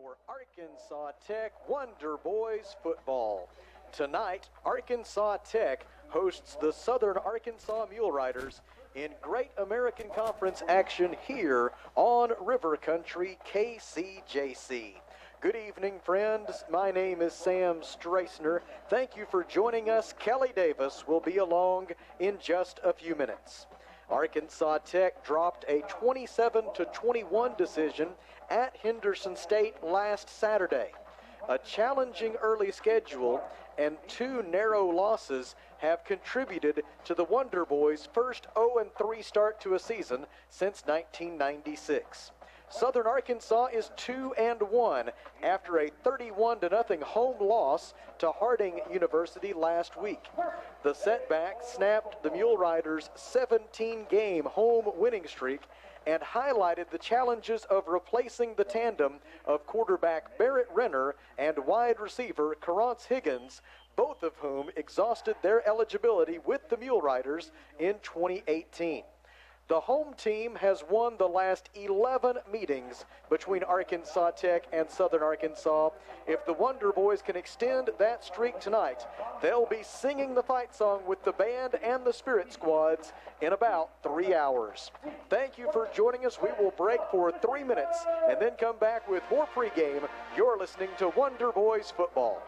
for Arkansas Tech Wonder Boys football. Tonight, Arkansas Tech hosts the Southern Arkansas Mule Riders in Great American Conference action here on River Country KCJC. Good evening, friends. My name is Sam Strassner. Thank you for joining us. Kelly Davis will be along in just a few minutes. Arkansas Tech dropped a 27-21 decision at Henderson State last Saturday. A challenging early schedule and two narrow losses have contributed to the Wonder Boys' first 0-3 start to a season since 1996. Southern Arkansas is 2-1 after a 31-0 home loss to Harding University last week. The setback snapped the Mule Riders' 17-game home winning streak and highlighted the challenges of replacing the tandem of quarterback Barrett Renner and wide receiver Carrance Higgins, both of whom exhausted their eligibility with the Mule Riders in 2018. The home team has won the last 11 meetings between Arkansas Tech and Southern Arkansas. If the Wonder Boys can extend that streak tonight, they'll be singing the fight song with the band and the Spirit Squads in about 3 hours. Thank you for joining us. We will break for 3 minutes and then come back with more pregame. You're listening to Wonder Boys football.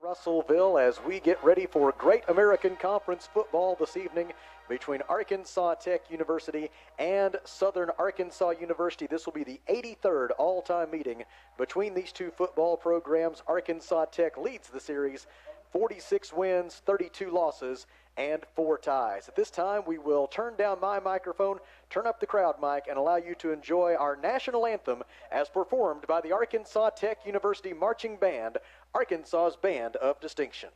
Russellville as we get ready for Great American Conference football this evening between Arkansas Tech University and Southern Arkansas University. This will be the 83rd all-time meeting between these two football programs. Arkansas Tech leads the series 46 wins, 32 losses, and 4 ties. At this time, we will turn down my microphone, turn up the crowd mic, and allow you to enjoy our national anthem as performed by the Arkansas Tech University Marching Band, Arkansas's Band of Distinction.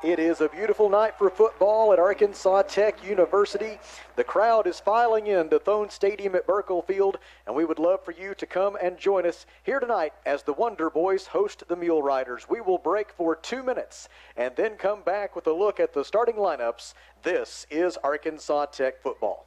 It is a beautiful night for football at Arkansas Tech University. The crowd is filing in to Thone Stadium at Burkle Field, and we would love for you to come and join us here tonight as the Wonder Boys host the Mule Riders. We will break for 2 minutes and then come back with a look at the starting lineups. This is Arkansas Tech football.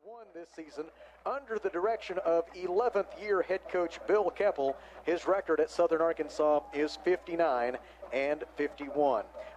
Won this season under the direction of 11th year head coach Bill Keppel. His record at Southern Arkansas is 59-51.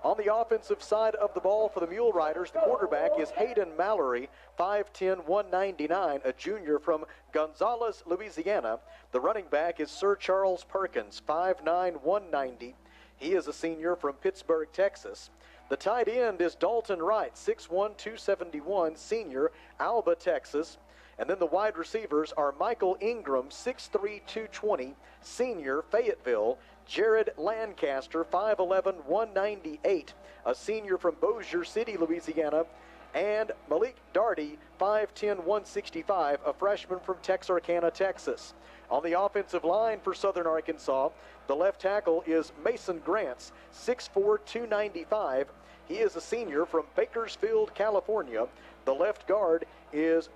On the offensive side of the ball for the Mule Riders, the quarterback is Hayden Mallory, 5'10", 199, a junior from Gonzales, Louisiana. The running back is Sir Charles Perkins, 5'9", 190. He is a senior from Pittsburgh, Texas. The tight end is Dalton Wright, 6'1", 271, senior, Alba, Texas. And then the wide receivers are Michael Ingram, 6'3", 220, senior, Fayetteville. Jared Lancaster, 5'11", 198, a senior from Bossier City, Louisiana. And Malik Darty, 5'10", 165, a freshman from Texarkana, Texas. On the offensive line for Southern Arkansas, the left tackle is Mason Grants, 6'4", 295. He is a senior from Bakersfield, California. The left guard is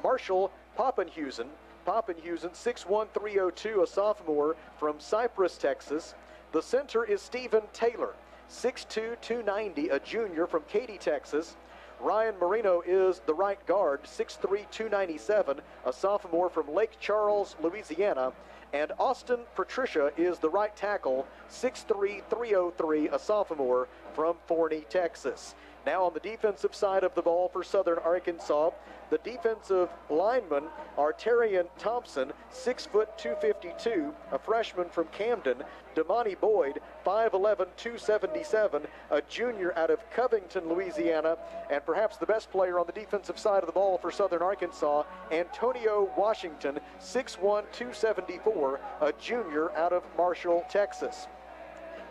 Marshall Poppenhusen. Poppenhusen, 6'1", 302, a sophomore from Cypress, Texas. The center is Stephen Taylor, 6'2", 290, a junior from Katy, Texas. Ryan Marino is the right guard, 6'3", 297, a sophomore from Lake Charles, Louisiana. And Austin Patricia is the right tackle, 6'3", 303, a sophomore from Forney, Texas. Now on the defensive side of the ball for Southern Arkansas, the defensive linemen are Terrian Thompson, 6', 252, a freshman from Camden. Damani Boyd, 5'11", 277, a junior out of Covington, Louisiana. And perhaps the best player on the defensive side of the ball for Southern Arkansas, Antonio Washington, 6'1", 274, a junior out of Marshall, Texas.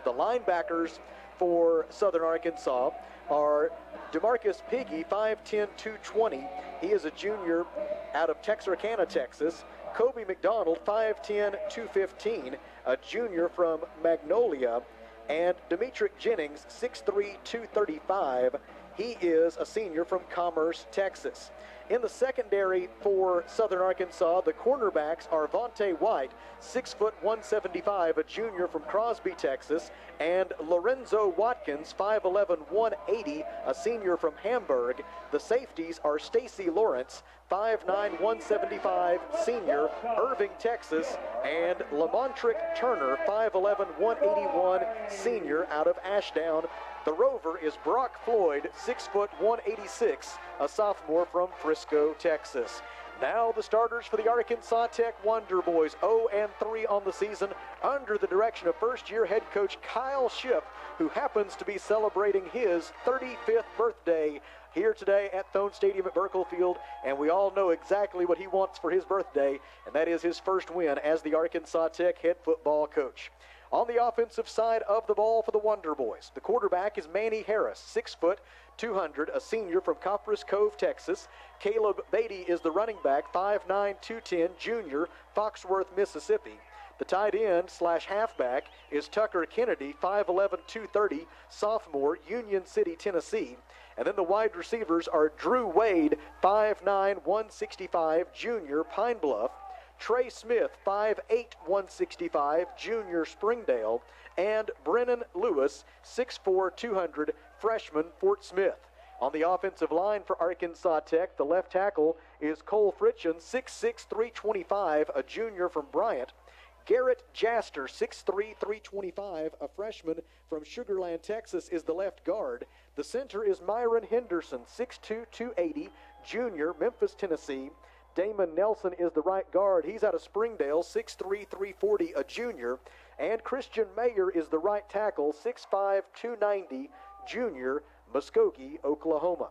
The linebackers for Southern Arkansas are DeMarcus Piggy, 5'10", 220. He is a junior out of Texarkana, Texas. Kobe McDonald, 5'10", 215, a junior from Magnolia. And Demetric Jennings, 6'3", 235. He is a senior from Commerce, Texas. In the secondary for Southern Arkansas, the cornerbacks are Vontae White, 6', 175, a junior from Crosby, Texas, and Lorenzo Watkins, 5'11", 180, a senior from Hamburg. The safeties are Stacy Lawrence, 5'9", 175, senior, Irving, Texas, and Lamontrick Turner, 5'11", 181, senior out of Ashdown. The rover is Brock Floyd, 6', 186, a sophomore from Frisco, Texas. Now the starters for the Arkansas Tech Wonder Boys, 0-3 on the season, under the direction of first-year head coach Kyle Schiff, who happens to be celebrating his 35th birthday here today at Thone Stadium at Burkle Field, and we all know exactly what he wants for his birthday, and that is his first win as the Arkansas Tech head football coach. On the offensive side of the ball for the Wonder Boys, the quarterback is Manny Harris, 6', 200, a senior from Copperas Cove, Texas. Caleb Beatty is the running back, 5'9", 210, junior, Foxworth, Mississippi. The tight end / halfback is Tucker Kennedy, 5'11", 230, sophomore, Union City, Tennessee. And then the wide receivers are Drew Wade, 5'9", 165, junior, Pine Bluff. Trey Smith, 5'8", 165, junior, Springdale. And Brennan Lewis, 6'4", 200, freshman, Fort Smith. On the offensive line for Arkansas Tech, the left tackle is Cole Fritchen, 6'6", 325, a junior from Bryant. Garrett Jaster, 6'3", 325, a freshman from Sugar Land, Texas, is the left guard. The center is Myron Henderson, 6'2", 280, junior, Memphis, Tennessee. Damon Nelson is the right guard. He's out of Springdale, 6'3", 340, a junior. And Christian Mayer is the right tackle, 6'5", 290, junior, Muskogee, Oklahoma.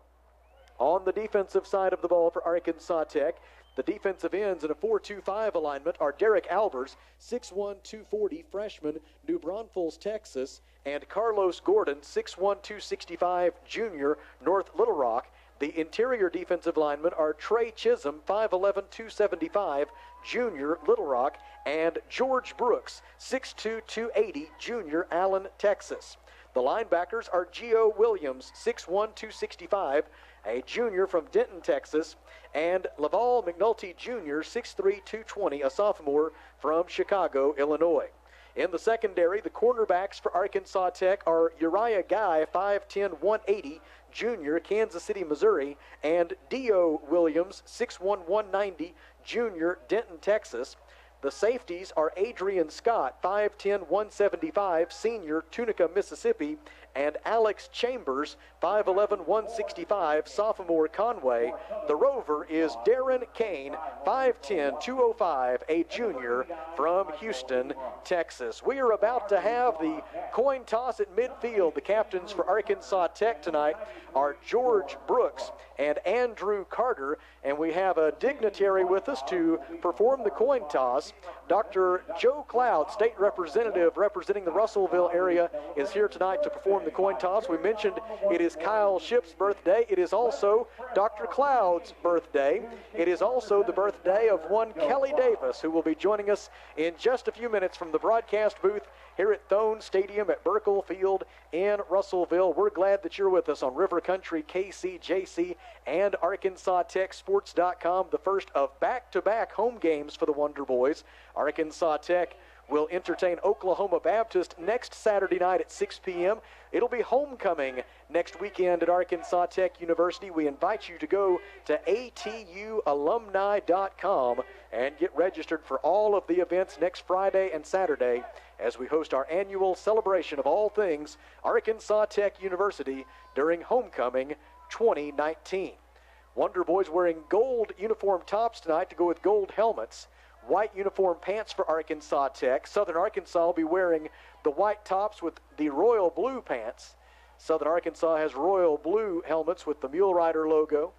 On the defensive side of the ball for Arkansas Tech, the defensive ends in a 4-2-5 alignment are Derek Albers, 6'1", 240, freshman, New Braunfels, Texas, and Carlos Gordon, 6'1", 265, junior, North Little Rock. The interior defensive linemen are Trey Chisholm, 5'11", 275, junior, Little Rock, and George Brooks, 6'2", 280, junior, Allen, Texas. The linebackers are Gio Williams, 6'1", 265, a junior from Denton, Texas, and Laval McNulty Jr., 6'3", 220, a sophomore from Chicago, Illinois. In the secondary, the cornerbacks for Arkansas Tech are Uriah Guy, 5'10", 180, junior, Kansas City, Missouri, and Dio Williams, 6'1", 190, junior, Denton, Texas. The safeties are Adrian Scott, 5'10", 175, senior, Tunica, Mississippi, and Alex Chambers, 5'11", 165, sophomore Conway. The rover is Darren Kane, 5'10", 205, a junior from Houston, Texas. We are about to have the coin toss at midfield. The captains for Arkansas Tech tonight are George Brooks and Andrew Carter, and we have a dignitary with us to perform the coin toss. Dr. Joe Cloud, state representative representing the Russellville area, is here tonight to perform the coin toss. We mentioned it is Kyle Shipp's birthday. It is also Dr. Cloud's birthday. It is also the birthday of one Kelly Davis, who will be joining us in just a few minutes from the broadcast booth here at Thone Stadium at Burkle Field in Russellville. We're glad that you're with us on River Country, KCJC, and ArkansasTechSports.com, the first of back-to-back home games for the Wonder Boys. Arkansas Tech will entertain Oklahoma Baptist next Saturday night at 6 p.m. It'll be homecoming next weekend at Arkansas Tech University. We invite you to go to atualumni.com and get registered for all of the events next Friday and Saturday as we host our annual celebration of all things Arkansas Tech University during homecoming 2019. Wonder Boys wearing gold uniform tops tonight to go with gold helmets. White uniform pants for Arkansas Tech. Southern Arkansas will be wearing the white tops with the royal blue pants. Southern Arkansas has royal blue helmets with the Mule Rider logo.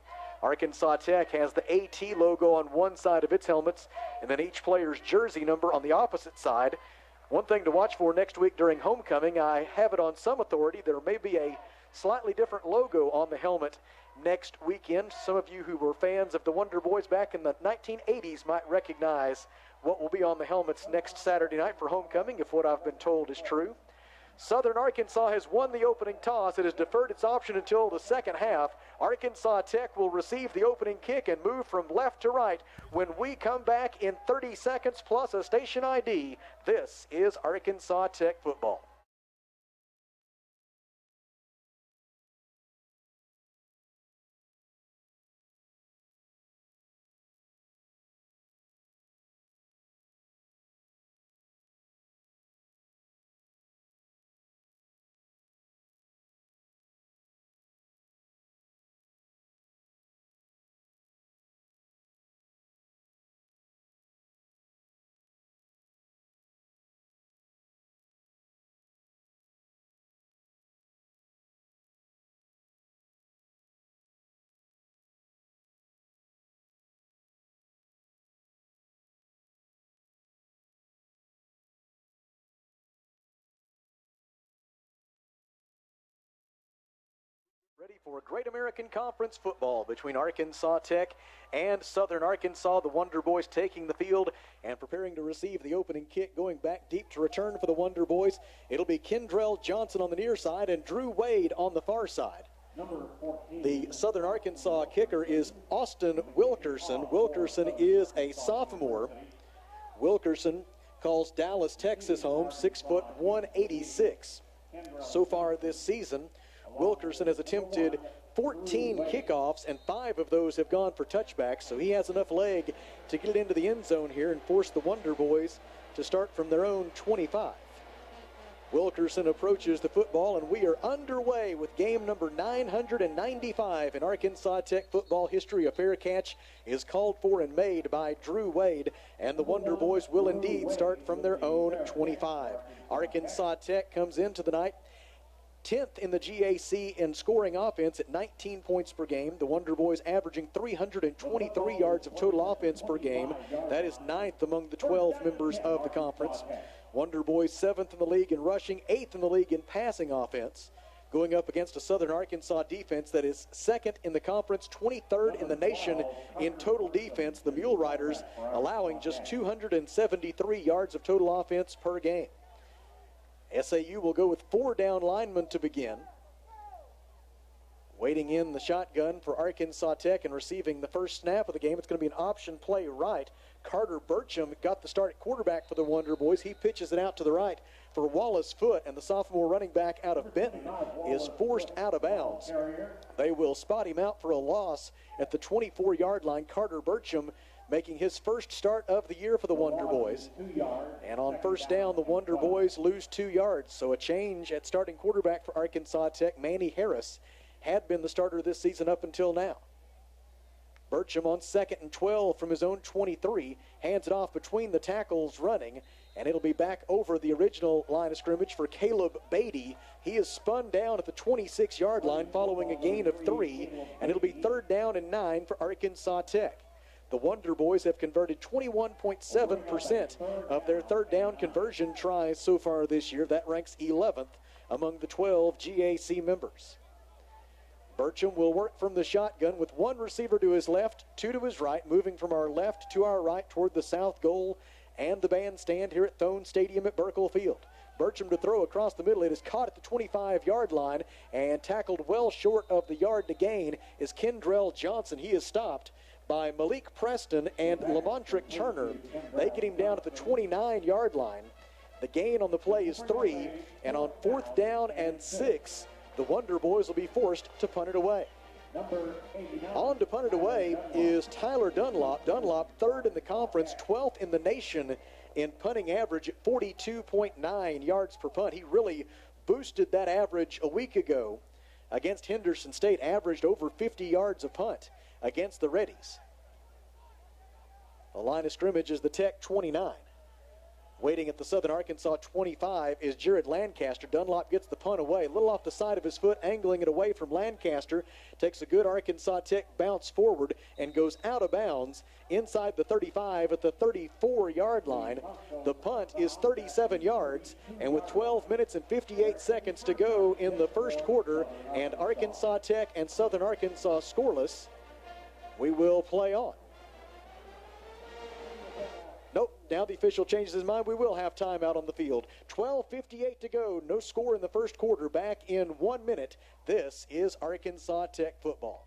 Arkansas Tech has the AT logo on one side of its helmets, and then each player's jersey number on the opposite side. One thing to watch for next week during homecoming, I have it on some authority, there may be a slightly different logo on the helmet next weekend. Some of you who were fans of the Wonder Boys back in the 1980s might recognize what will be on the helmets next Saturday night for homecoming, if what I've been told is true. Southern Arkansas has won the opening toss. It has deferred its option until the second half. Arkansas Tech will receive the opening kick and move from left to right when we come back in 30 seconds plus a station ID. This is Arkansas Tech football. Ready for Great American Conference football between Arkansas Tech and Southern Arkansas. The Wonder Boys taking the field and preparing to receive the opening kick, going back deep to return for the Wonder Boys. It'll be Kendrell Johnson on the near side and Drew Wade on the far side. The Southern Arkansas kicker is Austin Wilkerson. Wilkerson is a sophomore. Wilkerson calls Dallas, Texas home, 6', 186. So far this season, Wilkerson has attempted 14 kickoffs, and 5 of those have gone for touchbacks, so he has enough leg to get it into the end zone here and force the Wonder Boys to start from their own 25. Wilkerson approaches the football, and we are underway with game number 995 in Arkansas Tech football history. A fair catch is called for and made by Drew Wade, and the Wonder Boys will indeed start from their own 25. Arkansas Tech comes into the night 10th in the GAC in scoring offense at 19 points per game. The Wonder Boys averaging 323 yards of total offense per game. That is 9th among the 12 members of the conference. Wonder Boys 7th in the league in rushing, 8th in the league in passing offense. Going up against a Southern Arkansas defense that is 2nd in the conference, 23rd in the nation in total defense. The Mule Riders allowing just 273 yards of total offense per game. SAU will go with 4 down linemen to begin. Waiting in the shotgun for Arkansas Tech and receiving the first snap of the game. It's going to be an option play right. Carter Burcham got the start at quarterback for the Wonder Boys. He pitches it out to the right for Wallace Foote, and the sophomore running back out of Benton is forced out of bounds. They will spot him out for a loss at the 24-yard line. Carter Burcham making his first start of the year for the Wonder Boys. And on first down, the Wonder Boys lose 2 yards. So a change at starting quarterback for Arkansas Tech. Manny Harris had been the starter this season up until now. Burcham on 2nd and 12 from his own 23, hands it off between the tackles running, and it'll be back over the original line of scrimmage for Caleb Beatty. He is spun down at the 26-yard line following a gain of 3, and it'll be 3rd down and 9 for Arkansas Tech. The Wonder Boys have converted 21.7% of their 3rd down conversion tries so far this year. That ranks 11th among the 12 GAC members. Burcham will work from the shotgun with 1 receiver to his left, 2 to his right, moving from our left to our right toward the south goal and the bandstand here at Thone Stadium at Burkle Field. Burcham to throw across the middle. It is caught at the 25-yard line and tackled well short of the yard to gain is Kendrell Johnson. He is stopped by Malik Preston and Lamontrick Turner. They get him down at the 29-yard line. The gain on the play is 3, and on 4th down and 6, the Wonder Boys will be forced to punt it away. On to punt it away is Tyler Dunlop. Dunlop 3rd in the conference, 12th in the nation in punting average at 42.9 yards per punt. He really boosted that average a week ago against Henderson State, averaged over 50 yards a punt against the Reddies. The line of scrimmage is the Tech 29. Waiting at the Southern Arkansas 25 is Jared Lancaster. Dunlop gets the punt away, a little off the side of his foot, angling it away from Lancaster. Takes a good Arkansas Tech bounce forward and goes out of bounds inside the 35 at the 34-yard line. The punt is 37 yards, and with 12 minutes and 58 seconds to go in the first quarter, and Arkansas Tech and Southern Arkansas scoreless, we will play on. Nope, now the official changes his mind. We will have time out on the field. 12:58 to go. No score in the first quarter. Back in 1 minute. This is Arkansas Tech football.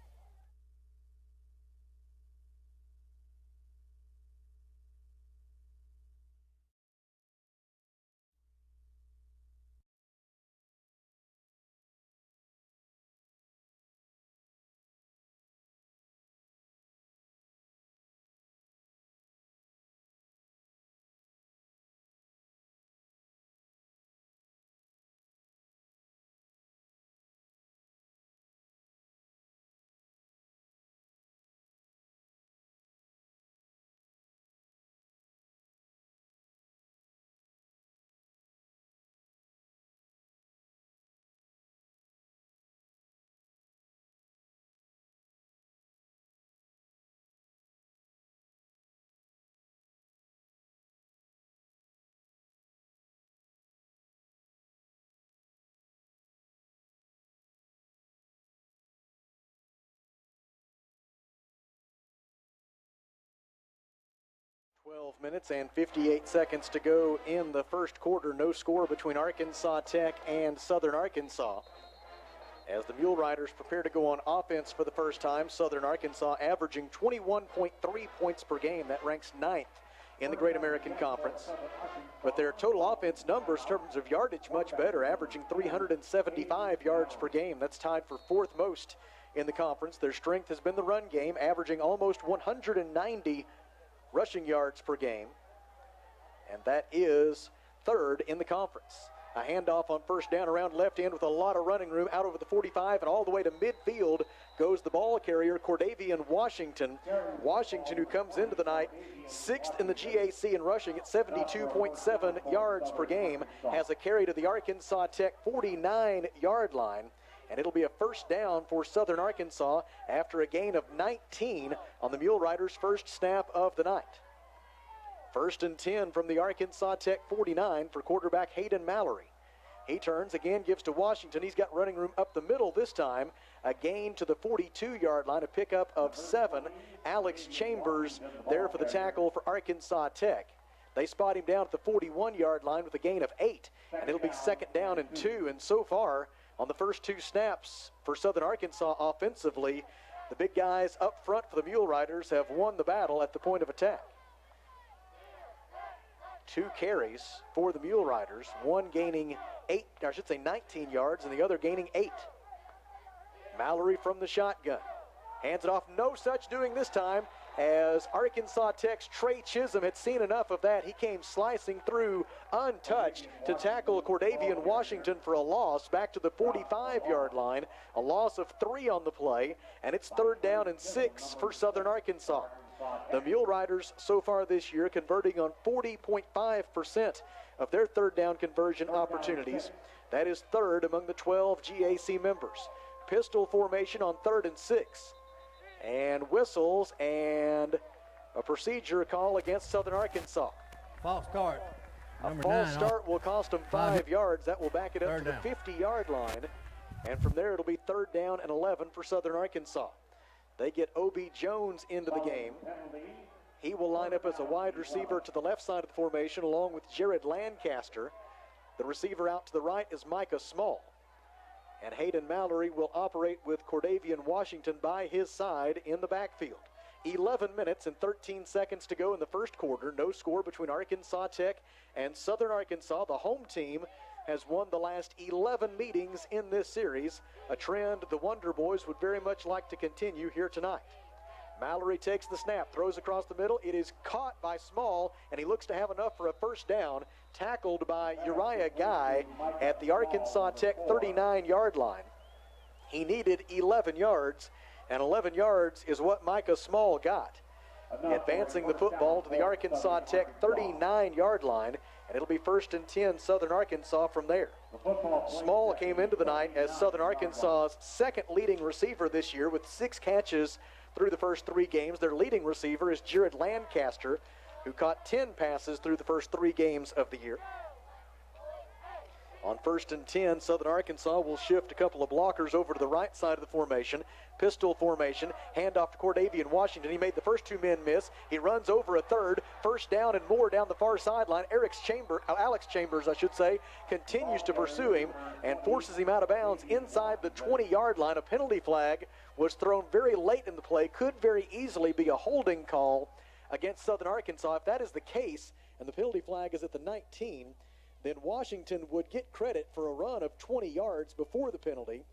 Twelve minutes and 58 seconds to go in the first quarter. No score between Arkansas Tech and Southern Arkansas. As the Mule Riders prepare to go on offense for the first time, Southern Arkansas averaging 21.3 points per game. That ranks 9th in the Great American Conference. But their total offense numbers in terms of yardage much better, averaging 375 yards per game. That's tied for 4th most in the conference. Their strength has been the run game, averaging almost 190 rushing yards per game, and that is 3rd in the conference. A handoff on first down around left end with a lot of running room out over the 45 and all the way to midfield goes the ball carrier, Cordavian Washington. Washington, who comes into the night 6th in the GAC in rushing at 72.7 yards per game, has a carry to the Arkansas Tech 49-yard line. And it'll be a first down for Southern Arkansas after a gain of 19 on the Mule Riders' first snap of the night. 1st and 10 from the Arkansas Tech 49 for quarterback Hayden Mallory. He turns, again gives to Washington. He's got running room up the middle this time. A gain to the 42-yard line, a pickup of 7. Alex Chambers there for the tackle for Arkansas Tech. They spot him down at the 41-yard line with a gain of 8. And it'll be 2nd down and 2. And so far, on the first 2 snaps for Southern Arkansas offensively, the big guys up front for the Mule Riders have won the battle at the point of attack. 2 carries for the Mule Riders, one gaining 19 yards, and the other gaining 8. Mallory from the shotgun. Hands it off, no such doing this time. as Arkansas Tech's Trey Chisholm had seen enough of that. He came slicing through untouched to tackle Cordavian Washington for a loss back to the 45-yard line, a loss of 3 on the play, and it's 3rd down and 6 for Southern Arkansas. The Mule Riders so far this year converting on 40.5% of their 3rd down conversion opportunities. That is 3rd among the 12 GAC members. Pistol formation on 3rd and 6. And whistles and a procedure call against Southern Arkansas. False start. A false start will cost them 5 yards. That will back it up to the 50-yard line. And from there, it'll be 3rd down and 11 for Southern Arkansas. They get O.B. Jones into the game. He will line up as a wide receiver to the left side of the formation along with Jared Lancaster. The receiver out to the right is Micah Small. And Hayden Mallory will operate with Cordavian Washington by his side in the backfield. 11 minutes and 13 seconds to go in the first quarter. No score between Arkansas Tech and Southern Arkansas. The home team has won the last 11 meetings in this series, a trend the Wonder Boys would very much like to continue here tonight. Mallory takes the snap, throws across the middle. It is caught by Small, and he looks to have enough for a first down. Tackled by Uriah Guy at the Arkansas Tech 39-yard line. He needed 11 yards, and 11 yards is what Micah Small got. Advancing the football to the Arkansas Tech 39-yard line, and it'll be 1st and 10 Southern Arkansas from there. Small came into the night as Southern Arkansas's 2nd leading receiver this year with 6 catches through the first 3 games. Their leading receiver is Jared Lancaster, who caught 10 passes through the first 3 games of the year. On 1st and 10, Southern Arkansas will shift a couple of blockers over to the right side of the formation. Pistol formation, handoff to Cordavian Washington. He made the first 2 men miss. He runs over a 3rd, 1st down and more down the far sideline. Alex Chambers, continues to pursue him and forces him out of bounds inside the 20-yard line. A penalty flag was thrown very late in the play. Could very easily be a holding call against Southern Arkansas. If that is the case, and the penalty flag is at the 19, then Washington would get credit for a run of 20 yards before the penalty,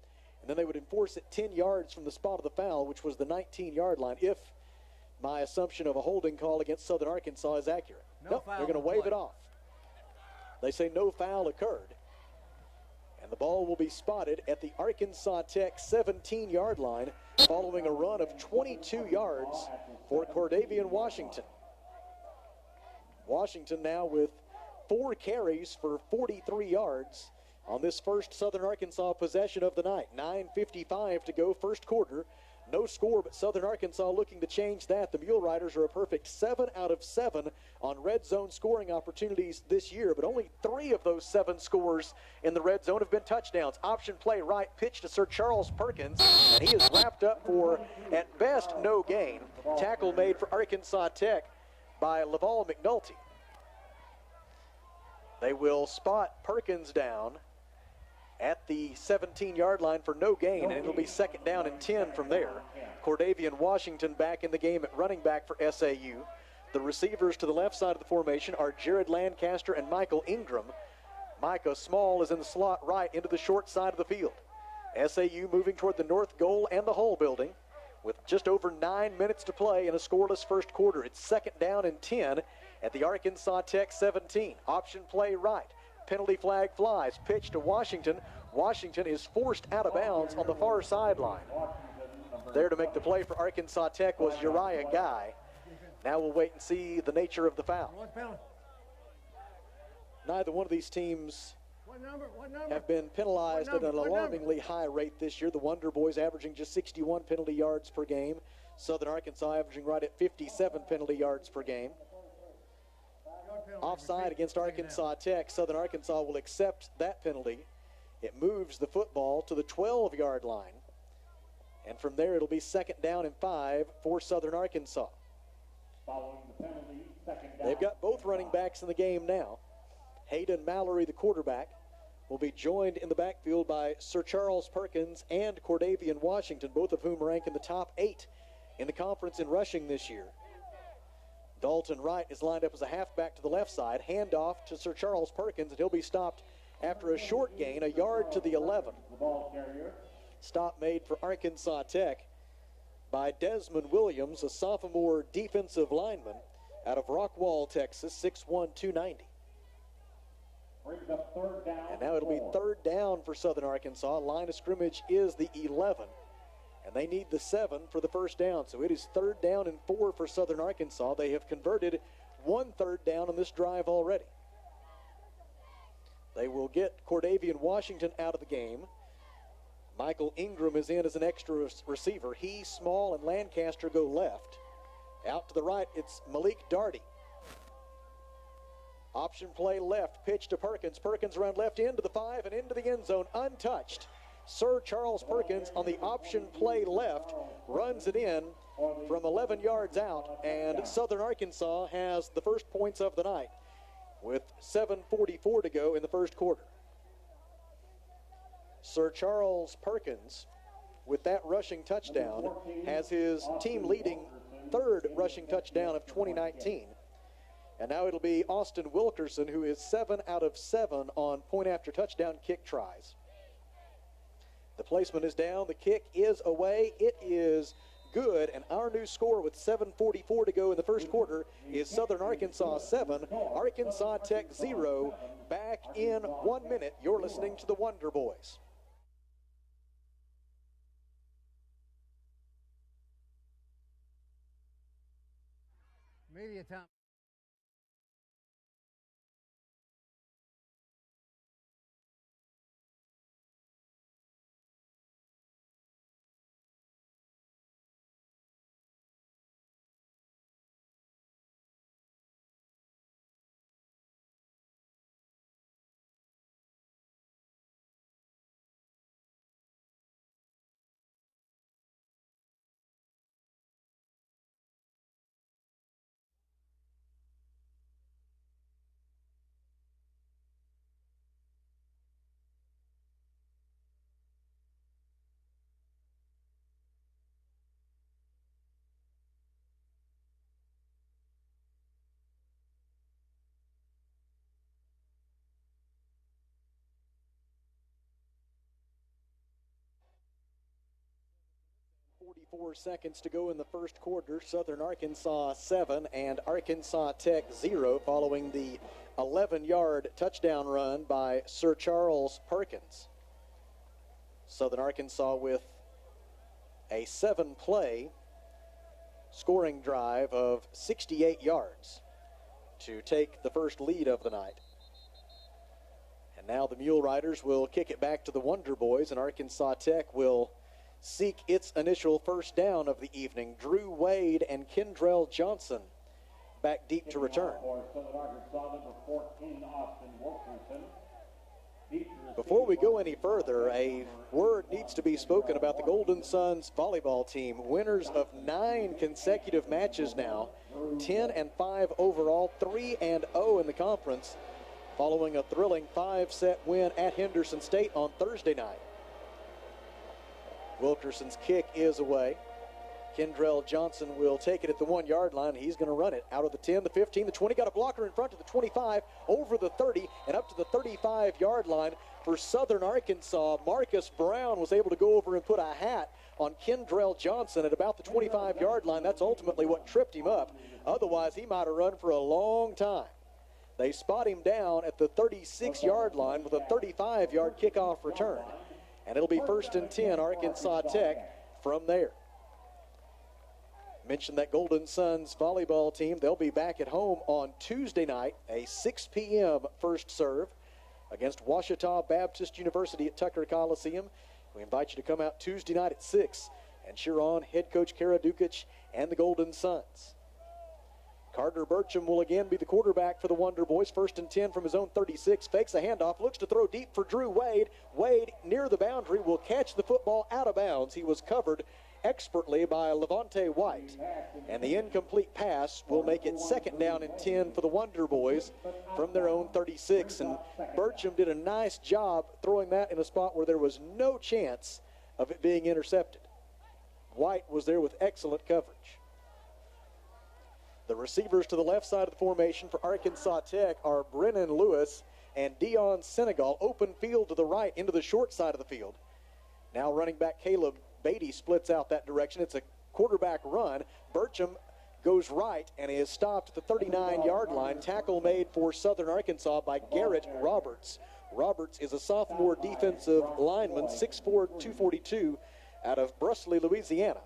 and then they would enforce it 10 yards from the spot of the foul, which was the 19-yard line, if my assumption of a holding call against Southern Arkansas is accurate. Nope, they're going to wave it off. They say no foul occurred, and the ball will be spotted at the Arkansas Tech 17-yard line following a run of 22 yards for Cordavian Washington. Washington now with 4 carries for 43 yards on this first Southern Arkansas possession of the night. 9:55 to go, first quarter. No score, but Southern Arkansas looking to change that. The Mule Riders are a perfect 7 out of 7 on red zone scoring opportunities this year, but only 3 of those 7 scores in the red zone have been touchdowns. Option play right, pitch to Sir Charles Perkins, and he is wrapped up for, at best, no gain. Tackle made for Arkansas Tech by Laval McNulty. They will spot Perkins down at the 17-yard line for no gain, and it'll be 2nd down and 10 from there. Cordavian Washington back in the game at running back for SAU. The receivers to the left side of the formation are Jared Lancaster and Michael Ingram. Micah Small is in the slot right into the short side of the field. SAU moving toward the north goal and the Hull building with just over 9 minutes to play in a scoreless first quarter. It's 2nd down and 10 at the Arkansas Tech 17. Option play right. Penalty flag flies. Pitch to Washington. Washington is forced out of bounds on the far sideline. There to make the play for Arkansas Tech was Uriah Guy. Now we'll wait and see the nature of the foul. Neither one of these teams have been penalized at an alarmingly high rate this year. The Wonder Boys averaging just 61 penalty yards per game. Southern Arkansas averaging right at 57 penalty yards per game. Offside against Arkansas Tech. Southern Arkansas will accept that penalty. It moves the football to the 12-yard line. And from there, it'll be 2nd down and 5 for Southern Arkansas. They've got both running backs in the game now. Hayden Mallory, the quarterback, will be joined in the backfield by Sir Charles Perkins and Cordavian Washington, both of whom rank in the top 8 in the conference in rushing this year. Dalton Wright is lined up as a halfback to the left side. Handoff to Sir Charles Perkins, and he'll be stopped after a short gain, a yard to the 11. Stop made for Arkansas Tech by Desmond Williams, a sophomore defensive lineman out of Rockwall, Texas, 6'1", 290. And now it'll be third down for Southern Arkansas. Line of scrimmage is the 11, and they need the 7 for the first down. So it is third down and 4 for Southern Arkansas. They have converted 1 third down on this drive already. They will get Cordavian Washington out of the game. Michael Ingram is in as an extra receiver. He, Small, and Lancaster go left. Out to the right, it's Malik Darty. Option play left, pitch to Perkins. Perkins around left into the 5 and into the end zone, untouched. Sir Charles Perkins on the option play left runs it in from 11 yards out, and Southern Arkansas has the first points of the night with 7:44 to go in the first quarter. Sir Charles Perkins, with that rushing touchdown, has his team-leading third rushing touchdown of 2019. And now it'll be Austin Wilkerson, who is 7 out of 7 on point-after-touchdown kick tries. The placement is down. The kick is away. It is good. And our new score with 7:44 to go in the first quarter is Southern Arkansas 7, Arkansas Tech 0. Back in 1 minute. You're listening to the Wonder Boys. Media time. .44 seconds to go in the first quarter. Southern Arkansas 7 and Arkansas Tech 0 following the 11-yard touchdown run by Sir Charles Perkins. Southern Arkansas with a 7-play scoring drive of 68 yards to take the first lead of the night. And now the Mule Riders will kick it back to the Wonder Boys, and Arkansas Tech will seek its initial first down of the evening. Drew Wade and Kendrell Johnson back deep to return. Before we go any further, a word needs to be spoken about the Golden Suns volleyball team. Winners of 9 consecutive matches now, 10-5 overall, 3-0 in the conference, following a thrilling 5-set win at Henderson State on Thursday night. Wilkerson's kick is away. Kendrell Johnson will take it at the 1-yard line. He's going to run it out of the 10, the 15, the 20. Got a blocker in front to the 25, over the 30, and up to the 35-yard line for Southern Arkansas. Marcus Brown was able to go over and put a hat on Kendrell Johnson at about the 25-yard line. That's ultimately what tripped him up. Otherwise, he might have run for a long time. They spot him down at the 36-yard line with a 35-yard kickoff return. And it'll be 1st and 10, Arkansas Tech from there. Mentioned that Golden Suns volleyball team. They'll be back at home on Tuesday night, a 6 p.m. first serve against Ouachita Baptist University at Tucker Coliseum. We invite you to come out Tuesday night at 6 and cheer on head coach Kara Dukic and the Golden Suns. Carter Burcham will again be the quarterback for the Wonder Boys. 1st and 10 from his own 36. Fakes a handoff. Looks to throw deep for Drew Wade. Wade near the boundary will catch the football out of bounds. He was covered expertly by Levante White. And the incomplete pass will make it 2nd down and 10 for the Wonder Boys from their own 36. And Burcham did a nice job throwing that in a spot where there was no chance of it being intercepted. White was there with excellent coverage. The receivers to the left side of the formation for Arkansas Tech are Brennan Lewis and Dion Senegal. Open field to the right into the short side of the field. Now running back Caleb Beatty splits out that direction. It's a quarterback run. Burcham goes right and is stopped at the 39-yard line. Tackle made for Southern Arkansas by Garrett Roberts. Roberts is a sophomore defensive lineman, 6'4", 242, out of Brusly, Louisiana.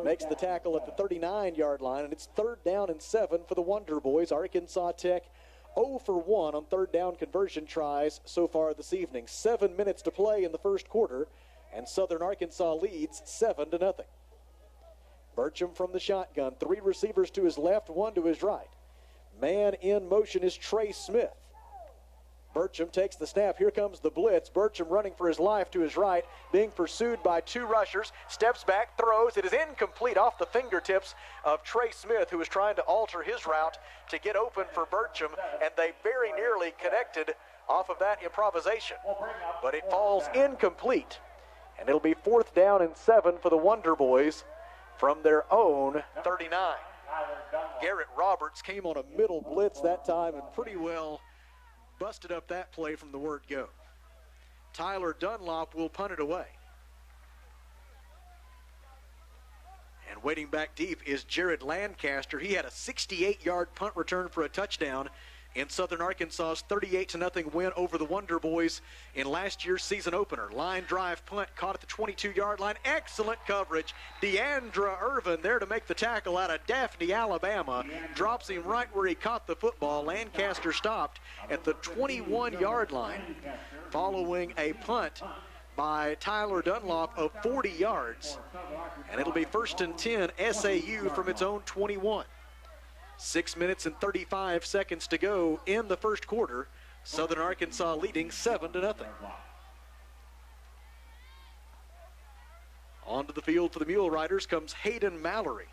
Makes the tackle at the 39-yard line, and it's 3rd down and 7 for the Wonder Boys. Arkansas Tech 0 for 1 on 3rd down conversion tries so far this evening. 7 minutes to play in the first quarter, and Southern Arkansas leads 7-0. Burcham from the shotgun. 3 receivers to his left, 1 to his right. Man in motion is Trey Smith. Burcham takes the snap. Here comes the blitz. Burcham running for his life to his right, being pursued by 2 rushers. Steps back, throws. It is incomplete off the fingertips of Trey Smith, who was trying to alter his route to get open for Burcham, and they very nearly connected off of that improvisation. But it falls incomplete, and it'll be 4th down and 7 for the Wonder Boys from their own 39. Garrett Roberts came on a middle blitz that time and pretty well busted up that play from the word go. Tyler Dunlop will punt it away. And waiting back deep is Jared Lancaster. He had a 68-yard punt return for a touchdown in Southern Arkansas's 38-0 win over the Wonder Boys in last year's season opener. Line drive punt caught at the 22-yard line. Excellent coverage. Deandra Irvin there to make the tackle out of Daphne, Alabama. Drops him right where he caught the football. Lancaster stopped at the 21-yard line following a punt by Tyler Dunlop of 40 yards. And it'll be 1st and 10 SAU from its own 21. 6 minutes and 35 seconds to go in the first quarter. Southern Arkansas leading 7-0. Onto the field for the Mule Riders comes Hayden Mallory.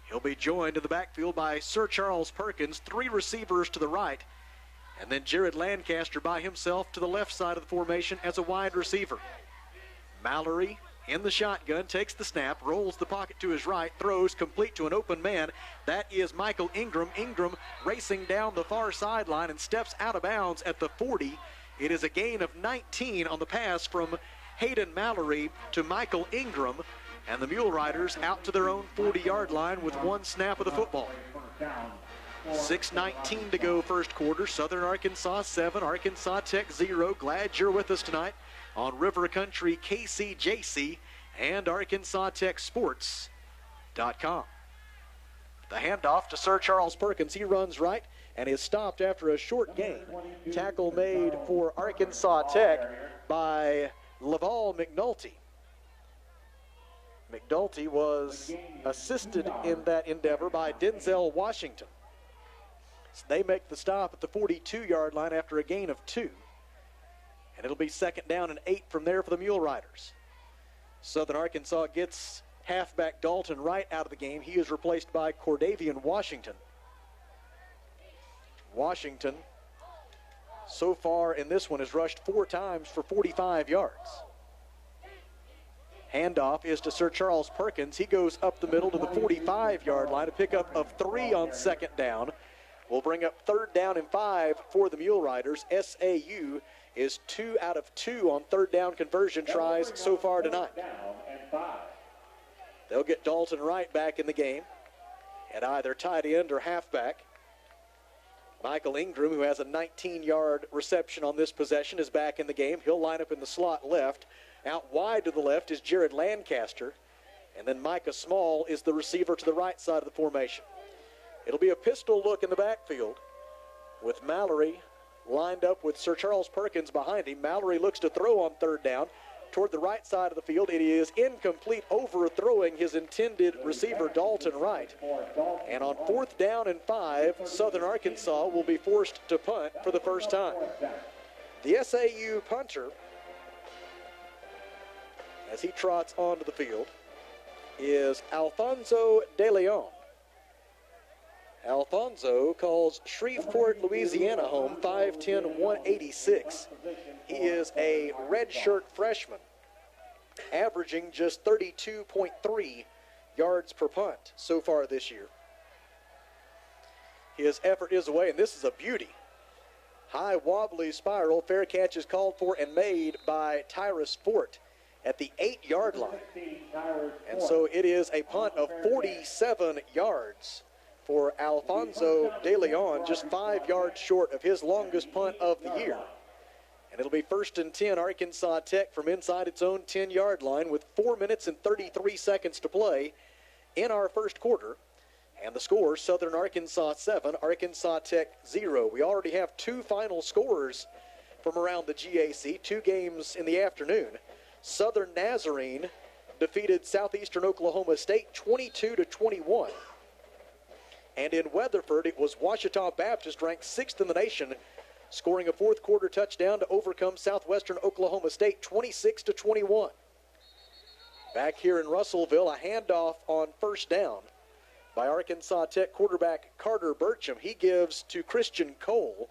He'll be joined in the backfield by Sir Charles Perkins, 3 receivers to the right, and then Jared Lancaster by himself to the left side of the formation as a wide receiver. Mallory in the shotgun, takes the snap, rolls the pocket to his right, throws complete to an open man. That is Michael Ingram. Ingram racing down the far sideline and steps out of bounds at the 40. It is a gain of 19 on the pass from Hayden Mallory to Michael Ingram, and the Mule Riders out to their own 40-yard line with 1 snap of the football. 6:19 to go first quarter. Southern Arkansas 7, Arkansas Tech 0. Glad you're with us tonight on River Country KCJC and ArkansasTechSports.com. The handoff to Sir Charles Perkins. He runs right and is stopped after a short gain. Tackle made for Arkansas Tech by Laval McNulty. McNulty was assisted in that endeavor by Denzel Washington. So they make the stop at the 42-yard line after a gain of 2. And it'll be 2nd down and 8 from there for the Mule Riders. Southern Arkansas gets halfback Dalton Wright out of the game. He is replaced by Cordavian Washington. Washington, so far in this one, has rushed 4 times for 45 yards. Handoff is to Sir Charles Perkins. He goes up the middle to the 45-yard line. A pickup of 3 on 2nd down. Will bring up 3rd down and 5 for the Mule Riders. SAU is 2 out of 2 on 3rd down conversion tries so far tonight. They'll get Dalton Wright back in the game at either tight end or halfback. Michael Ingram, who has a 19-yard reception on this possession, is back in the game. He'll line up in the slot left. Out wide to the left is Jared Lancaster. And then Micah Small is the receiver to the right side of the formation. It'll be a pistol look in the backfield with Mallory lined up with Sir Charles Perkins behind him. Mallory looks to throw on 3rd down toward the right side of the field. It is incomplete, overthrowing his intended receiver, Dalton Wright. And on 4th down and 5, Southern Arkansas will be forced to punt for the first time. The SAU punter, as he trots onto the field, is Alfonso De Leon. Alfonso calls Shreveport, Louisiana home, 5'10", 186. He is a redshirt freshman, averaging just 32.3 yards per punt so far this year. His effort is away, and this is a beauty. High wobbly spiral, fair catch is called for and made by Tyrus Fort at the 8-yard line. And so it is a punt of 47 yards for Alfonso De Leon, just 5 yards short of his longest punt of the year. And it'll be 1st and 10, Arkansas Tech from inside its own 10-yard line with 4 minutes and 33 seconds to play in our first quarter. And the score, Southern Arkansas 7, Arkansas Tech 0. We already have 2 final scores from around the GAC, 2 games in the afternoon. Southern Nazarene defeated Southeastern Oklahoma State 22-21. And in Weatherford, it was Ouachita Baptist, ranked 6th in the nation, scoring a fourth quarter touchdown to overcome Southwestern Oklahoma State 26-21. Back here in Russellville, a handoff on first down by Arkansas Tech quarterback Carter Burcham. He gives to Christian Cole,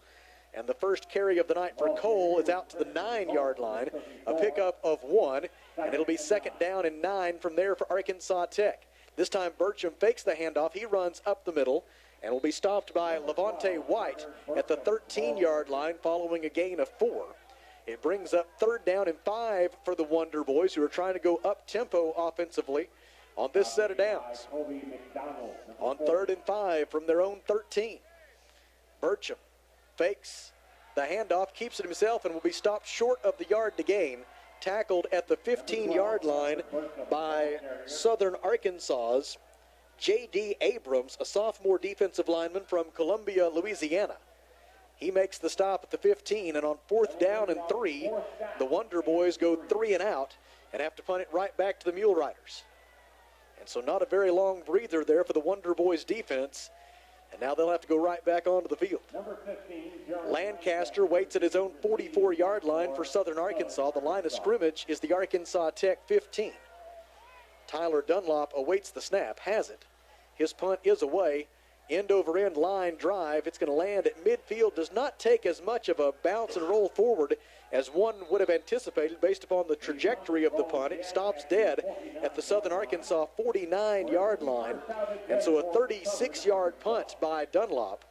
and the first carry of the night for Cole is out to the 9-yard line, a pickup of 1, and it'll be 2nd down and 9 from there for Arkansas Tech. This time Burcham fakes the handoff. He runs up the middle and will be stopped by Levante White at the 13-yard line following a gain of 4. It brings up 3rd down and 5 for the Wonder Boys, who are trying to go up-tempo offensively on this set of downs. On 3rd and 5 from their own 13. Burcham fakes the handoff, keeps it himself, and will be stopped short of the yard to gain. Tackled at the 15-yard line by Southern Arkansas's J.D. Abrams, a sophomore defensive lineman from Columbia, Louisiana. He makes the stop at the 15, and on 4th down and 3, the Wonder Boys go 3 and out and have to punt it right back to the Mule Riders. And so not a very long breather there for the Wonder Boys defense, and now they'll have to go right back onto the field. Lancaster waits at his own 44-yard line for Southern Arkansas. The line of scrimmage is the Arkansas Tech 15. Tyler Dunlop awaits the snap, has it. His punt is away. End-over-end line drive. It's going to land at midfield. Does not take as much of a bounce and roll forward as one would have anticipated based upon the trajectory of the punt. It stops dead at the Southern Arkansas 49-yard line. And so a 36-yard punt by Dunlop.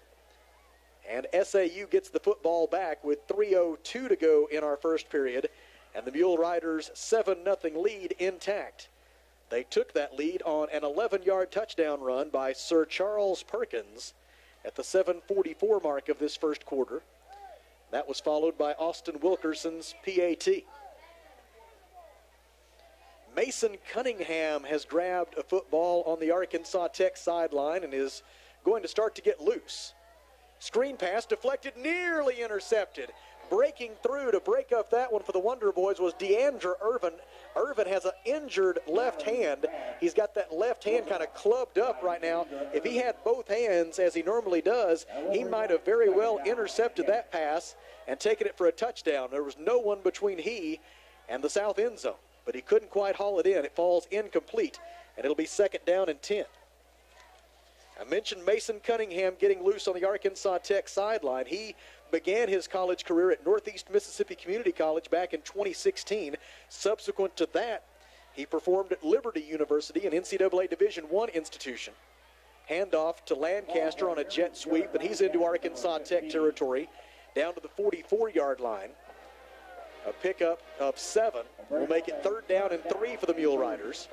And SAU gets the football back with 3:02 to go in our first period. And the Mule Riders' 7-0 lead intact. They took that lead on an 11-yard touchdown run by Sir Charles Perkins at the 7:44 mark of this first quarter. That was followed by Austin Wilkerson's PAT. Mason Cunningham has grabbed a football on the Arkansas Tech sideline and is going to start to get loose. Screen pass deflected, nearly intercepted. Breaking through to break up that one for the Wonder Boys was DeAndre Irvin. Irvin has an injured left hand. He's got that left hand kind of clubbed up right now. If he had both hands, as he normally does, he might have very well intercepted that pass and taken it for a touchdown. There was no one between he and the south end zone, but he couldn't quite haul it in. It falls incomplete, and it'll be 2nd down and 10. I mentioned Mason Cunningham getting loose on the Arkansas Tech sideline. He began his college career at Northeast Mississippi Community College back in 2016. Subsequent to that, he performed at Liberty University, an NCAA Division I institution. Handoff to Lancaster on a jet sweep, and he's into Arkansas Tech territory, down to the 44-yard line. A pickup of 7 will make it 3rd down and 3 for the Mule Riders.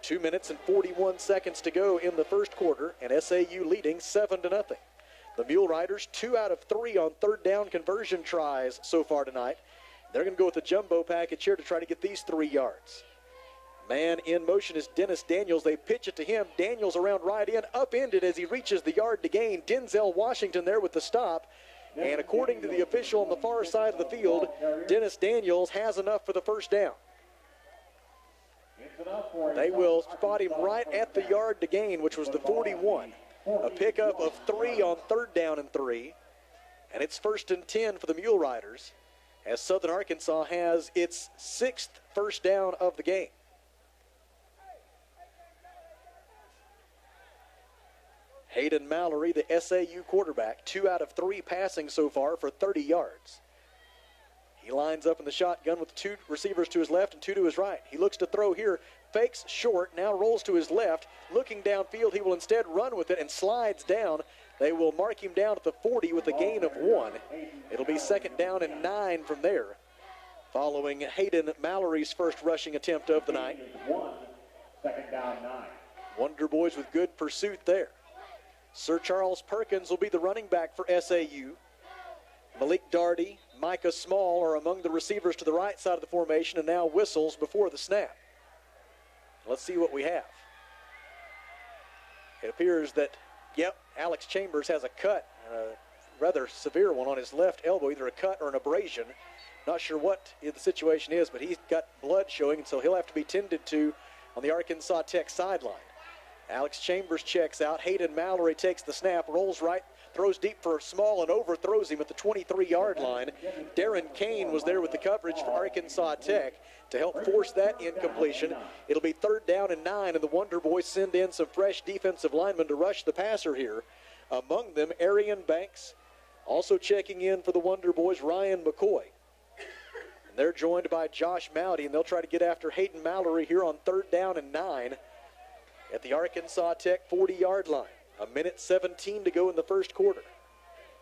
2 minutes and 41 seconds to go in the first quarter, and SAU leading 7-0. The Mule Riders 2 out of 3 on 3rd down conversion tries so far tonight. They're going to go with the jumbo package here to try to get these 3 yards. Man in motion is Dennis Daniels. They pitch it to him. Daniels around right in, upended as he reaches the yard to gain. Denzel Washington there with the stop. And according to the official on the far side of the field, Dennis Daniels has enough for the first down. They will spot him right at the yard to gain, which was the 41. A pickup of 3 on 3rd down and 3. And it's 1st and 10 for the Mule Riders, as Southern Arkansas has its 6th first down of the game. Hayden Mallory, the SAU quarterback, 2 out of 3 passing so far for 30 yards. He lines up in the shotgun with 2 receivers to his left and 2 to his right. He looks to throw here, fakes short, now rolls to his left. Looking downfield, he will instead run with it and slides down. They will mark him down at the 40 with a gain of 1. It'll be 2nd down and 9 from there. following Hayden Mallory's first rushing attempt of the night. 2nd down 9. Wonder Boys with good pursuit there. Sir Charles Perkins will be the running back for SAU. Malik Darty, Micah Small are among the receivers to the right side of the formation, and now whistles before the snap. Let's see what we have. It appears that, Alex Chambers has a cut, a rather severe one on his left elbow, either a cut or an abrasion. Not sure what the situation is, but he's got blood showing, and so he'll have to be tended to on the Arkansas Tech sideline. Alex Chambers checks out. Hayden Mallory takes the snap, rolls right, throws deep for Small, and overthrows him at the 23-yard line. Darren Kane was there with the coverage for Arkansas Tech to help force that incompletion. It'll be 3rd down and 9, and the Wonder Boys send in some fresh defensive linemen to rush the passer here. Among them, Arian Banks. Also checking in for the Wonder Boys, Ryan McCoy. And they're joined by Josh Mowdy, and they'll try to get after Hayden Mallory here on 3rd down and 9 at the Arkansas Tech 40-yard line. 1:17 to go in the first quarter.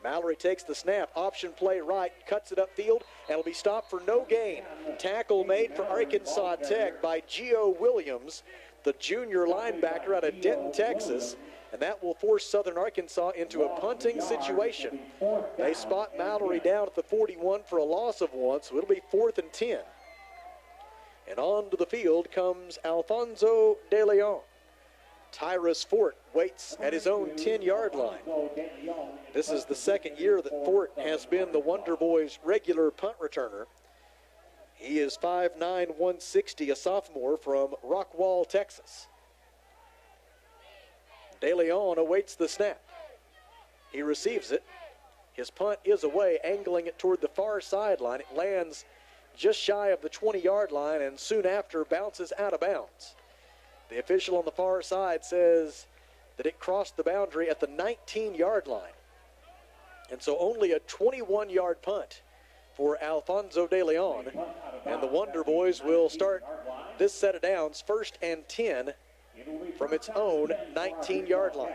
Mallory takes the snap, option play right, cuts it upfield, and will be stopped for no gain. Tackle made for Arkansas Tech by Gio Williams, the junior linebacker out of Denton, Texas, and that will force Southern Arkansas into a punting situation. They spot Mallory down at the 41 for a loss of 1, so it'll be 4th and 10. And onto the field comes Alfonso De Leon. Tyrus Fort waits at his own 10-yard line. This is the second year that Fort has been the Wonder Boys' regular punt returner. He is 5'9", 160, a sophomore from Rockwall, Texas. De Leon awaits the snap. He receives it. His punt is away, angling it toward the far sideline. It lands just shy of the 20-yard line and soon after bounces out of bounds. The official on the far side says that it crossed the boundary at the 19-yard line. And so only a 21-yard punt for Alfonso De Leon. And the Wonder Boys will start this set of downs 1st and 10 from its own 19-yard line.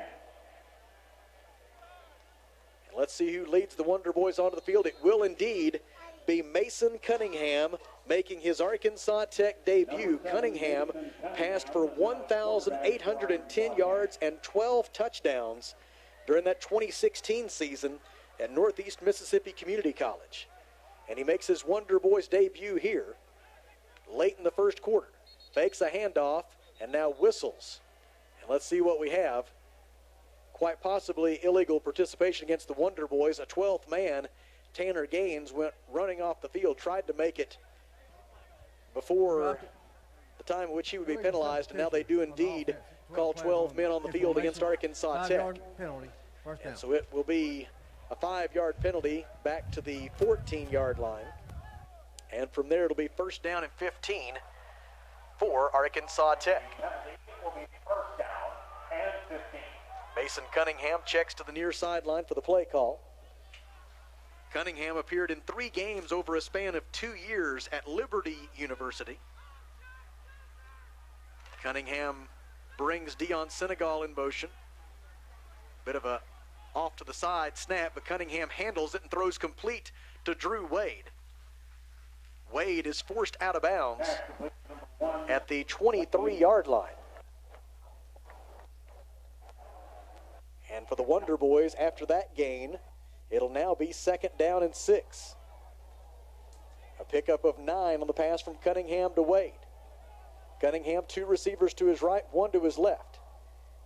And let's see who leads the Wonder Boys onto the field. It will indeed be Mason Cunningham making his Arkansas Tech debut. Cunningham passed for 1,810 yards and 12 touchdowns during that 2016 season at Northeast Mississippi Community College. And he makes his Wonder Boys debut here late in the first quarter. Fakes a handoff and now whistles. And let's see what we have. Quite possibly illegal participation against the Wonder Boys. A 12th man, Tanner Gaines, went running off the field, tried to make it before the time in which he would be penalized, and now they do indeed call 12 men on the field against Arkansas Tech. And so it will be a 5-yard penalty back to the 14-yard line. And from there it'll be 1st down and 15 for Arkansas Tech. Mason Cunningham checks to the near sideline for the play call. Cunningham appeared in 3 games over a span of 2 years at Liberty University. Cunningham brings Deion Senegal in motion. Bit of a off to the side snap, but Cunningham handles it and throws complete to Drew Wade. Wade is forced out of bounds at the 23-yard line. And for the Wonder Boys, after that gain, it'll now be 2nd down and 6. A pickup of 9 on the pass from Cunningham to Wade. Cunningham, 2 receivers to his right, 1 to his left.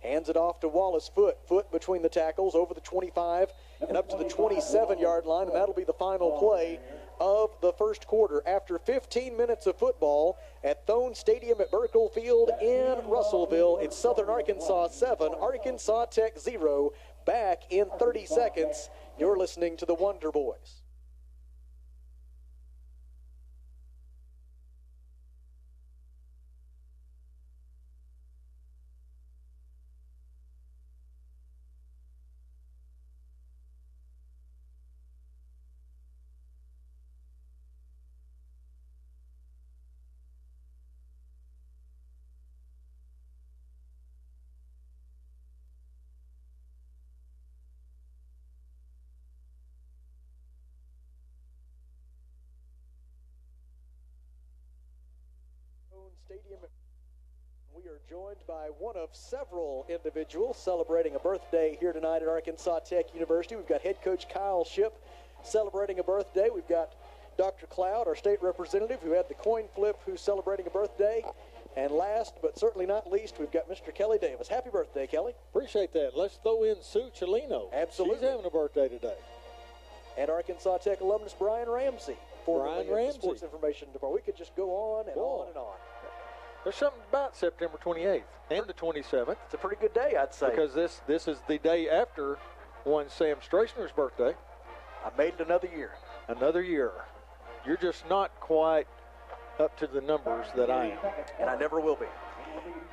Hands it off to Wallace Foote. Foote between the tackles over the 25 and up to the 27-yard line, and that'll be the final play of the first quarter. After 15 minutes of football at Thone Stadium at Burkle Field in Russellville, it's Southern Arkansas 7, Arkansas Tech 0. Back in 30 seconds. You're listening to the Wonder Boys. Stadium. We are joined by one of several individuals celebrating a birthday here tonight at Arkansas Tech University. We've got head coach Kyle Shipp celebrating a birthday. We've got Dr. Cloud, our state representative, who had the coin flip, who's celebrating a birthday. And last, but certainly not least, we've got Mr. Kelly Davis. Happy birthday, Kelly. Appreciate that. Let's throw in Sue Chelino. Absolutely. She's having a birthday today. And Arkansas Tech alumnus Brian Ramsey. Brian Ramsey. Sports information department. We could just go on and on and on. There's something about September 28th and the 27th. It's a pretty good day, I'd say. Because this is the day after one Sam Strachner's birthday. I made it another year. Another year. You're just not quite up to the numbers that I am. And I never will be.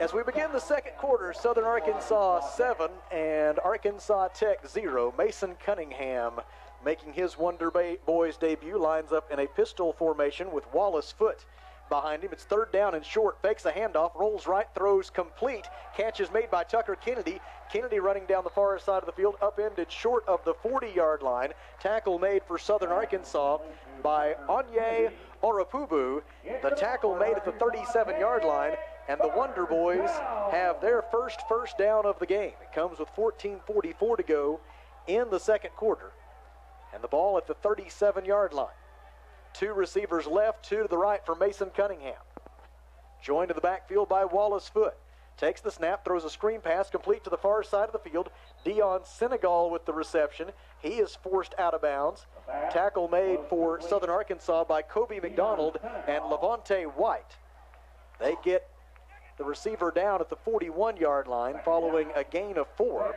As we begin the second quarter, Southern Arkansas 7 and Arkansas Tech 0. Mason Cunningham, making his Wonder Boys debut, lines up in a pistol formation with Wallace Foote behind him. It's third down and short, fakes a handoff, rolls right, throws complete. Catch is made by Tucker Kennedy. Kennedy running down the far side of the field, upended short of the 40-yard line. Tackle made for Southern Arkansas by Onye Orapubu. The tackle made at the 37-yard line, and the Wonder Boys have their first down of the game. It comes with 14:44 to go in the second quarter, and the ball at the 37-yard line. Two receivers left, two to the right for Mason Cunningham. Joined in the backfield by Wallace Foote. Takes the snap, throws a screen pass complete to the far side of the field. Dion Senegal with the reception. He is forced out of bounds. Tackle made for Southern Arkansas by Kobe McDonald and Levante White. They get the receiver down at the 41-yard line following a gain of 4.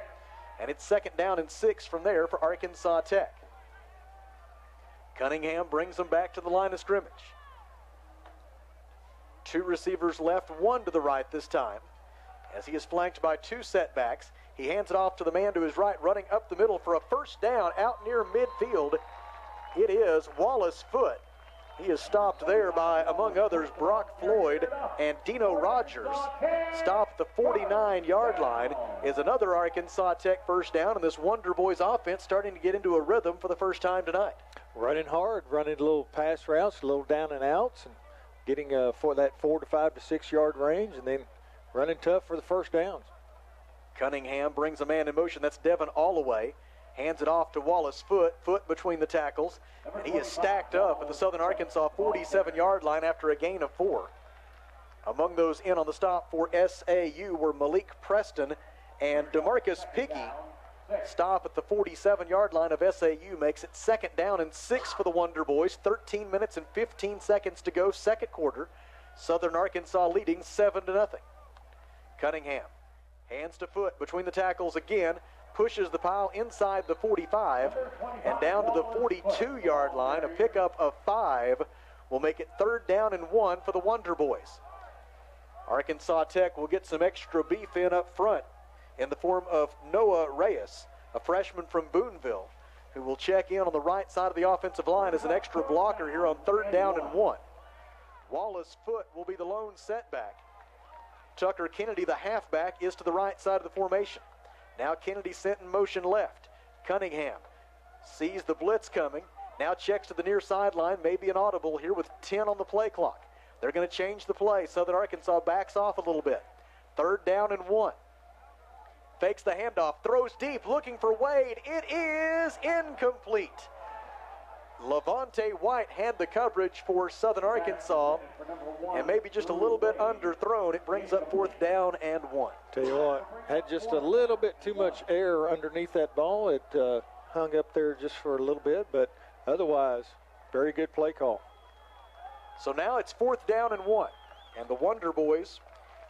And it's second down and 6 from there for Arkansas Tech. Cunningham brings them back to the line of scrimmage. Two receivers left, one to the right this time. As he is flanked by two setbacks, he hands it off to the man to his right, running up the middle for a first down out near midfield. It is Wallace Foote. He is stopped there by, among others, Brock Floyd and Dino Rogers. Stopped at the 49-yard line is another Arkansas Tech first down, and this Wonder Boys offense starting to get into a rhythm for the first time tonight. Running hard, running little pass routes, a little down and outs, and getting for that 4 to 5 to 6 yard range, and then running tough for the first downs. Cunningham brings a man in motion. That's Devin Allaway. Hands it off to Wallace Foote. Foote between the tackles. And he is stacked up at the Southern Arkansas 47-yard line after a gain of 4. Among those in on the stop for SAU were Malik Preston and DeMarcus Piggy. Stop at the 47-yard line of SAU makes it second down and 6 for the Wonder Boys. 13 minutes and 15 seconds to go, second quarter. Southern Arkansas leading 7-0. Cunningham hands to Foote between the tackles again. Pushes the pile inside the 45 and down to the 42-yard line. A pickup of 5 will make it third down and 1 for the Wonder Boys. Arkansas Tech will get some extra beef in up front in the form of Noah Reyes, a freshman from Boonville, who will check in on the right side of the offensive line as an extra blocker here on third down and 1. Wallace Foote will be the lone setback. Tucker Kennedy, the halfback, is to the right side of the formation. Now Kennedy sent in motion left. Cunningham sees the blitz coming. Now checks to the near sideline. Maybe an audible here with 10 on the play clock. They're going to change the play. Southern Arkansas backs off a little bit. Third down and 1. Fakes the handoff. Throws deep. Looking for Wade. It is incomplete. Levante White had the coverage for Southern Arkansas, and maybe just a little bit underthrown. It brings up fourth down and 1. Tell you what, had just a little bit too much air underneath that ball. It hung up there just for a little bit, but otherwise, very good play call. So now it's fourth down and 1, and the Wonder Boys,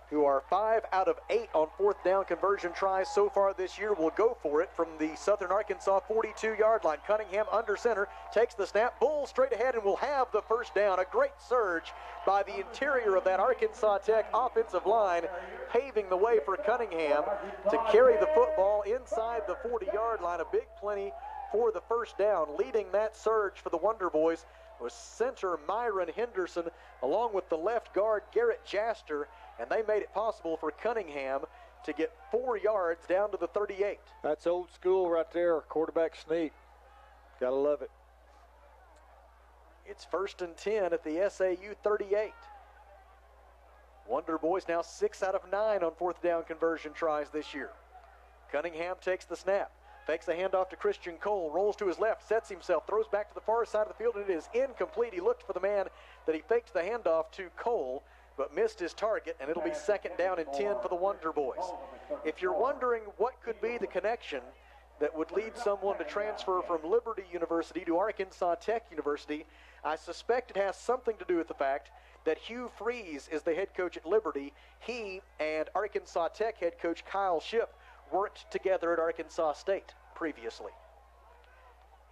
who are 5 out of 8 on fourth down conversion tries so far this year, will go for it from the Southern Arkansas 42-yard line. Cunningham under center, takes the snap, bull straight ahead, and will have the first down. A great surge by the interior of that Arkansas Tech offensive line, paving the way for Cunningham to carry the football inside the 40-yard line. A big plenty for the first down. Leading that surge for the Wonder Boys was center Myron Henderson, along with the left guard Garrett Jaster, and they made it possible for Cunningham to get 4 yards down to the 38. That's old school right there, quarterback sneak. Gotta love it. It's first and 10 at the SAU 38. Wonder Boys now 6 out of 9 on 4th down conversion tries this year. Cunningham takes the snap, fakes a handoff to Christian Cole, rolls to his left, sets himself, throws back to the far side of the field, and it is incomplete. He looked for the man that he faked the handoff to, Cole, but missed his target, and it'll be 2nd down and 10 for the Wonder Boys. If you're wondering what could be the connection that would lead someone to transfer from Liberty University to Arkansas Tech University, I suspect it has something to do with the fact that Hugh Freeze is the head coach at Liberty. He and Arkansas Tech head coach Kyle Shipp worked together at Arkansas State previously.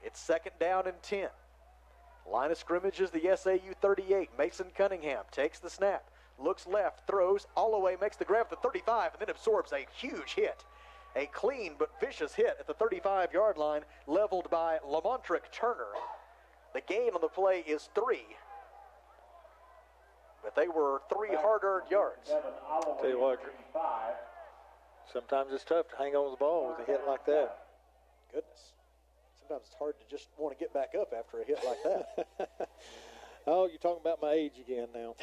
It's 2nd down and 10. Line of scrimmage is the SAU 38. Mason Cunningham takes the snap, looks left, throws, all the way, makes the grab at the 35, and then absorbs a huge hit. A clean but vicious hit at the 35-yard line, leveled by Lamontrick Turner. The gain on the play is 3. But they were 3 hard-earned yards. Tell you what, sometimes it's tough to hang on to the ball with a hit like that. Goodness. Sometimes it's hard to just want to get back up after a hit like that. Oh, you're talking about my age again now.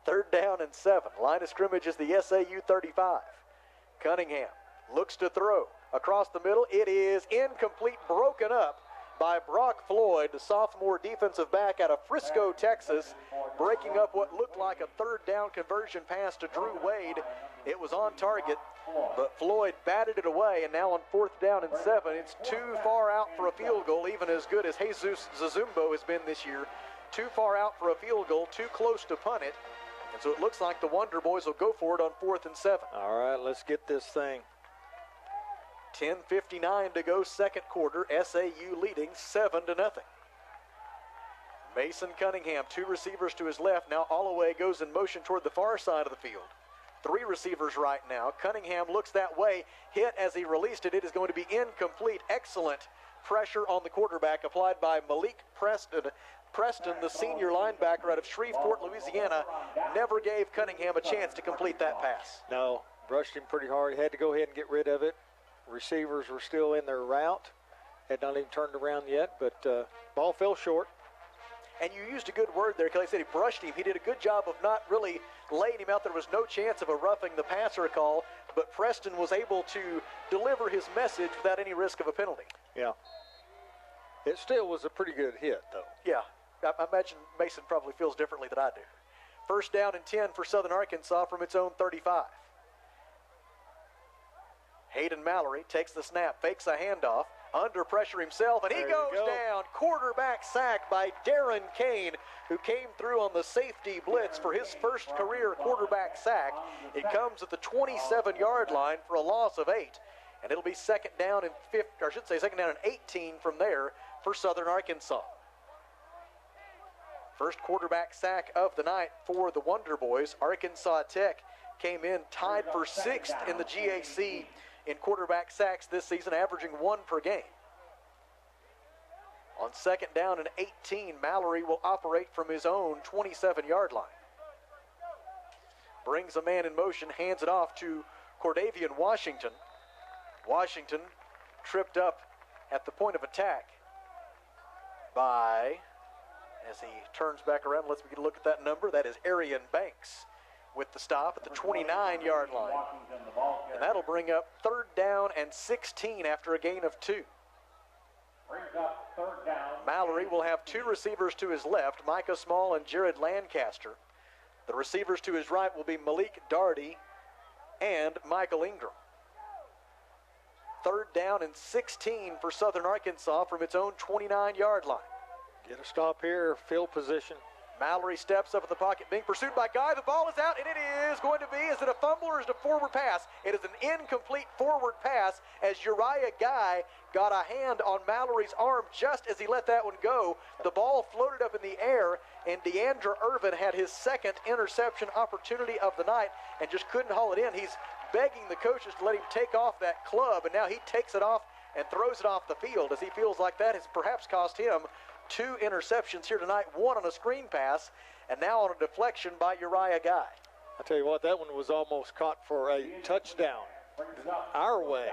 3rd down and 7. Line of scrimmage is the SAU 35. Cunningham looks to throw. Across the middle, it is incomplete, broken up by Brock Floyd, the sophomore defensive back out of Frisco, Texas, breaking up what looked like a 3rd down conversion pass to Drew Wade. It was on target, but Floyd batted it away, and now on 4th down and 7, it's too far out for a field goal, even as good as Jesus Zazumbo has been this year. Too far out for a field goal, too close to punt it, and so it looks like the Wonder Boys will go for it on 4th and 7. All right, let's get this thing. 10:59 to go, 2nd quarter. SAU leading 7-0. Mason Cunningham, 2 receivers to his left. Now Holloway goes in motion toward the far side of the field. 3 receivers right now. Cunningham looks that way. Hit as he released it. It is going to be incomplete. Excellent pressure on the quarterback applied by Malik Preston. Preston, the senior linebacker out of Shreveport, Louisiana, never gave Cunningham a chance to complete that pass. No, brushed him pretty hard. He had to go ahead and get rid of it. Receivers were still in their route. Had not even turned around yet, but ball fell short. And you used a good word there, Kelly. Said he brushed him. He did a good job of not really laying him out. There was no chance of a roughing the passer call, but Preston was able to deliver his message without any risk of a penalty. Yeah. It still was a pretty good hit, though. Yeah. I imagine Mason probably feels differently than I do. 1st down and 10 for Southern Arkansas from its own 35. Hayden Mallory takes the snap, fakes a handoff, under pressure himself, and he goes down. Quarterback sack by Darren Kane, who came through on the safety blitz for his first career quarterback sack. It comes at the 27-yard line for a loss of 8, and it'll be 2nd down and 2nd down and 18 from there for Southern Arkansas. First quarterback sack of the night for the Wonder Boys. Arkansas Tech came in tied for 6th in the GAC in quarterback sacks this season, averaging 1 per game. On 2nd down and 18, Mallory will operate from his own 27-yard line. Brings a man in motion, hands it off to Cordavian Washington. Washington tripped up at the point of attack by, as he turns back around, let's get a look at that number. That is Arian Banks with the stop at the 29-yard line. And that'll bring up 3rd down and 16 after a gain of 2. Mallory will have 2 receivers to his left, Micah Small and Jared Lancaster. The receivers to his right will be Malik Darty and Michael Ingram. 3rd down and 16 for Southern Arkansas from its own 29-yard line. Get a stop here, field position. Mallory steps up at the pocket, being pursued by Guy. The ball is out, and it is going to be, is it a fumble or is it a forward pass? It is an incomplete forward pass as Uriah Guy got a hand on Mallory's arm just as he let that one go. The ball floated up in the air, and Deandra Irvin had his 2nd interception opportunity of the night and just couldn't haul it in. He's begging the coaches to let him take off that club, and now he takes it off and throws it off the field as he feels like that has perhaps cost him 2 interceptions here tonight, 1 on a screen pass, and now on a deflection by Uriah Guy. I tell you what, that one was almost caught for a touchdown our way.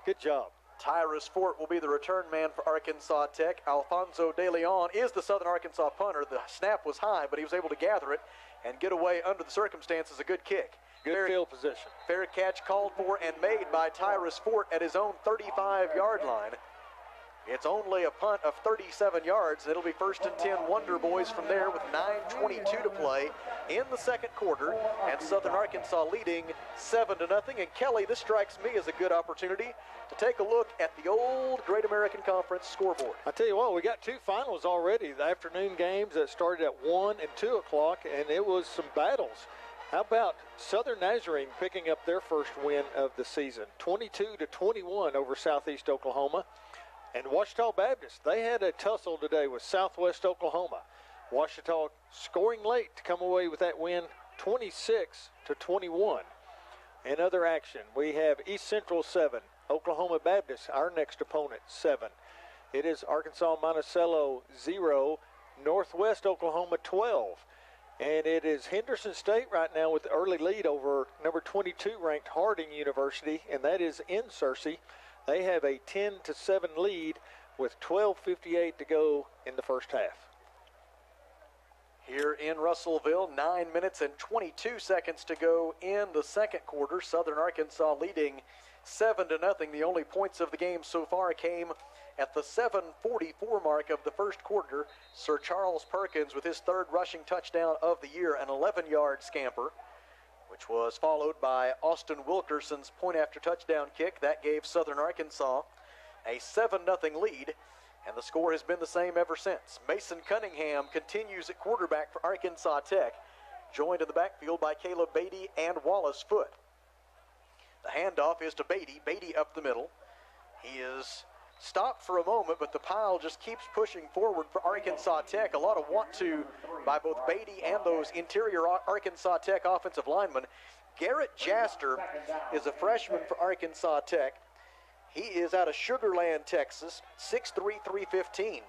Good job. Tyrus Fort will be the return man for Arkansas Tech. Alfonso De Leon is the Southern Arkansas punter. The snap was high, but he was able to gather it and get away under the circumstances. A good kick. Good field position. Fair catch called for and made by Tyrus Fort at his own 35-yard line. It's only a punt of 37 yards. It'll be 1st and 10 Wonder Boys from there with 9:22 to play in the second quarter, and Southern Arkansas leading 7-0. And Kelly, this strikes me as a good opportunity to take a look at the old Great American Conference scoreboard. I tell you what, we got two finals already. The afternoon games that started at 1 and 2 o'clock, and it was some battles. How about Southern Nazarene picking up their first win of the season, 22-21 over Southeast Oklahoma. And Ouachita Baptist, they had a tussle today with Southwest Oklahoma. Ouachita scoring late to come away with that win, 26-21. In other action, we have East Central 7, Oklahoma Baptist, our next opponent, 7. It is Arkansas Monticello 0, Northwest Oklahoma 12. And it is Henderson State right now with the early lead over number 22 ranked Harding University, and that is in Searcy. They have a 10-7 lead with 12:58 to go in the first half. Here in Russellville, 9 minutes and 22 seconds to go in the second quarter. Southern Arkansas leading 7-0. The only points of the game so far came at the 7:44 mark of the first quarter. Sir Charles Perkins with his third rushing touchdown of the year, an 11-yard scamper, which was followed by Austin Wilkerson's point-after-touchdown kick. That gave Southern Arkansas a 7-0 lead, and the score has been the same ever since. Mason Cunningham continues at quarterback for Arkansas Tech, joined in the backfield by Caleb Beatty and Wallace Foote. The handoff is to Beatty. Beatty up the middle. He is stopped for a moment, but the pile just keeps pushing forward for Arkansas Tech. A lot of want-to by both Beatty and those interior Arkansas Tech offensive linemen. Garrett Jaster is a freshman for Arkansas Tech. He is out of Sugar Land, Texas, 6'3", 315.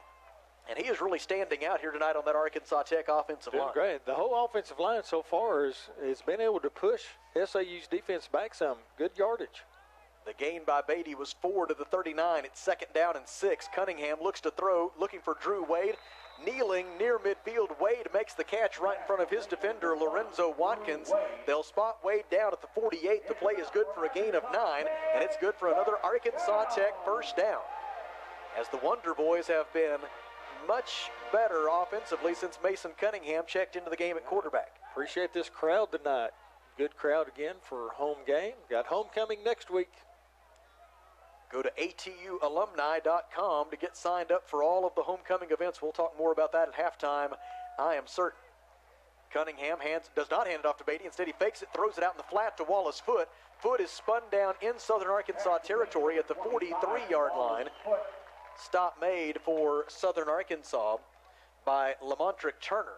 And he is really standing out here tonight on that Arkansas Tech offensive line. Great. The whole offensive line so far has been able to push SAU's defense back some. Good yardage. The gain by Beatty was 4 to the 39. It's 2nd down and 6. Cunningham looks to throw, looking for Drew Wade. Kneeling near midfield, Wade makes the catch right in front of his defender, Lorenzo Watkins. They'll spot Wade down at the 48. The play is good for a gain of 9, and it's good for another Arkansas Tech first down. As the Wonder Boys have been much better offensively since Mason Cunningham checked into the game at quarterback. Appreciate this crowd tonight. Good crowd again for home game. Got homecoming next week. Go to atualumni.com to get signed up for all of the homecoming events. We'll talk more about that at halftime, I am certain. Cunningham does not hand it off to Beatty. Instead, he fakes it, throws it out in the flat to Wallace Foote. Foote is spun down in Southern Arkansas territory at the 43-yard line. Stop made for Southern Arkansas by Lamontrick Turner.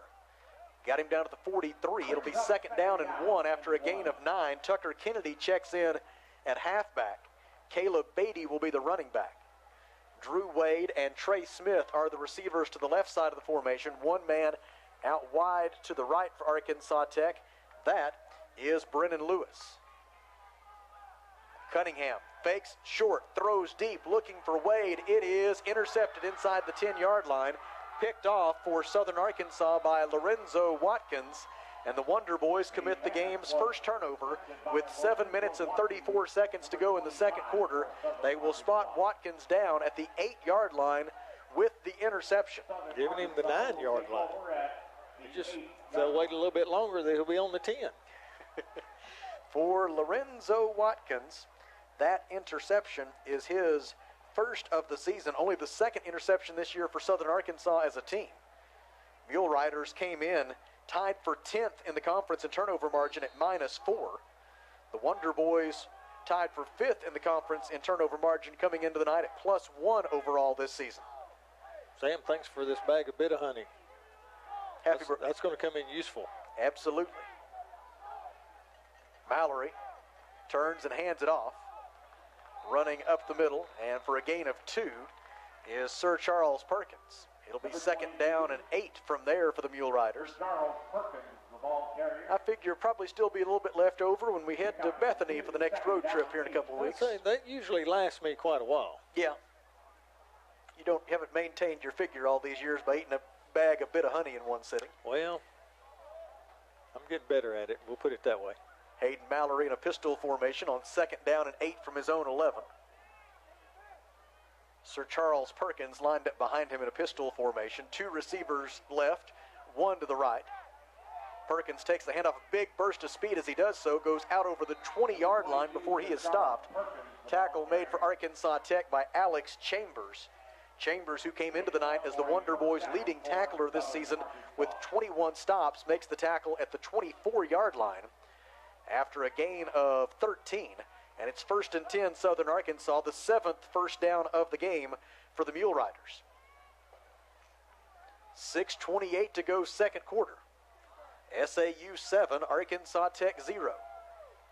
Got him down to the 43. It'll be 2nd down and 1 after a gain of 9. Tucker Kennedy checks in at halfback. Caleb Beatty will be the running back. Drew Wade and Trey Smith are the receivers to the left side of the formation. One man out wide to the right for Arkansas Tech. That is Brennan Lewis. Cunningham fakes short, throws deep, looking for Wade. It is intercepted inside the 10-yard line. Picked off for Southern Arkansas by Lorenzo Watkins. And the Wonder Boys commit the game's first turnover with 7 minutes and 34 seconds to go in the second quarter. They will spot Watkins down at the 8-yard line with the interception. Giving him the 9-yard line. They'll wait a little bit longer, they'll be on the 10. For Lorenzo Watkins, that interception is his first of the season, only the second interception this year for Southern Arkansas as a team. Mule Riders came in tied for 10th in the conference in turnover margin at -4. The Wonder Boys tied for 5th in the conference in turnover margin coming into the night at +1 overall this season. Sam, thanks for this bag of bit of honey. That's going to come in useful. Absolutely. Mallory turns and hands it off. Running up the middle, and for a gain of 2 is Sir Charles Perkins. It'll be 2nd down and 8 from there for the Mule Riders. Charles Perkins, the ball carrier. I figure probably still be a little bit left over when we head to Bethany for the next road trip here in a couple of weeks. I'd say that usually lasts me quite a while. Yeah. You haven't maintained your figure all these years by eating a bag of bit of honey in one sitting. Well, I'm getting better at it. We'll put it that way. Hayden Mallory in a pistol formation on 2nd down and 8 from his own 11. Sir Charles Perkins lined up behind him in a pistol formation. 2 receivers left, 1 to the right. Perkins takes the handoff, a big burst of speed as he does so, goes out over the 20-yard line before he is stopped. Tackle made for Arkansas Tech by Alex Chambers. Chambers, who came into the night as the Wonder Boys' leading tackler this season with 21 stops, makes the tackle at the 24-yard line after a gain of 13. And it's 1st and 10, Southern Arkansas, the 7th first down of the game for the Mule Riders. 6:28 to go, second quarter. SAU 7, Arkansas Tech 0.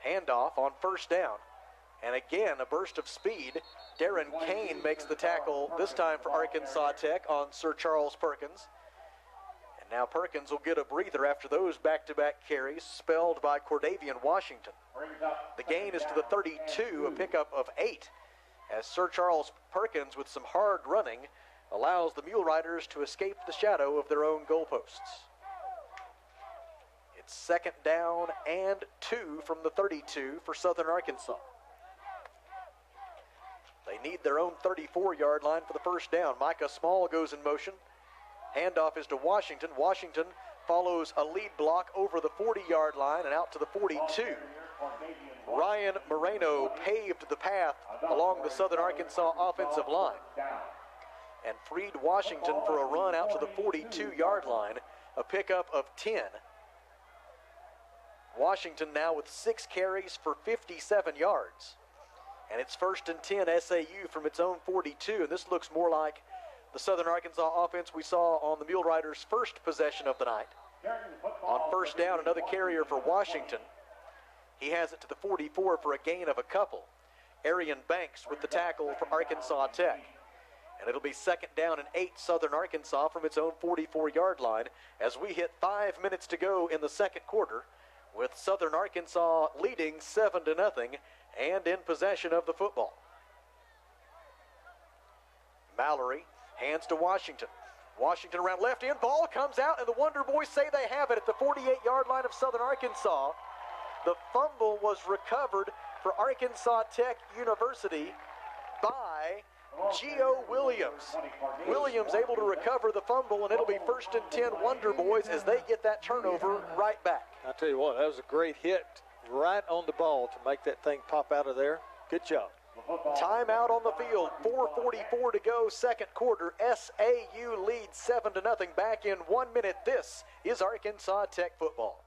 Handoff on 1st down. And again, a burst of speed. Darren Kane makes the tackle, this time for Arkansas Tech, on Sir Charles Perkins. And now Perkins will get a breather after those back-to-back carries, spelled by Cordavian Washington. The gain is to the 32, a pickup of 8, as Sir Charles Perkins, with some hard running, allows the Mule Riders to escape the shadow of their own goalposts. It's 2nd down and 2 from the 32 for Southern Arkansas. They need their own 34-yard line for the first down. Micah Small goes in motion. Handoff is to Washington. Washington follows a lead block over the 40-yard line and out to the 42. Ryan Moreno paved the path along the Southern Arkansas offensive line and freed Washington for a run out to the 42-yard line, a pickup of 10. Washington now with 6 carries for 57 yards. And it's 1st and 10 SAU from its own 42, and this looks more like the Southern Arkansas offense we saw on the Mule Riders' first possession of the night. On 1st down, another carrier for Washington. He has it to the 44 for a gain of a couple. Arian Banks with the tackle for Arkansas Tech. And it'll be 2nd down and 8, Southern Arkansas from its own 44-yard line as we hit 5 minutes to go in the second quarter, with Southern Arkansas leading 7-0 and in possession of the football. Mallory hands to Washington. Washington around left end, ball comes out, and the Wonder Boys say they have it at the 48-yard line of Southern Arkansas. The fumble was recovered for Arkansas Tech University by Gio Williams. Williams able to recover the fumble, and it'll be 1st and 10 Wonder Boys as they get that turnover right back. I'll tell you what, that was a great hit right on the ball to make that thing pop out of there. Good job. Timeout on the field, 4:44 to go, second quarter. SAU leads 7-0. Back in 1 minute. This is Arkansas Tech football.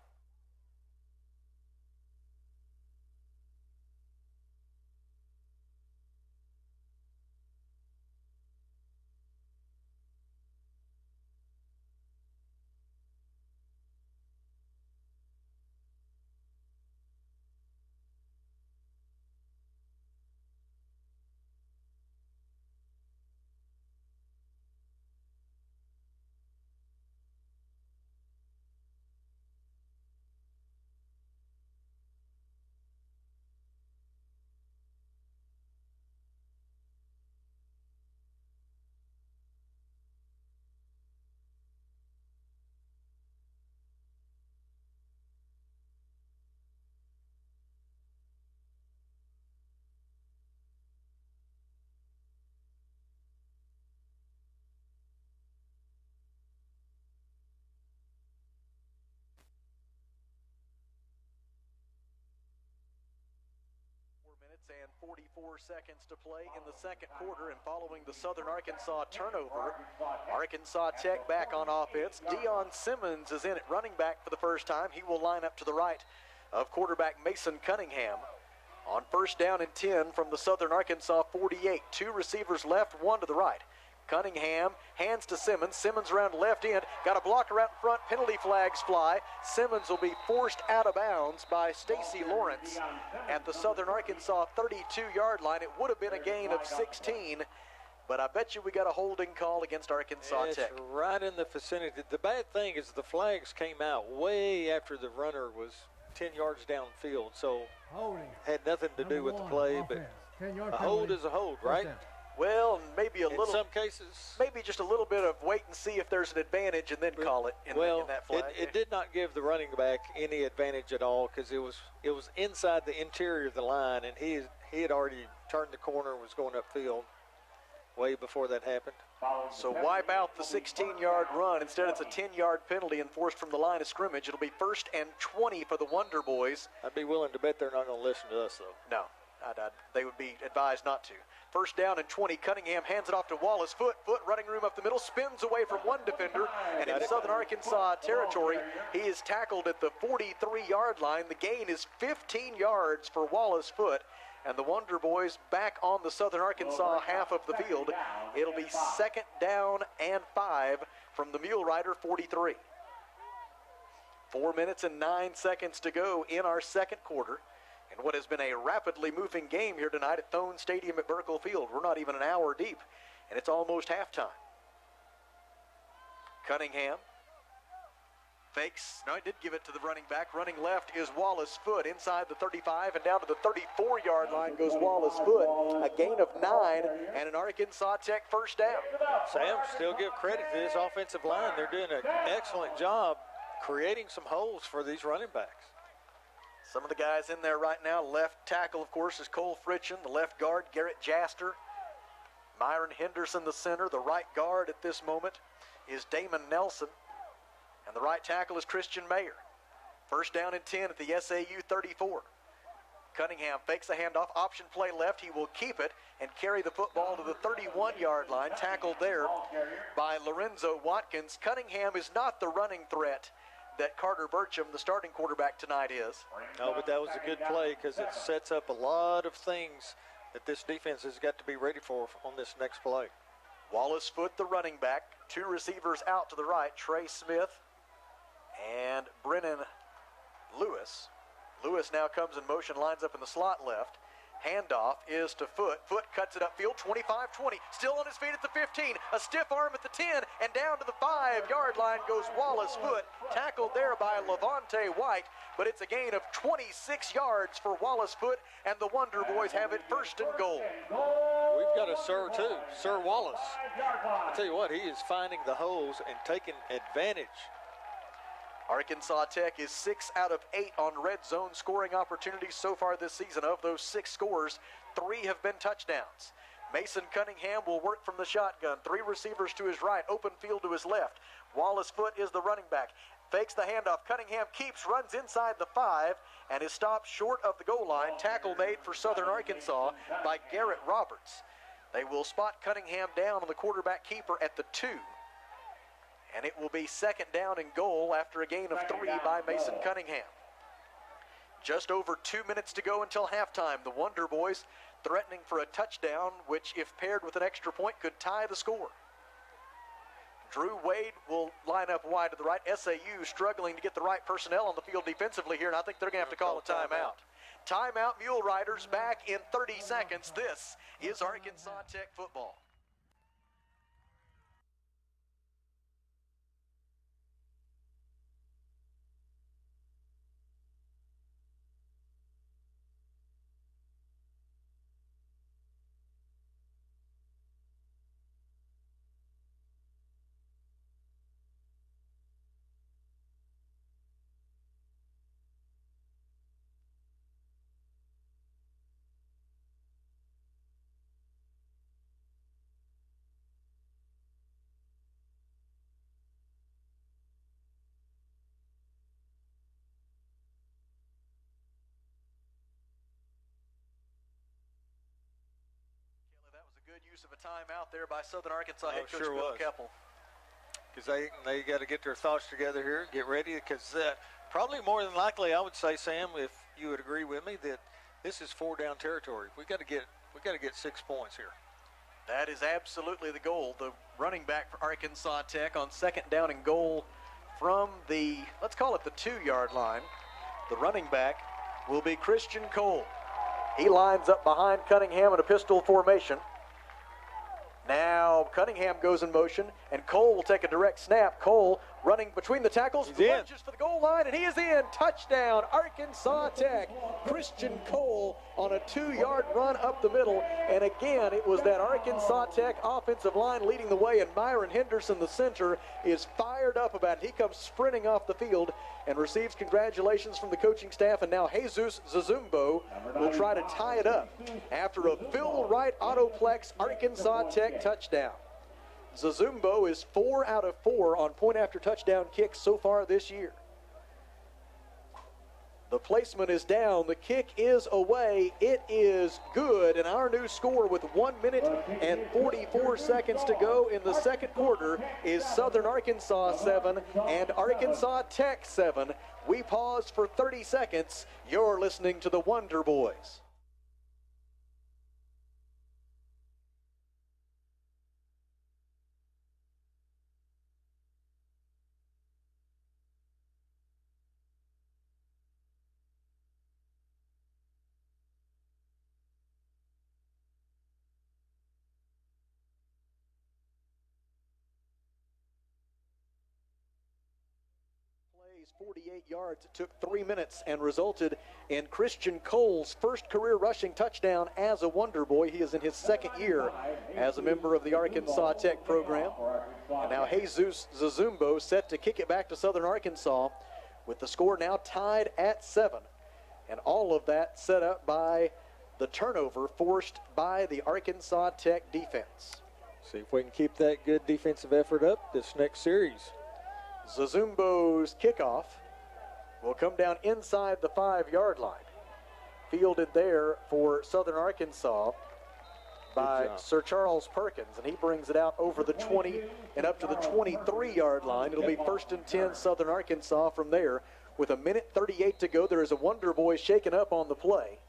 And 44 seconds to play in the second quarter, and following the Southern Arkansas turnover, Arkansas Tech back on offense. Deion Simmons is in at running back for the first time. He will line up to the right of quarterback Mason Cunningham. On 1st down and 10 from the Southern Arkansas 48. 2 receivers left, 1 to the right. Cunningham hands to Simmons. Simmons around left end. Got a blocker out in front. Penalty flags fly. Simmons will be forced out of bounds by Stacy Lawrence at the Southern Arkansas 32-yard line. It would have been a gain of 16. but I bet you we got a holding call against Arkansas Tech. It's right in the vicinity. The bad thing is the flags came out way after the runner was 10 yards downfield, so Holding. had nothing to do with the play, but 10-yard a hold is a hold, right? Well, maybe In some cases. maybe just a little bit of wait and see if there's an advantage and then call it in that flag. It did not give the running back any advantage at all because it was inside the interior of the line, and he had already turned the corner and was going upfield way before that happened. So wipe out the 16-yard run. Instead, it's a 10-yard penalty enforced from the line of scrimmage. It'll be 1st and 20 for the Wonder Boys. I'd be willing to bet they're not going to listen to us, though. No, they would be advised not to. 1st down and 20. Cunningham hands it off to Wallace. Foot running room up the middle, spins away from one defender, and in Southern Arkansas territory, he is tackled at the 43-yard line. The gain is 15 yards for Wallace Foot, and the Wonder Boys back on the Southern Arkansas half of the field. It'll be 2nd down and 5 from the Mule Rider 43. 4 minutes and 9 seconds to go in our second quarter. And what has been a rapidly moving game here tonight at Thone Stadium at Burkle Field. We're not even an hour deep, and it's almost halftime. Cunningham fakes. No, he did give it to the running back. Running left is Wallace Foot inside the 35, and down to the 34-yard line goes Wallace Foot. A gain of 9 and an Arkansas Tech 1st down. Sam, still give credit to this offensive line. They're doing an excellent job creating some holes for these running backs. Some of the guys in there right now. Left tackle, of course, is Cole Fritchen. The left guard, Garrett Jaster. Myron Henderson, the center. The right guard at this moment is Damon Nelson. And the right tackle is Christian Mayer. 1st down and 10 at the SAU 34. Cunningham fakes a handoff. Option play left. He will keep it and carry the football to the 31-yard line. Tackled there by Lorenzo Watkins. Cunningham is not the running threat that Carter Burcham, the starting quarterback tonight, is. No, but that was a good play because it sets up a lot of things that this defense has got to be ready for on this next play. Wallace Foot, the running back. 2 receivers out to the right, Trey Smith and Brennan Lewis. Lewis now comes in motion, lines up in the slot left. Handoff is to Foot. Foot cuts it upfield, 25-20. Still on his feet at the 15. A stiff arm at the 10, and down to the 5-yard line goes Wallace Foot. Tackled there by Levante White, but it's a gain of 26 yards for Wallace Foot, and the Wonder Boys have it 1st and goal. We've got a Sir, too. Sir Wallace. I tell you what, he is finding the holes and taking advantage. Arkansas Tech is 6 out of 8 on red zone scoring opportunities so far this season. Of those 6 scores, 3 have been touchdowns. Mason Cunningham will work from the shotgun. 3 receivers to his right, open field to his left. Wallace Foot is the running back. Fakes the handoff. Cunningham keeps, runs inside the 5, and is stopped short of the goal line. Tackle made for Southern Arkansas by Garrett Roberts. They will spot Cunningham down on the quarterback keeper at the 2. And it will be 2nd down and goal after a gain of 3 by Mason Cunningham. Just over 2 minutes to go until halftime. The Wonder Boys threatening for a touchdown, which, if paired with an extra point, could tie the score. Drew Wade will line up wide to the right. SAU struggling to get the right personnel on the field defensively here, and I think they're going to have to call a timeout. Timeout, Mule Riders back in 30 seconds. This is Arkansas Tech football. Good use of a timeout there by Southern Arkansas head coach Bill Keppel. Because they got to get their thoughts together here, get ready. Because probably more than likely, I would say, Sam, if you would agree with me, that this is 4-down territory. We got to get 6 points here. That is absolutely the goal. The running back for Arkansas Tech on 2nd down and goal from the, let's call it the 2-yard line. The running back will be Christian Cole. He lines up behind Cunningham in a pistol formation. Now Cunningham goes in motion, and Cole will take a direct snap. Cole running between the tackles, lunges for the goal line, and he is in. Touchdown, Arkansas Tech. Christian Cole on a 2-yard run up the middle, and again, it was that Arkansas Tech offensive line leading the way, and Myron Henderson, the center, is fired up about it. He comes sprinting off the field and receives congratulations from the coaching staff, and now Jesus Zazumbo will try to tie it up after a Phil Wright Autoplex Arkansas Tech touchdown. Zazumbo is 4 out of 4 on point-after-touchdown kicks so far this year. The placement is down. The kick is away. It is good. And our new score with 1 minute and 44 seconds to go in the second quarter is Southern Arkansas 7 and Arkansas Tech 7. We pause for 30 seconds. You're listening to the Wonder Boys. Plays 48 yards. It took 3 minutes and resulted in Christian Cole's first career rushing touchdown as a Wonder Boy. He is in his second year as a member of the Arkansas Tech program. And now Jesus Zazumbo set to kick it back to Southern Arkansas with the score now tied at 7. And all of that set up by the turnover forced by the Arkansas Tech defense. See if we can keep that good defensive effort up this next series. Zazumbo's kickoff will come down inside the 5-yard line. Fielded there for Southern Arkansas by Sir Charles Perkins, and he brings it out over the 20 and up to the 23-yard line. It'll be 1st and 10 Southern Arkansas from there. With 1:38 to go, there is a Wonder Boy shaken up on the play.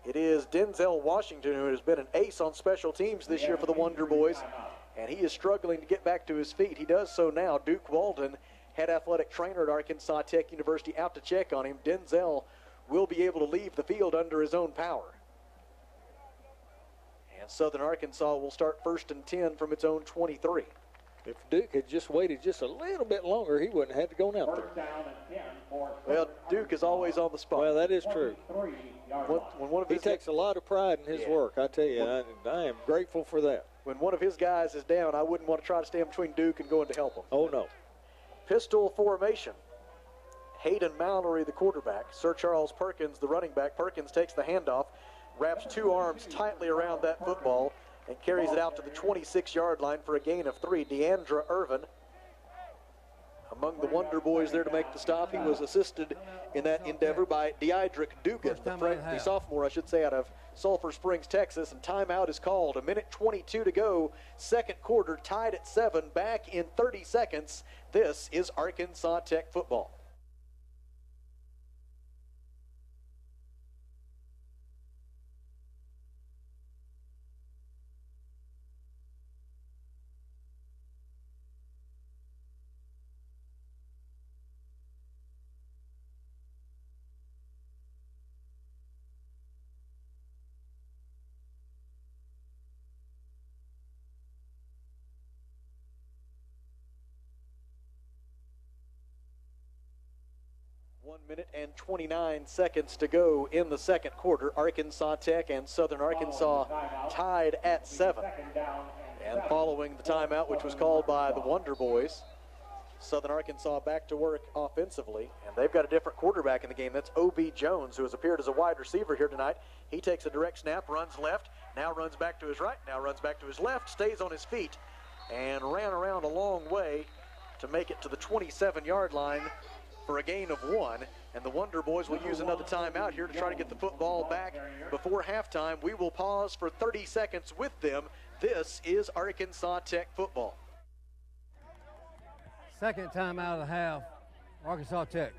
It is Denzel Washington, who has been an ace on special teams this year for the Wonder Boys, and he is struggling to get back to his feet. He does so now. Duke Walden, head athletic trainer at Arkansas Tech University, out to check on him. Denzel will be able to leave the field under his own power. And Southern Arkansas will start 1st and 10 from its own 23. If Duke had just waited just a little bit longer, he wouldn't have had to go out there. Well, Duke is always on the spot. Well, that is true. When one of He his takes a lot of pride in his work, I tell you. I am grateful for that. When one of his guys is down, I wouldn't want to try to stand between Duke and going to help him. Oh, no. Pistol formation. Hayden Mallory, the quarterback. Sir Charles Perkins, the running back. Perkins takes the handoff, wraps 2 arms tightly around that football, and carries it out to the 26-yard line for a gain of 3. Deandra Irvin, among the Wonder Boys there to make the stop. He was assisted in that endeavor by Deidrick Dugan, the sophomore, out of Sulphur Springs, Texas. And timeout is called. 1:22 to go. Second quarter, tied at 7. Back in 30 seconds. This is Arkansas Tech football. One minute and 29 seconds to go in the second quarter. Arkansas Tech and Southern Arkansas tied at 7. And following the timeout, which was called by the Wonder Boys, Southern Arkansas back to work offensively. And they've got a different quarterback in the game. That's O.B. Jones, who has appeared as a wide receiver here tonight. He takes a direct snap, runs left, now runs back to his right, now runs back to his left, stays on his feet, and ran around a long way to make it to the 27-yard line for a gain of 1, and the Wonder Boys will use another timeout here to try to get the football back before halftime. We will pause for 30 seconds with them. This is Arkansas Tech football. Second time out of the half, Arkansas Tech.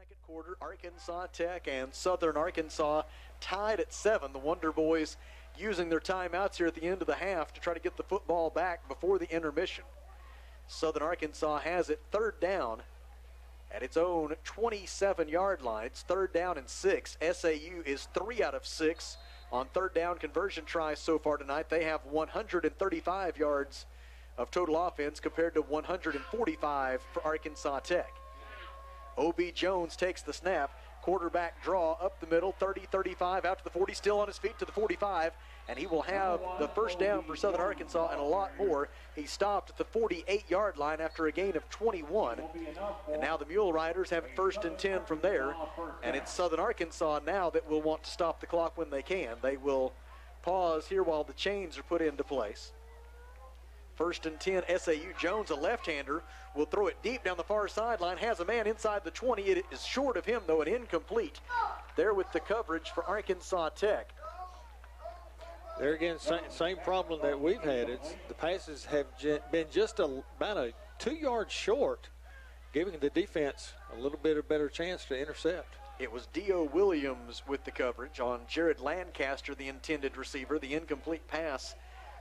Second quarter, Arkansas Tech and Southern Arkansas tied at 7. The Wonder Boys using their timeouts here at the end of the half to try to get the football back before the intermission. Southern Arkansas has it third down at its own 27-yard line. It's third down and 6. SAU is 3 out of 6 on third down conversion tries so far tonight. They have 135 yards of total offense compared to 145 for Arkansas Tech. O.B. Jones takes the snap. Quarterback draw up the middle, 30-35, out to the 40, still on his feet to the 45, and he will have the first down for Southern Arkansas and a lot more. He stopped at the 48-yard line after a gain of 21, and now the Mule Riders have it first and 10 from there, and it's Southern Arkansas now that will want to stop the clock when they can. They will pause here while the chains are put into place. First and 10, SAU. Jones, a left-hander, will throw it deep down the far sideline, has a man inside the 20. It is short of him, though, and incomplete. There with the coverage for Arkansas Tech. There again, same problem that we've had. It's the passes have been just about a 2 yards short, giving the defense a little bit of better chance to intercept. It was Dio Williams with the coverage on Jared Lancaster, the intended receiver. The incomplete pass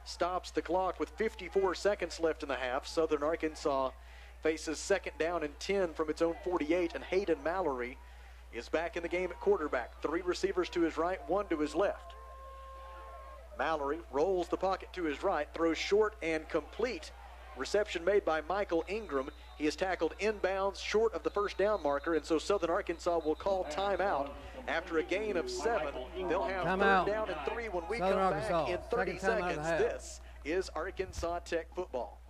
stops the clock with 54 seconds left in the half. Southern Arkansas faces second down and 10 from its own 48, and Hayden Mallory is back in the game at quarterback. 3 receivers to his right, 1 to his left. Mallory rolls the pocket to his right, throws short and complete. Reception made by Michael Ingram. He is tackled inbounds short of the first down marker, and so Southern Arkansas will call timeout. After a gain of 7, they'll have third down and 3 when we come back in 30 seconds. This is Arkansas Tech football.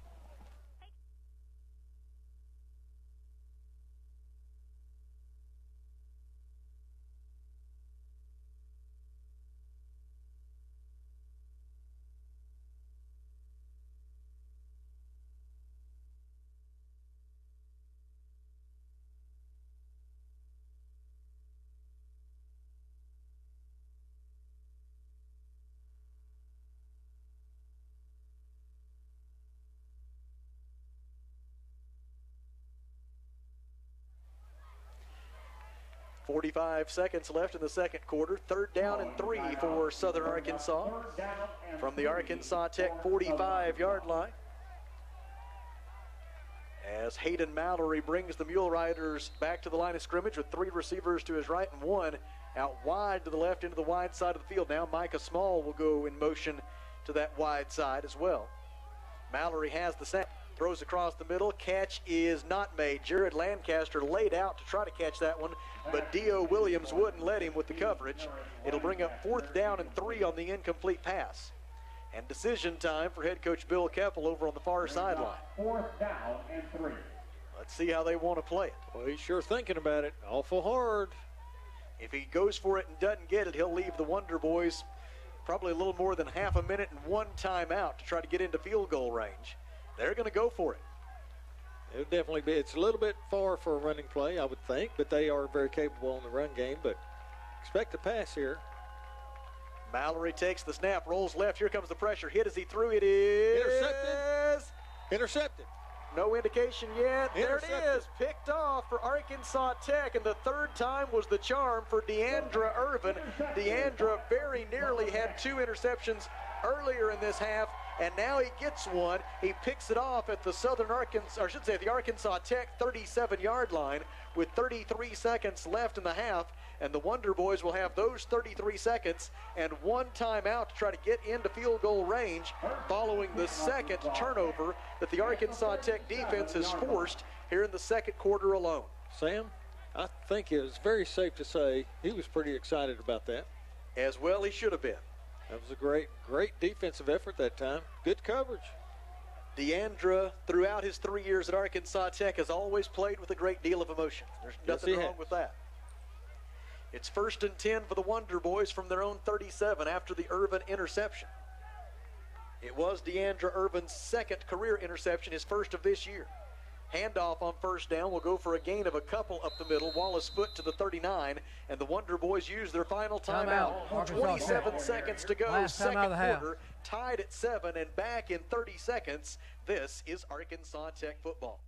.45 seconds left in the second quarter. Third down and 3 for Southern Arkansas from the Arkansas Tech 45-yard line. As Hayden Mallory brings the Mule Riders back to the line of scrimmage with 3 receivers to his right and 1 out wide to the left into the wide side of the field. Now Micah Small will go in motion to that wide side as well. Mallory has the snap. Throws across the middle. Catch is not made. Jared Lancaster laid out to try to catch that one, but Dio Williams wouldn't let him with the coverage. It'll bring up 4th down and 3 on the incomplete pass. And decision time for head coach Bill Keppel over on the far sideline. 4th down and 3. Let's see how they want to play it. Well, he's sure thinking about it awful hard. If he goes for it and doesn't get it, he'll leave the Wonder Boys probably a little more than half a minute and 1 timeout to try to get into field goal range. They're going to go for it. It'll definitely be. It's a little bit far for a running play, I would think, but they are very capable in the run game. But expect a pass here. Mallory takes the snap, rolls left. Here comes the pressure. Hit as he threw. It is intercepted. No indication yet. There it is. Picked off for Arkansas Tech, and the third time was the charm for Deandra Irvin. Deandra very nearly had 2 interceptions earlier in this half, and now he gets one. He picks it off at the the Arkansas Tech 37-yard line with 33 seconds left in the half, and the Wonder Boys will have those 33 seconds and 1 timeout to try to get into field goal range following the second turnover that the Arkansas Tech defense has forced here in the second quarter alone. Sam, I think it was very safe to say he was pretty excited about that. As well he should have been. That was a great defensive effort that time. Good coverage. Deandra, throughout his 3 years at Arkansas Tech, has always played with a great deal of emotion. There's nothing wrong with that. It's 1st and 10 for the Wonder Boys from their own 37 after the Irvin interception. It was Deandra Irvin's 2nd career interception, his 1st of this year. Handoff on first down will go for a gain of a couple up the middle. Wallace foot to the 39, and the Wonder Boys use their final timeout. 27 seconds to go, second quarter, tied at 7 and back in 30 seconds. This is Arkansas Tech football.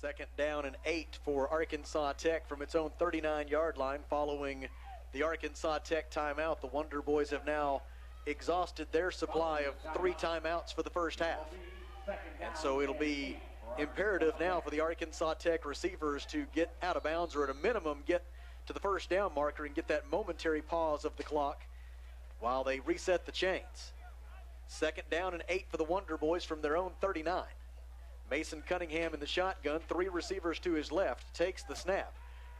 Second down and 8 for Arkansas Tech from its own 39-yard line following the Arkansas Tech timeout. The Wonder Boys have now exhausted their supply of 3 timeouts for the first half. And so it'll be imperative now for the Arkansas Tech receivers to get out of bounds, or at a minimum get to the first down marker and get that momentary pause of the clock while they reset the chains. Second down and 8 for the Wonder Boys from their own 39. Mason Cunningham in the shotgun, 3 receivers to his left, takes the snap.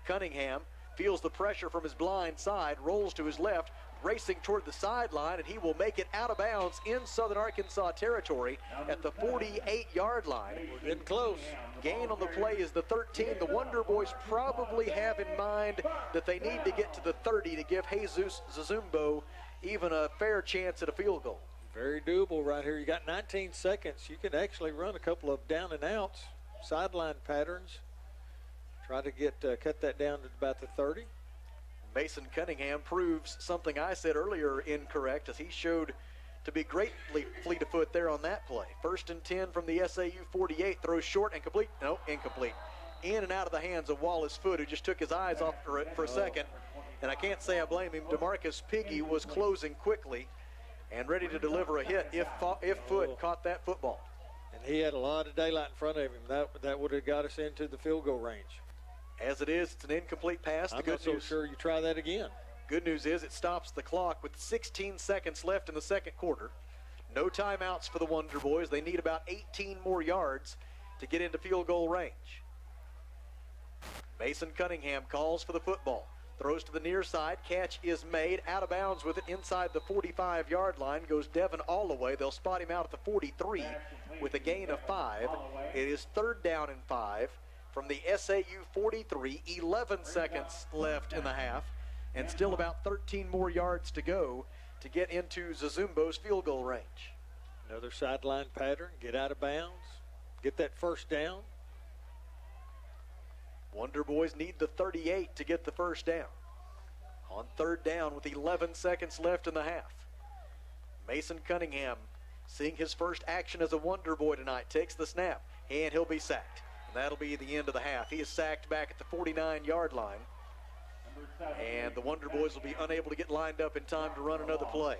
Cunningham feels the pressure from his blind side, rolls to his left, racing toward the sideline, and he will make it out of bounds in Southern Arkansas territory at the 48-yard line. We're getting close. Gain on the play is the 13. The Wonder Boys probably have in mind that they need to get to the 30 to give Jesus Zazumbo even a fair chance at a field goal. Very doable right here. You got 19 seconds. You can actually run a couple of down and outs, sideline patterns. Try to get cut that down to about the 30. Mason Cunningham proves something I said earlier incorrect, as he showed to be greatly fleet of foot there on that play. First and 10 from the SAU 48, throws short and complete. No, incomplete. In and out of the hands of Wallace Foote, who just took his eyes off for a second. And I can't say I blame him. DeMarcus Piggy was closing quickly and ready to deliver a hit if Foote caught that football. And he had a lot of daylight in front of him. That would have got us into the field goal range. As it is, it's an incomplete pass. I'm not so sure you try that again. Good news is it stops the clock with 16 seconds left in the second quarter. No timeouts for the Wonder Boys. They need about 18 more yards to get into field goal range. Mason Cunningham calls for the football. Throws to the near side. Catch is made. Out of bounds with it inside the 45-yard line goes Devin Allaway. They'll spot him out at the 43 with a gain of 5. It is third down and 5 from the SAU 43. 11 seconds left in the half, and still about 13 more yards to go to get into Zazumbo's field goal range. Another sideline pattern. Get out of bounds. Get that first down. Wonder Boys need the 38 to get the first down. On third down with 11 seconds left in the half. Mason Cunningham, seeing his first action as a Wonder Boy tonight, takes the snap, and he'll be sacked. And that'll be the end of the half. He is sacked back at the 49-yard line. And the Wonder Boys will be unable to get lined up in time to run another play.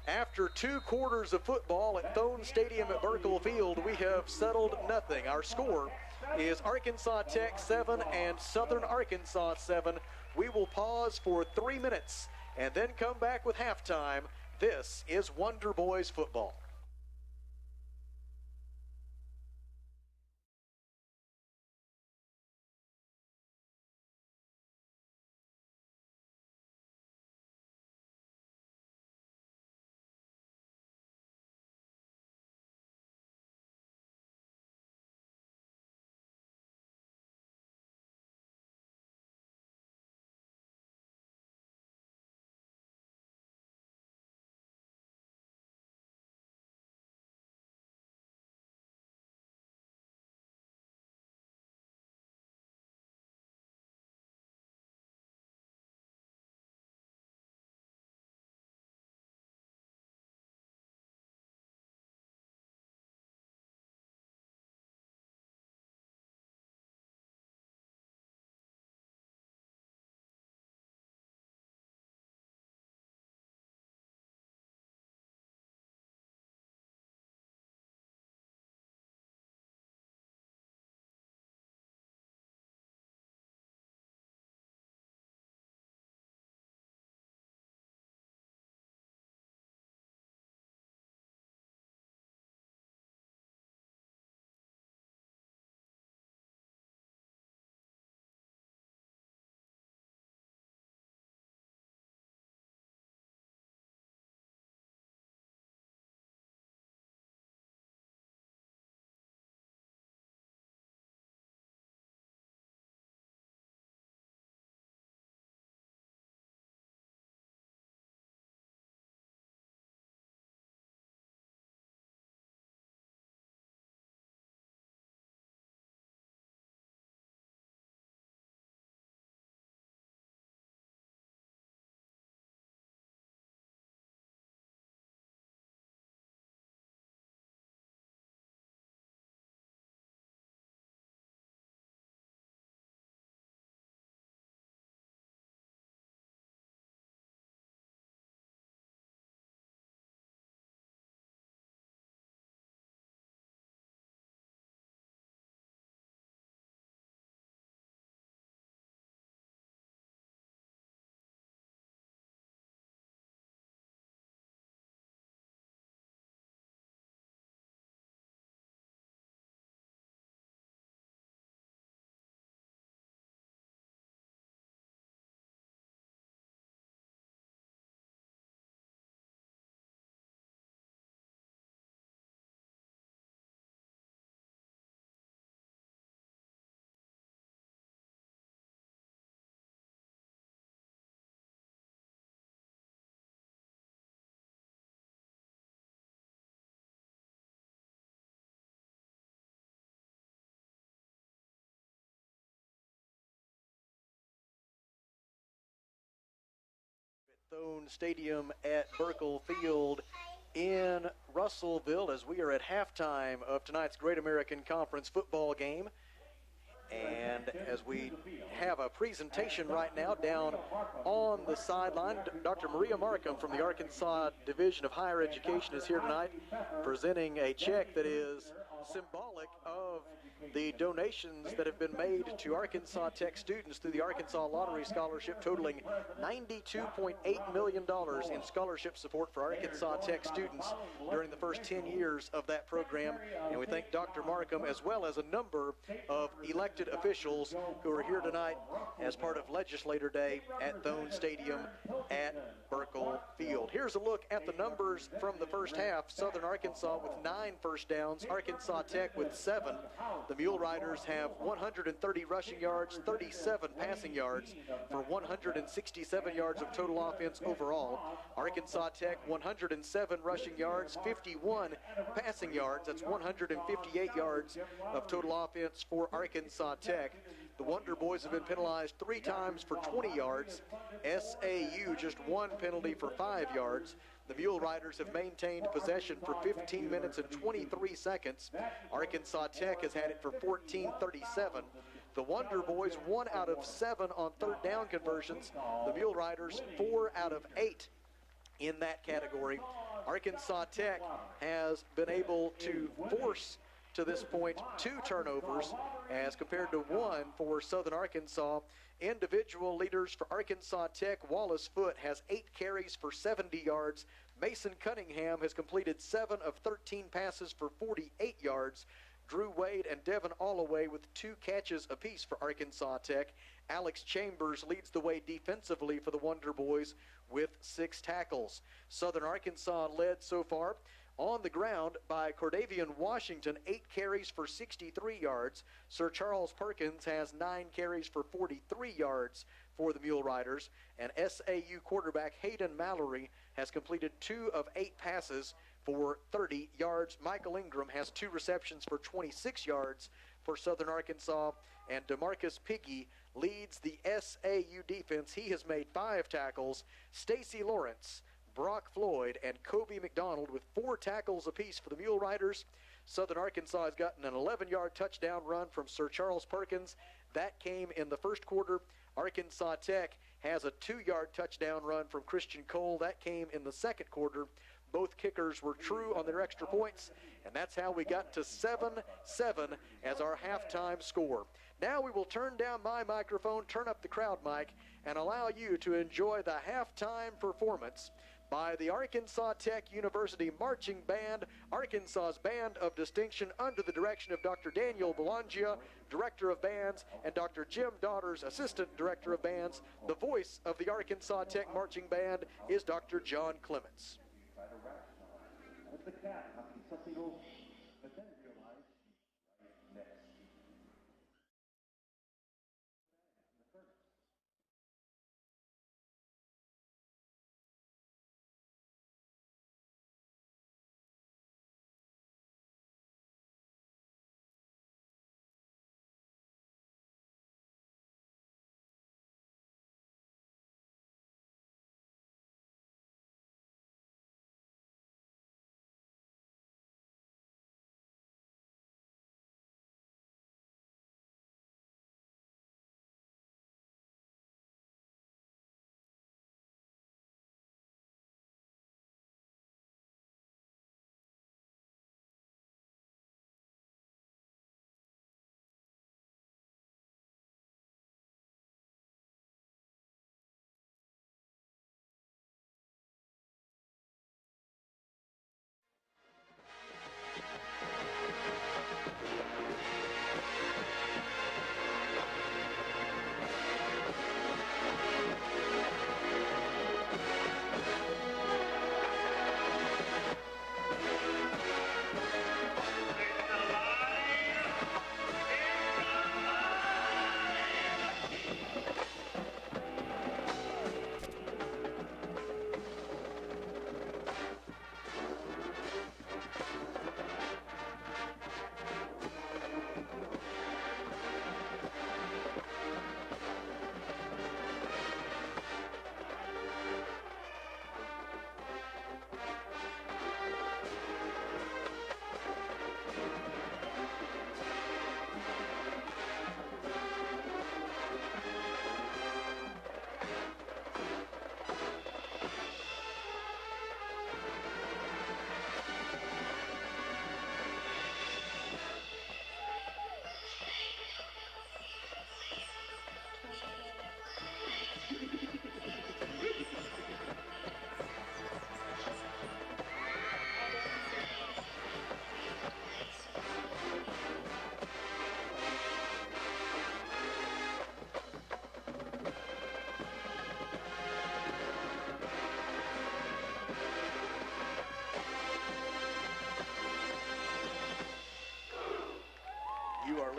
After 2 quarters of football at Thone Stadium at Burkle Field, we have settled nothing. Our score is Arkansas Tech 7 and Southern Arkansas 7. We will pause for 3 minutes and then come back with halftime. This is Wonder Boys football. Thone Stadium at Burkle Field in Russellville as we are at halftime of tonight's Great American Conference football game. And as we have a presentation right now down on the sideline, Dr. Maria Markham from the Arkansas Division of Higher Education is here tonight presenting a check that is symbolic of the donations that have been made to Arkansas Tech students through the Arkansas Lottery Scholarship, totaling $92.8 million in scholarship support for Arkansas Tech students during the first 10 years of that program. And we thank Dr. Markham as well as a number of elected officials who are here tonight as part of Legislator Day at Thone Stadium at Burkle Field. Here's a look at the numbers from the first half. Southern Arkansas with 9 first downs, Arkansas Tech with 7. The Mule Riders have 130 rushing yards, 37 passing yards for 167 yards of total offense overall. Arkansas Tech 107 rushing yards, 51 passing yards. That's 158 yards of total offense for Arkansas Tech. The Wonder Boys have been penalized 3 times for 20 yards. SAU just 1 penalty for 5 yards. The Mule Riders have maintained possession for 15 minutes and 23 seconds. Arkansas Tech has had it for 14:37. The Wonder Boys 1 out of 7 on third down conversions. The Mule Riders 4 out of 8 in that category. Arkansas Tech has been able to force to this point 2 turnovers as compared to 1 for Southern Arkansas. Individual leaders for Arkansas Tech, Wallace Foote has 8 carries for 70 yards. Mason Cunningham has completed 7 of 13 passes for 48 yards. Drew Wade and Devin Allaway with 2 catches apiece for Arkansas Tech. Alex Chambers leads the way defensively for the Wonder Boys with 6 tackles. Southern Arkansas led so far on the ground by Cordavian Washington, 8 carries for 63 yards. Sir Charles Perkins has 9 carries for 43 yards for the Mule Riders. And SAU quarterback Hayden Mallory has completed 2 of 8 passes for 30 yards. Michael Ingram has 2 receptions for 26 yards for Southern Arkansas. And DeMarcus Piggy leads the SAU defense. He has made 5 tackles. Stacy Lawrence, Brock Floyd, and Kobe McDonald with 4 tackles apiece for the Mule Riders. Southern Arkansas has gotten an 11-yard touchdown run from Sir Charles Perkins. That came in the first quarter. Arkansas Tech has a 2-yard touchdown run from Christian Cole. That came in the second quarter. Both kickers were true on their extra points, and that's how we got to 7-7 as our halftime score. Now we will turn down my microphone, turn up the crowd mic, and allow you to enjoy the halftime performance by the Arkansas Tech University Marching Band, Arkansas's Band of Distinction, under the direction of Dr. Daniel Belangia, Director of Bands, and Dr. Jim Daughters, Assistant Director of Bands. The voice of the Arkansas Tech Marching Band is Dr. John Clements.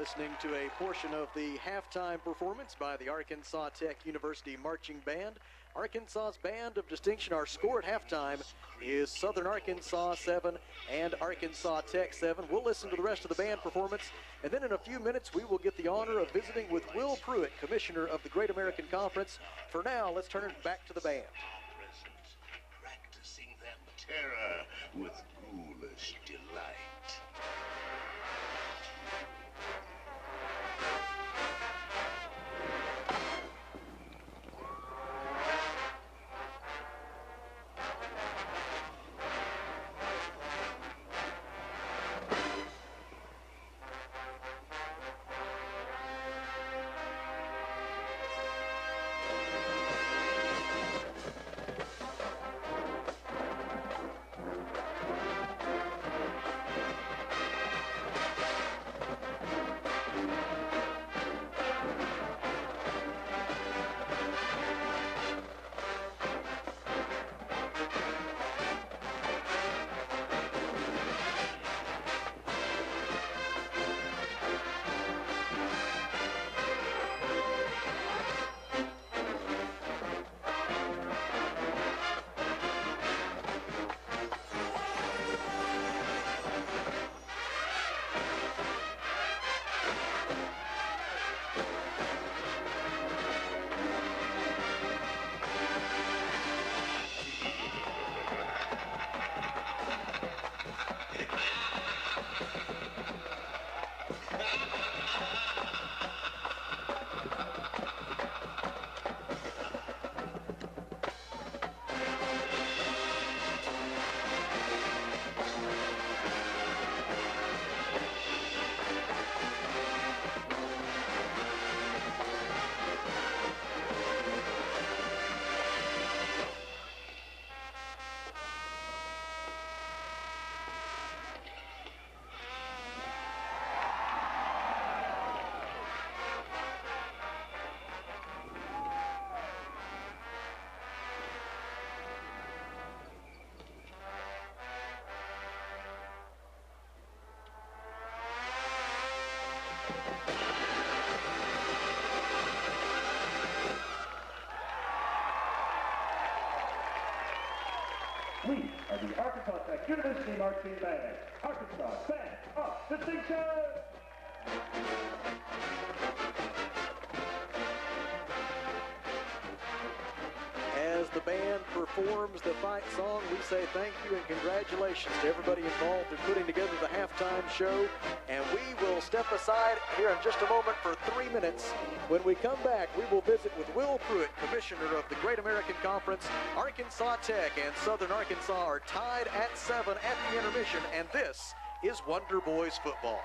listening to a portion of the halftime performance by the Arkansas Tech University Marching Band. Arkansas's band of distinction. Our score at halftime is Southern Arkansas 7 and Arkansas Tech 7. We'll listen to the rest of the band performance, and then in a few minutes we will get the honor of visiting with Will Pruitt, Commissioner of the Great American Conference. For now, let's turn it back to the band. Practicing that terror with ghoulish delight. We are the Arkansas Tech University Marching Band. Arkansas Band of Distinction! As the band performs the fight song, we say thank you and congratulations to everybody involved in putting together the halftime show. And we will step aside here in just a moment for 3 minutes. When we come back, we will visit with Will Pruitt, Commissioner of the Great American Conference. Arkansas Tech and Southern Arkansas are tied at 7 at the intermission, and this is Wonder Boys football.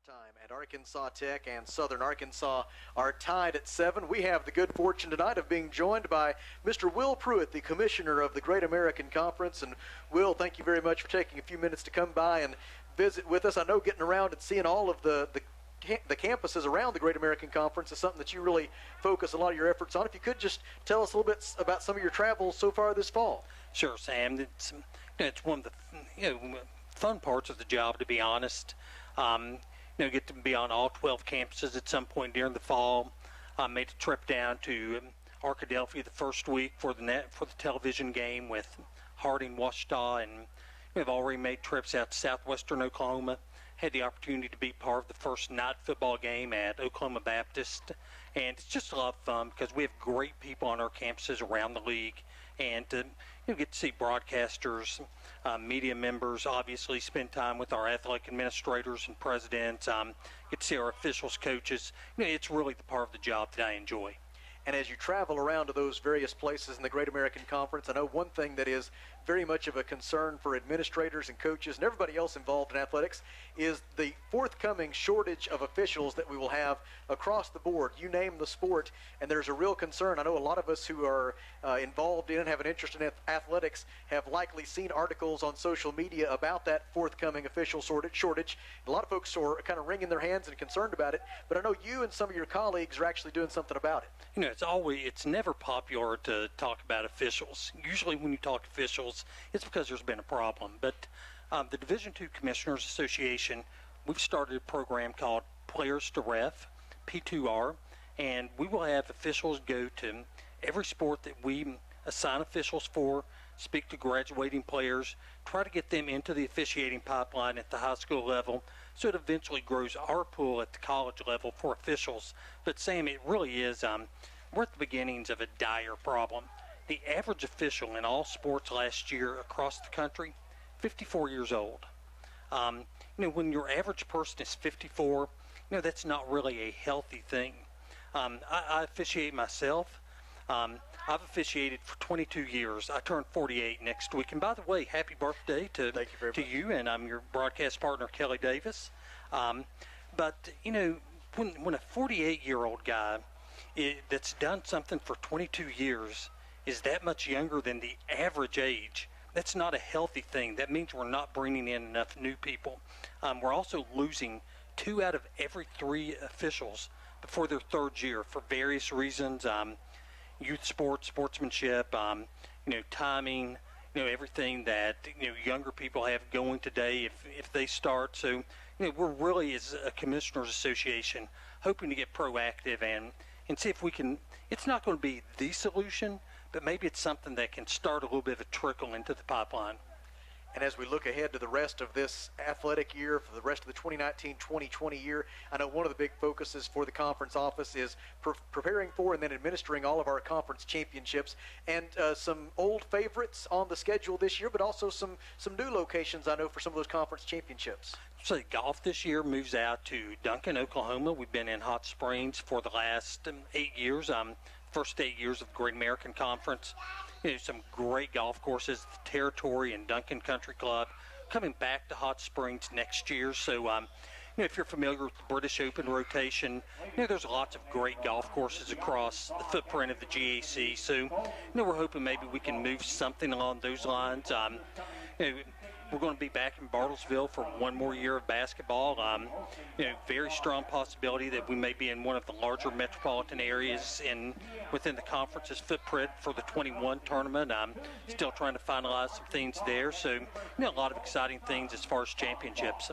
Time at Arkansas Tech and Southern Arkansas are tied at 7. We have the good fortune tonight of being joined by Mr. Will Pruitt, the commissioner of the Great American Conference. And Will, thank you very much for taking a few minutes to come by and visit with us. I know getting around and seeing all of the campuses around the Great American Conference is something that you really focus a lot of your efforts on. If you could just tell us a little bit about some of your travels so far this fall. Sure, Sam. It's one of the fun parts of the job, to be honest. Get to be on all 12 campuses at some point during the fall. Made a trip down to Arkadelphia the first week for the television game with Harding, Washita, and we've already made trips out to southwestern Oklahoma. Had the opportunity to be part of the first night football game at Oklahoma Baptist, and it's just a lot of fun because we have great people on our campuses around the league, and get to see broadcasters, media members, obviously spend time with our athletic administrators and presidents, get to see our officials, coaches. It's really the part of the job that I enjoy. And as you travel around to those various places in the Great American Conference, I know one thing that is very much of a concern for administrators and coaches and everybody else involved in athletics is the forthcoming shortage of officials that we will have across the board. You name the sport, and there's a real concern. I know a lot of us who are involved in and have an interest in athletics have likely seen articles on social media about that forthcoming official shortage. A lot of folks are kind of wringing their hands and concerned about it, but I know you and some of your colleagues are actually doing something about it. It's never popular to talk about officials. Usually when you talk officials, it's because there's been a problem. But the Division II Commissioners Association, we've started a program called Players to Ref, P2R, and we will have officials go to every sport that we assign officials for, speak to graduating players, try to get them into the officiating pipeline at the high school level, so it eventually grows our pool at the college level for officials. But Sam, it really is, we're at the beginnings of a dire problem. The average official in all sports last year across the country, 54 years old. When your average person is 54, that's not really a healthy thing. I officiate myself. I've officiated for 22 years. I turn 48 next week. And by the way, happy birthday to you, and I'm your broadcast partner, Kelly Davis. But when a 48-year-old guy that's done something for 22 years is that much younger than the average age, that's not a healthy thing. That means we're not bringing in enough new people. We're also losing 2 out of every 3 officials before their third year for various reasons. Youth sports, sportsmanship, timing, everything that younger people have going today if they start. So we're really, as a commissioners association, hoping to get proactive and see if we can. It's not going to be the solution, but maybe it's something that can start a little bit of a trickle into the pipeline. And as we look ahead to the rest of this athletic year, for the rest of the 2019-2020 year, I know one of the big focuses for the conference office is preparing for and then administering all of our conference championships, and some old favorites on the schedule this year, but also some new locations, I know, for some of those conference championships. So golf this year moves out to Duncan, Oklahoma. We've been in Hot Springs for the last 8 years, first 8 years of the Great American Conference. Some great golf courses, the Territory and Duncan Country Club, coming back to Hot Springs next year. So, if you're familiar with the British Open rotation, there's lots of great golf courses across the footprint of the GAC. So, we're hoping maybe we can move something along those lines. We're going to be back in Bartlesville for one more year of basketball. Very strong possibility that we may be in one of the larger metropolitan areas within the conference's footprint for the 21 tournament. I'm still trying to finalize some things there. So, a lot of exciting things as far as championships.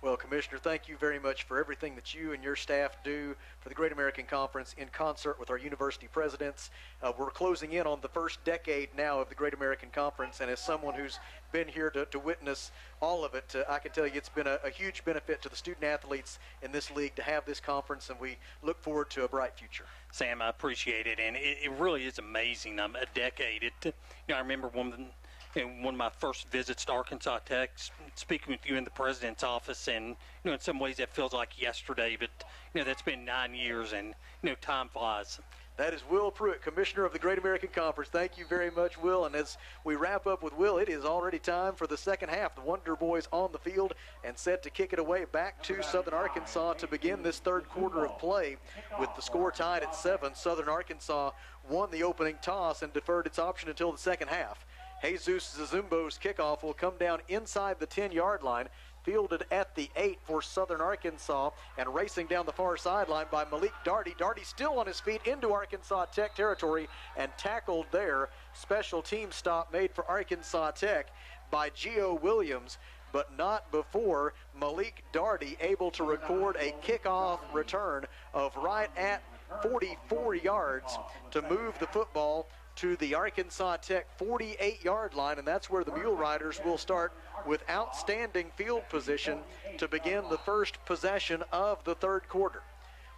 Well, Commissioner, thank you very much for everything that you and your staff do for the Great American Conference in concert with our university presidents. We're closing in on the first decade now of the Great American Conference, and as someone who's been here to witness all of it, I can tell you it's been a huge benefit to the student athletes in this league to have this conference, and we look forward to a bright future. Sam, I appreciate it, and it really is amazing. A decade. I remember one of my first visits to Arkansas Tech, speaking with you in the president's office, and in some ways that feels like yesterday, but that's been 9 years, and time flies. That is Will Pruitt, Commissioner of the Great American Conference. Thank you very much, Will. And as we wrap up with Will, it is already time for the second half. The Wonder Boys on the field and set to kick it away back to Southern Arkansas to begin this third quarter of play with the score tied at 7. Southern Arkansas won the opening toss and deferred its option until the second half. Jesus Zazumbo's kickoff will come down inside the 10-yard line, fielded at the 8 for Southern Arkansas, and racing down the far sideline by Malik Darty. Darty still on his feet into Arkansas Tech territory and tackled there. Special team stop made for Arkansas Tech by Gio Williams, but not before Malik Darty able to record a kickoff return of right at 44 yards to move the football to the Arkansas Tech 48-yard line, and that's where the Mule Riders will start with outstanding field position to begin the first possession of the third quarter.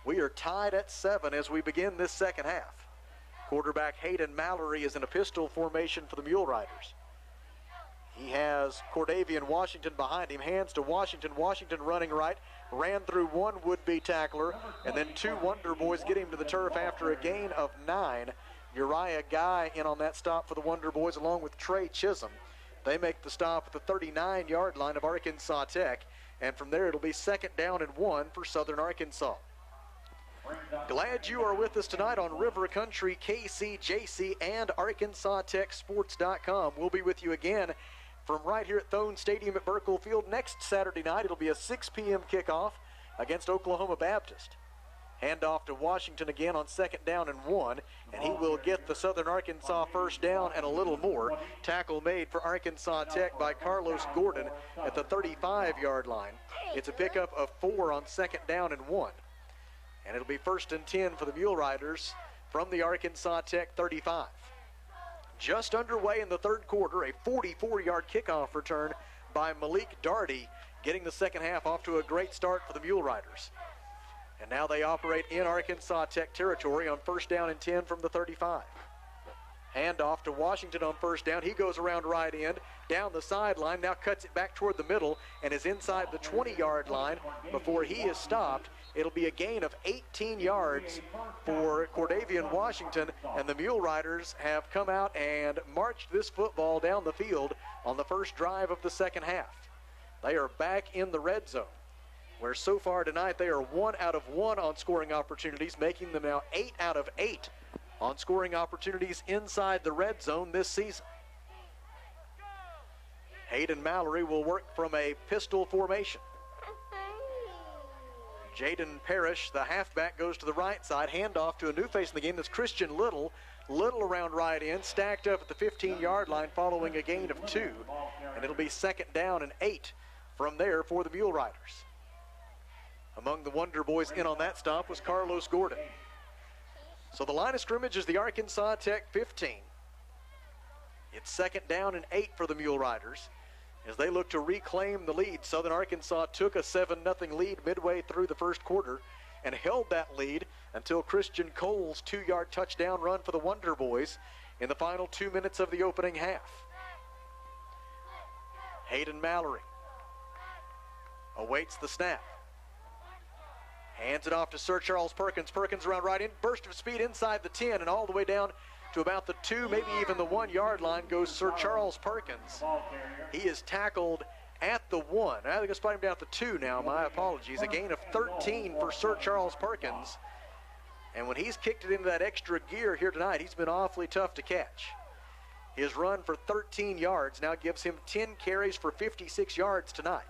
We are tied at 7 as we begin this second half. Quarterback Hayden Mallory is in a pistol formation for the Mule Riders. He has Cordavian Washington behind him, hands to Washington. Washington running right, ran through one would-be tackler, and then 2 Wonder Boys get him to the turf after a gain of 9. Uriah Guy in on that stop for the Wonder Boys along with Trey Chisholm. They make the stop at the 39-yard line of Arkansas Tech, and from there it'll be second down and 1 for Southern Arkansas. Glad you are with us tonight on River Country, KCJC, and ArkansasTechSports.com. We'll be with you again from right here at Thone Stadium at Burkle Field next Saturday night. It'll be a 6 p.m. kickoff against Oklahoma Baptist. Handoff to Washington again on second down and 1, and he will get the Southern Arkansas first down and a little more. Tackle made for Arkansas Tech by Carlos Gordon at the 35-yard line. It's a pickup of 4 on second down and 1. And it'll be first and 10 for the Mule Riders from the Arkansas Tech 35. Just underway in the third quarter, a 44-yard kickoff return by Malik Darty, getting the second half off to a great start for the Mule Riders. And now they operate in Arkansas Tech territory on first down and 10 from the 35. Handoff to Washington on first down. He goes around right end, down the sideline, now cuts it back toward the middle and is inside the 20-yard line before he is stopped. It'll be a gain of 18 yards for Cordavian Washington, and the Mule Riders have come out and marched this football down the field on the first drive of the second half. They are back in the red zone, where so far tonight they are 1 out of 1 on scoring opportunities, making them now 8 out of 8 on scoring opportunities inside the red zone this season. Hayden Mallory will work from a pistol formation. Jaden Parrish, the halfback, goes to the right side. Handoff to a new face in the game. That's Christian Little. Little around right end, stacked up at the 15-yard line following a gain of 2. And it'll be second down and 8 from there for the Mule Riders. Among the Wonder Boys in on that stop was Carlos Gordon. So the line of scrimmage is the Arkansas Tech 15. It's second down and 8 for the Mule Riders as they look to reclaim the lead. Southern Arkansas took a 7-0 lead midway through the first quarter and held that lead until Christian Cole's 2-yard touchdown run for the Wonder Boys in the final 2 minutes of the opening half. Hayden Mallory awaits the snap. Hands it off to Sir Charles Perkins. Perkins around right in. Burst of speed inside the 10 and all the way down to about the 2, maybe even the 1-yard line goes Sir Charles Perkins. He is tackled at the 1. I think I'll spot him down at the 2 now. My apologies. A gain of 13 for Sir Charles Perkins. And when he's kicked it into that extra gear here tonight, he's been awfully tough to catch. His run for 13 yards now gives him 10 carries for 56 yards tonight.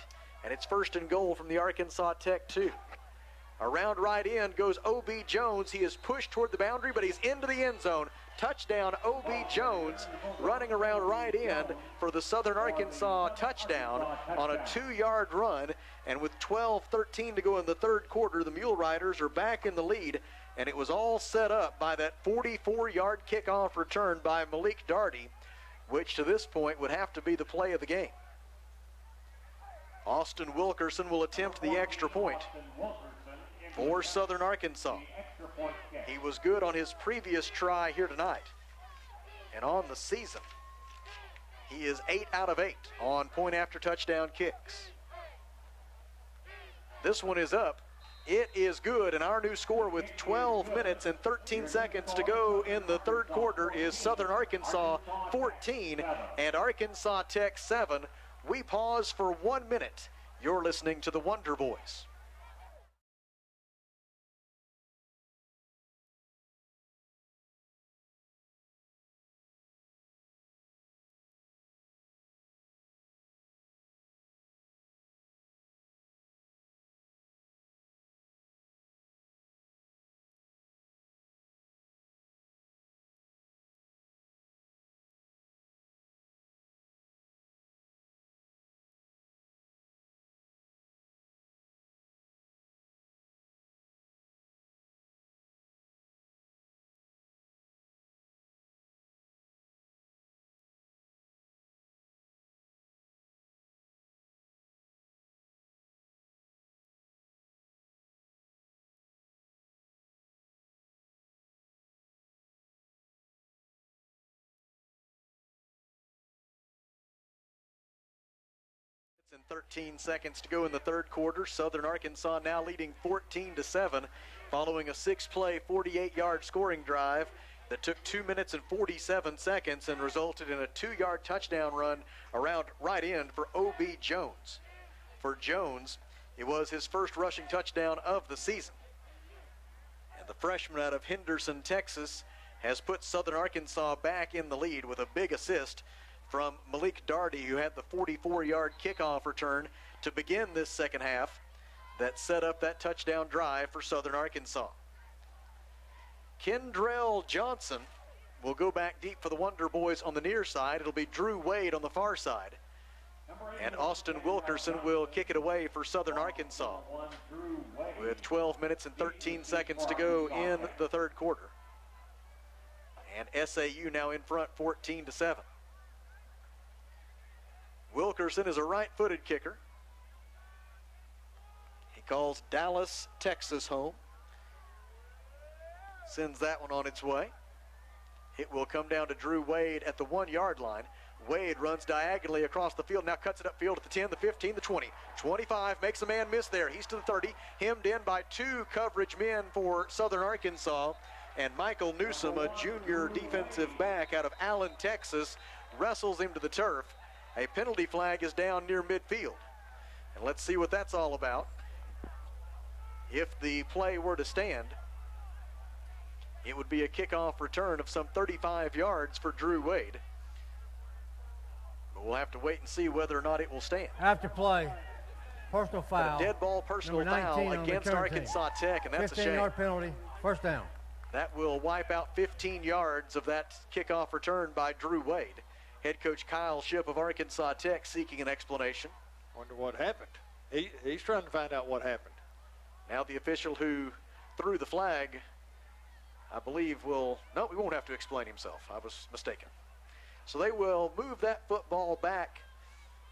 And it's first and goal from the Arkansas Tech 2. Around right end goes O.B. Jones. He is pushed toward the boundary, but he's into the end zone. Touchdown, O.B. Jones, running around right end for the Southern Arkansas touchdown on a 2-yard run. And with 12:13 to go in the third quarter, the Mule Riders are back in the lead. And it was all set up by that 44-yard kickoff return by Malik Darty, which to this point would have to be the play of the game. Austin Wilkerson will attempt the extra point for Southern Arkansas. He was good on his previous try here tonight. And on the season, he is 8 out of 8 on point after touchdown kicks. This one is up It is good, and our new score with 12 minutes and 13 seconds to go in the third quarter is Southern Arkansas 14 and Arkansas Tech 7. We pause for 1 minute. You're listening to the Wonder Boys. And 13 seconds to go in the third quarter. Southern Arkansas now leading 14-7 following a 6-play, 48-yard scoring drive that took 2 minutes and 47 seconds and resulted in a 2-yard touchdown run around right end for O.B. Jones. For Jones, it was his first rushing touchdown of the season. And the freshman out of Henderson, Texas, has put Southern Arkansas back in the lead with a big assist from Malik Darty, who had the 44-yard kickoff return to begin this second half that set up that touchdown drive for Southern Arkansas. Kendrell Johnson will go back deep for the Wonder Boys on the near side. It'll be Drew Wade on the far side. And Austin Wilkerson will kick it away for Southern Arkansas with 12 minutes and 13 seconds to go in the third quarter. And SAU now in front 14-7. Wilkerson is a right-footed kicker. He calls Dallas, Texas home. Sends that one on its way. It will come down to Drew Wade at the 1-yard line. Wade runs diagonally across the field, now cuts it upfield at the 10, the 15, the 20. 25, makes a man miss there. He's to the 30, hemmed in by 2 coverage men for Southern Arkansas. And Michael Newsom, a junior defensive back out of Allen, Texas, wrestles him to the turf. A penalty flag is down near midfield. And let's see what that's all about. If the play were to stand, it would be a kickoff return of some 35 yards for Drew Wade. But we'll have to wait and see whether or not it will stand. After play, personal foul. A dead ball personal foul against Arkansas Tech, and that's a shame. 15-yard penalty, first down. That will wipe out 15 yards of that kickoff return by Drew Wade. Head coach Kyle Shipp of Arkansas Tech seeking an explanation. Wonder what happened. He's trying to find out what happened. Now the official who threw the flag, I believe he won't have to explain himself. I was mistaken. So they will move that football back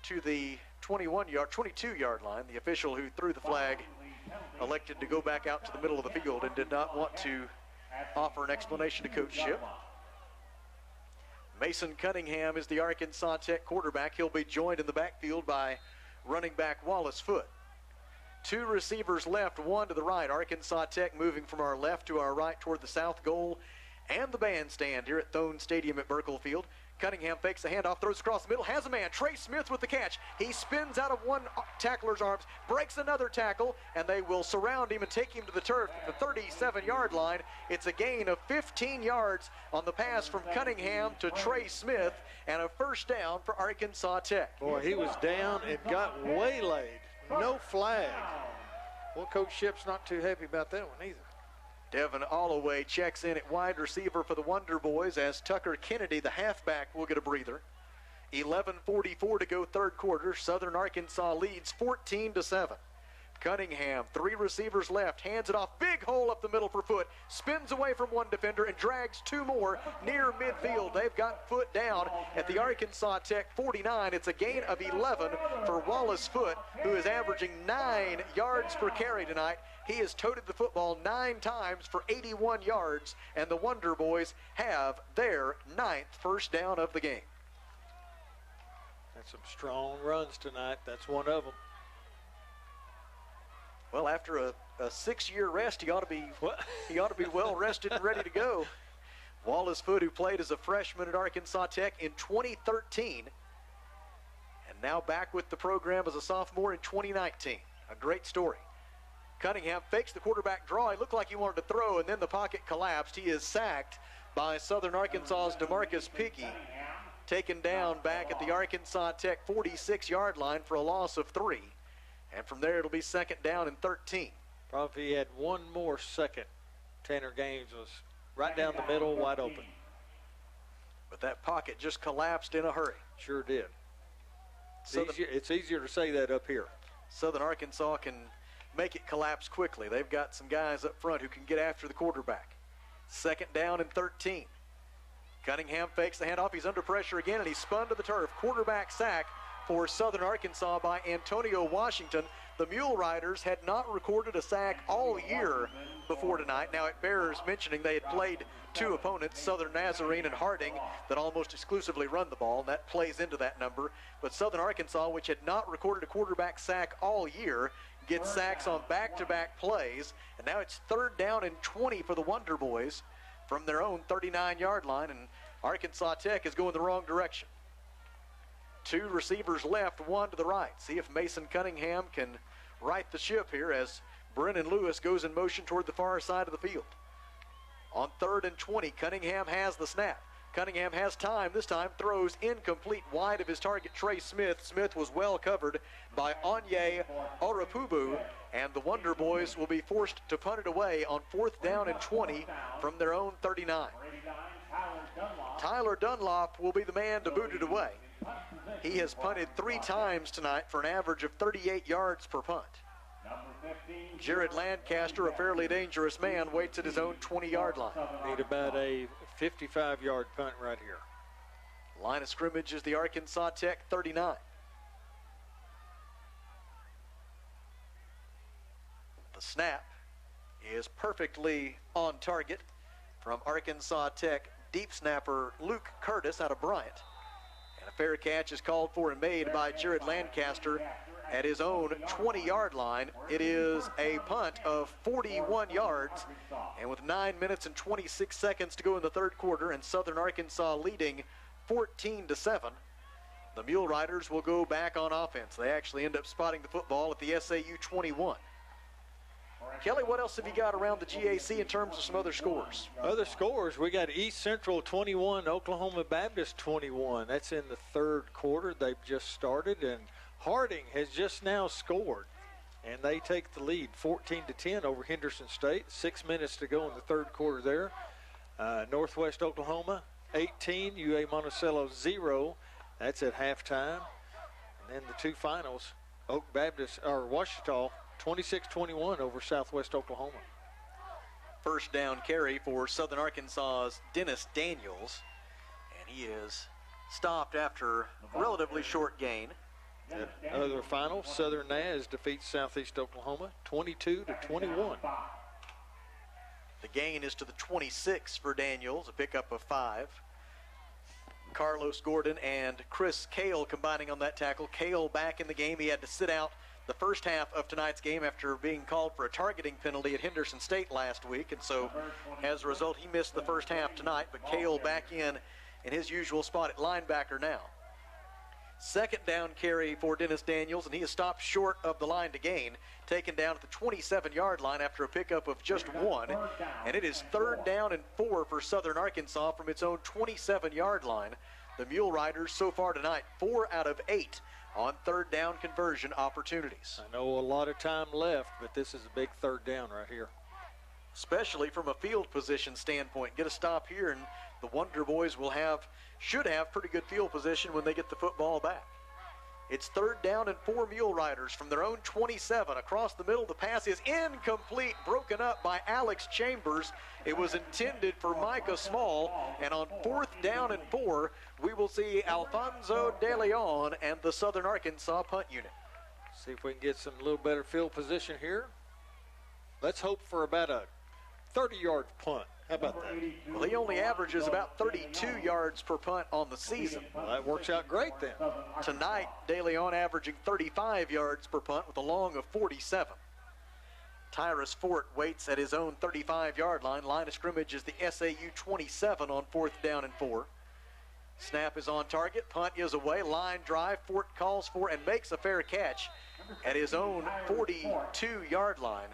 to the 22-yard line. The official who threw the flag elected to go back out to the middle of the field and did not want to offer an explanation to Coach Shipp. Mason Cunningham is the Arkansas Tech quarterback. He'll be joined in the backfield by running back Wallace Foote. 2 receivers left, 1 to the right. Arkansas Tech moving from our left to our right toward the south goal and the bandstand here at Thone Stadium at Burkle Field. Cunningham fakes the handoff, throws across the middle, has a man, Trey Smith with the catch. He spins out of one tackler's arms, breaks another tackle, and they will surround him and take him to the turf at the 37-yard line. It's a gain of 15 yards on the pass from Cunningham to Trey Smith, and a first down for Arkansas Tech. Boy, he was down and got waylaid. No flag. Well, Coach Shipp's not too happy about that one either. Devin Alloway checks in at wide receiver for the Wonder Boys as Tucker Kennedy, the halfback, will get a breather. 11:44 to go third quarter. Southern Arkansas leads 14-7. Cunningham, 3 receivers left, hands it off, big hole up the middle for Foote, spins away from 1 defender and drags 2 more near midfield. They've got Foote down at the Arkansas Tech 49. It's a gain of 11 for Wallace Foote, who is averaging 9 yards per carry tonight. He has toted the football 9 times for 81 yards, and the Wonder Boys have their 9th first down of the game. That's some strong runs tonight. That's one of them. Well, after a a 6-year rest, he ought to be well rested and ready to go. Wallace Foote, who played as a freshman at Arkansas Tech in 2013, and now back with the program as a sophomore in 2019. A great story. Cunningham fakes the quarterback draw. He looked like he wanted to throw, and then the pocket collapsed. He is sacked by Southern Arkansas's DeMarcus Pickey, taken down back at the Arkansas Tech 46-yard line for a loss of 3. And from there, it'll be 2nd down and 13. Probably if he had one more second, Tanner Gaines was right down the middle, wide open. But that pocket just collapsed in a hurry. Sure did. It's easier to say that up here. Southern Arkansas can make it collapse quickly. They've got some guys up front who can get after the quarterback. 2nd down and 13. Cunningham fakes the handoff. He's under pressure again, and he's spun to the turf. Quarterback sack for Southern Arkansas by Antonio Washington. The Mule Riders had not recorded a sack all year before tonight. Now it bears mentioning they had played 2 opponents, Southern Nazarene and Harding, that almost exclusively run the ball, and that plays into that number. But Southern Arkansas, which had not recorded a quarterback sack all year, gets sacks on back-to-back plays, and now it's 3rd down and 20 for the Wonder Boys from their own 39-yard line, and Arkansas Tech is going the wrong direction. 2 receivers left, 1 to the right. See if Mason Cunningham can right the ship here as Brennan Lewis goes in motion toward the far side of the field. On 3rd and 20, Cunningham has the snap. Cunningham has time. This time throws incomplete wide of his target, Trey Smith. Smith was well covered by Onye Orapubu, and the Wonder Boys will be forced to punt it away on 4th down and 20 from their own 39. Tyler Dunlop will be the man to boot it away. He has punted 3 times tonight for an average of 38 yards per punt. Jared Lancaster, a fairly dangerous man, waits at his own 20-yard line. Need about a 55-yard punt right here. Line of scrimmage is the Arkansas Tech 39. The snap is perfectly on target from Arkansas Tech deep snapper Luke Curtis out of Bryant. And a fair catch is called for and made by Jared Lancaster at his own 20-yard line. It is a punt of 41 yards, and with 9 minutes and 26 seconds to go in the 3rd quarter and Southern Arkansas leading 14-7, the Mule Riders will go back on offense. They actually end up spotting the football at the SAU 21. Kelly, what else have you got around the GAC in terms of some other scores? Other scores, we got East Central 21, Oklahoma Baptist 21. That's in the 3rd quarter. They've just started, and Harding has just now scored, and they take the lead 14-10 over Henderson State. 6 minutes to go in the 3rd quarter there. Northwest Oklahoma 18, UA Monticello 0. That's at halftime. And then the 2 finals, Ouachita 26-21 over Southwest Oklahoma. 1st down carry for Southern Arkansas's Dennis Daniels, and he is stopped after a relatively short gain. Other final, Southern Naz defeats Southeast Oklahoma 22-21. The gain is to the 26 for Daniels, a pickup of 5. Carlos Gordon and Chris Cale combining on that tackle. Cale back in the game. He had to sit out the first half of tonight's game after being called for a targeting penalty at Henderson State last week, and so as a result he missed the first half tonight, but Cale back in his usual spot at linebacker now. 2nd down carry for Dennis Daniels, and he is stopped short of the line to gain, taken down at the 27-yard line after a pickup of just 1, and it is 3rd down and 4 for Southern Arkansas from its own 27-yard line. The Mule Riders so far tonight 4 out of 8 on 3rd down conversion opportunities. I know a lot of time left, but this is a big 3rd down right here. Especially from a field position standpoint. Get a stop here, and the Wonder Boys should have pretty good field position when they get the football back. It's 3rd down and 4 Mule Riders from their own 27. Across the middle, the pass is incomplete, broken up by Alex Chambers. It was intended for Micah Small, and on 4th down and 4, we will see Alfonso De Leon and the Southern Arkansas punt unit. See if we can get some little better field position here. Let's hope for about a 30-yard punt. How about that? Well, he only averages about 32 yards per punt on the season. Well, that works out great then. Tonight, De Leon averaging 35 yards per punt with a long of 47. Tyrus Fort waits at his own 35-yard line. Line of scrimmage is the SAU 27 on 4th down and 4. Snap is on target. Punt is away. Line drive. Fort calls for and makes a fair catch at his own 42-yard line.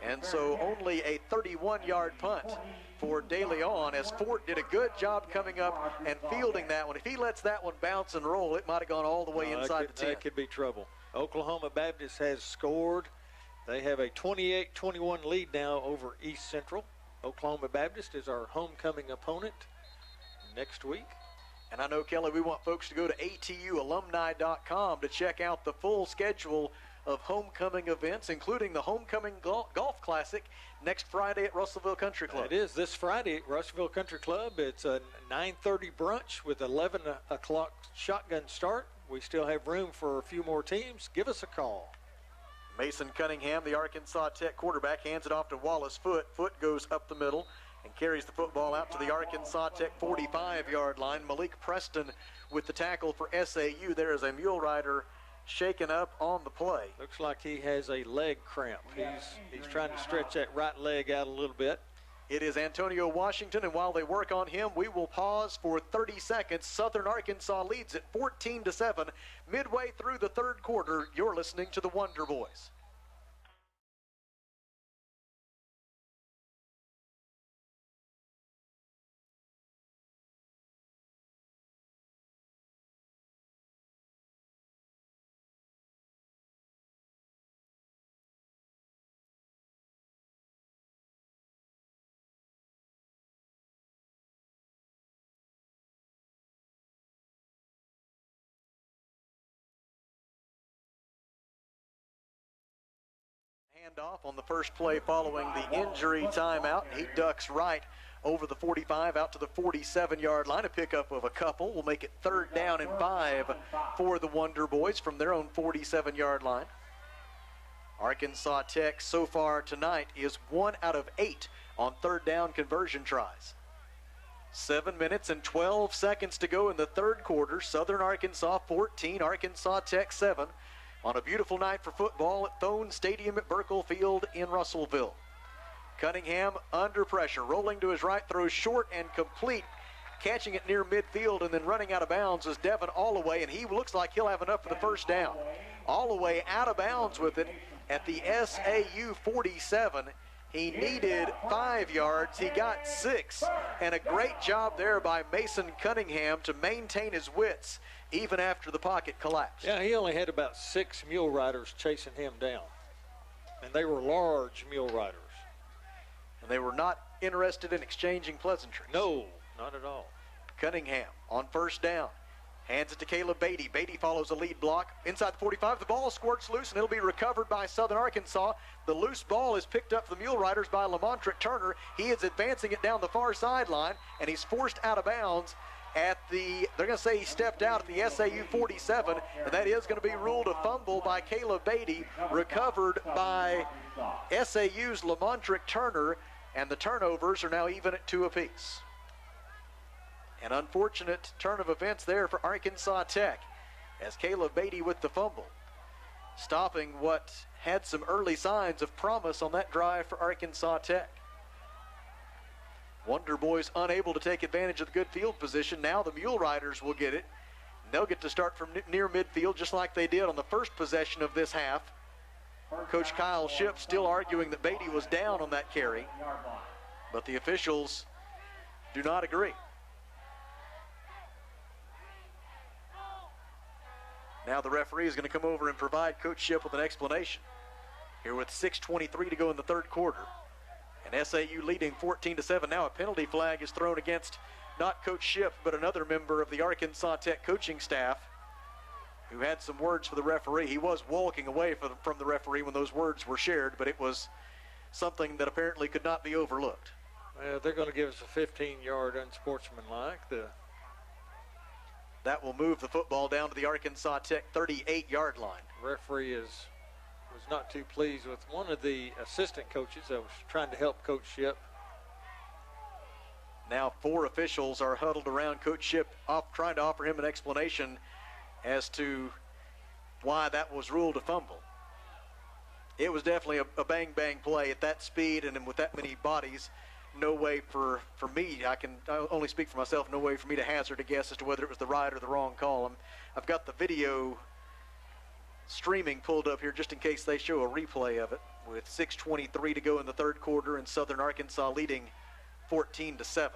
And so only a 31-yard punt for De Leon, as Fort did a good job coming up and fielding that one. If he lets that one bounce and roll, it might have gone all the way inside the 10. That could be trouble. Oklahoma Baptist has scored. They have a 28-21 lead now over East Central. Oklahoma Baptist is our homecoming opponent next week. And I know, Kelly, we want folks to go to atualumni.com to check out the full schedule of homecoming events, including the Homecoming Golf Classic next Friday at Russellville Country Club. It is this Friday at Russellville Country Club. It's a 9:30 brunch with 11 o'clock shotgun start. We still have room for a few more teams. Give us a call. Mason Cunningham, the Arkansas Tech quarterback, hands it off to Wallace Foote. Foote goes up the middle and carries the football out to the Arkansas Tech 45-yard line. Malik Preston with the tackle for SAU. There is a mule rider shaken up on the play. Looks like he has a leg cramp. He's trying to stretch that right leg out a little bit. It is Antonio Washington, and while they work on him, we will pause for 30 seconds. Southern Arkansas leads at 14-7. Midway through the third quarter, you're listening to the Wonder Boys. Handoff on the first play following the injury timeout. He ducks right over the 45 out to the 47-yard line. A pickup of a couple will make it 3rd down and 5 for the Wonder Boys from their own 47-yard line. Arkansas Tech so far tonight is 1 out of 8 on 3rd down conversion tries. 7 minutes and 12 seconds to go in the third quarter. Southern Arkansas 14, Arkansas Tech 7. On a beautiful night for football at Thone Stadium at Burkle Field in Russellville. Cunningham under pressure, rolling to his right, throws short and complete, catching it near midfield and then running out of bounds is Devin Allaway, and he looks like he'll have enough for the first down. Allaway out of bounds with it at the SAU 47. He needed 5 yards. He got 6, and a great job there by Mason Cunningham to maintain his wits even after the pocket collapsed. Yeah, he only had about 6 mule riders chasing him down, and they were large mule riders. And they were not interested in exchanging pleasantries. No, not at all. Cunningham on first down. Hands it to Caleb Beatty. Beatty follows a lead block. Inside the 45, the ball squirts loose, and it'll be recovered by Southern Arkansas. The loose ball is picked up for the Mule Riders by Lamontrick Turner. He is advancing it down the far sideline, and he's forced out of bounds at the, they're going to say he stepped out at the SAU 47, and that is going to be ruled a fumble by Caleb Beatty, recovered by SAU's Lamontrick Turner, and the turnovers are now even at 2 apiece. An unfortunate turn of events there for Arkansas Tech as Caleb Beatty with the fumble, stopping what had some early signs of promise on that drive for Arkansas Tech. Wonder Boys unable to take advantage of the good field position. Now the Mule Riders will get it. They'll get to start from near midfield just like they did on the first possession of this half. Coach Kyle Shipp still arguing that Beatty was down on that carry, but the officials do not agree. Now the referee is going to come over and provide Coach Shipp with an explanation. Here with 6:23 to go in the third quarter. And SAU leading 14-7. Now a penalty flag is thrown against not Coach Shipp, but another member of the Arkansas Tech coaching staff who had some words for the referee. He was walking away from the referee when those words were shared, but it was something that apparently could not be overlooked. Well, they're going to give us a 15-yard unsportsmanlike. That will move the football down to the Arkansas Tech 38-yard line. Referee was not too pleased with one of the assistant coaches that was trying to help Coach Shipp. Now 4 officials are huddled around Coach Shipp, trying to offer him an explanation as to why that was ruled a fumble. It was definitely a bang-bang play at that speed and with that many bodies. No way for me, I only speak for myself, no way for me to hazard a guess as to whether it was the right or the wrong call. I've got the video streaming pulled up here just in case they show a replay of it, with 6:23 to go in the third quarter and Southern Arkansas leading 14-7.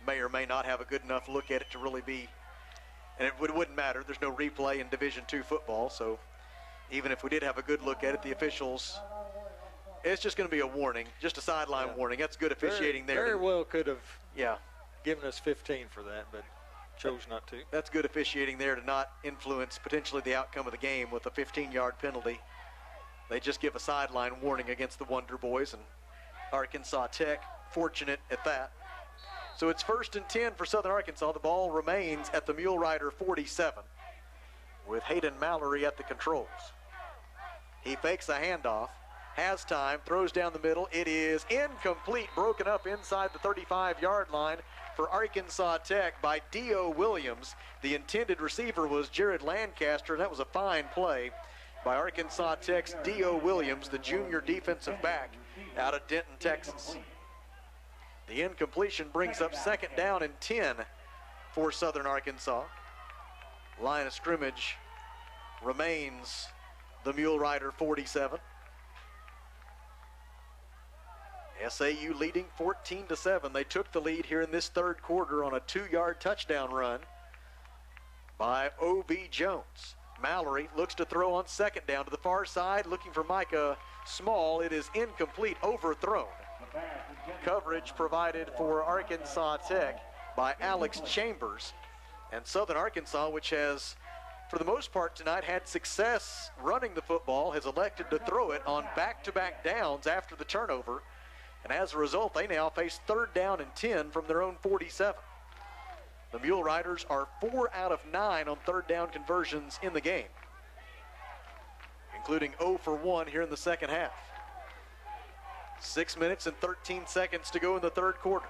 May or may not have a good enough look at it to really be, and it wouldn't matter. There's no replay in Division II football, so even if we did have a good look at it, the officials, it's just going to be a warning, just a sideline warning. That's good officiating there. Very well could have given us 15 for that, but chose not to. That's good officiating there to not influence potentially the outcome of the game with a 15-yard penalty. They just give a sideline warning against the Wonder Boys, and Arkansas Tech fortunate at that. So it's 1st and 10 for Southern Arkansas. The ball remains at the Mule Rider 47 with Hayden Mallory at the controls. He fakes a handoff, has time, throws down the middle. It is incomplete, broken up inside the 35-yard line for Arkansas Tech by Dio Williams. The intended receiver was Jared Lancaster, and that was a fine play by Arkansas Tech's Dio Williams, the junior defensive back out of Denton, Texas. The incompletion brings up 2nd down and 10 for Southern Arkansas. Line of scrimmage remains the Mule Rider 47. SAU leading 14-7. They took the lead here in this third quarter on a 2-yard touchdown run by O.B. Jones. Mallory looks to throw on 2nd down to the far side, looking for Micah Small. It is incomplete, overthrown. Coverage provided for Arkansas Tech by Alex Chambers. And Southern Arkansas, which has, for the most part tonight, had success running the football, has elected to throw it on back-to-back downs after the turnover. And as a result, they now face 3rd down and 10 from their own 47. The Mule Riders are 4 out of 9 on 3rd down conversions in the game, including 0 for 1 here in the second half. 6 minutes and 13 seconds to go in the third quarter.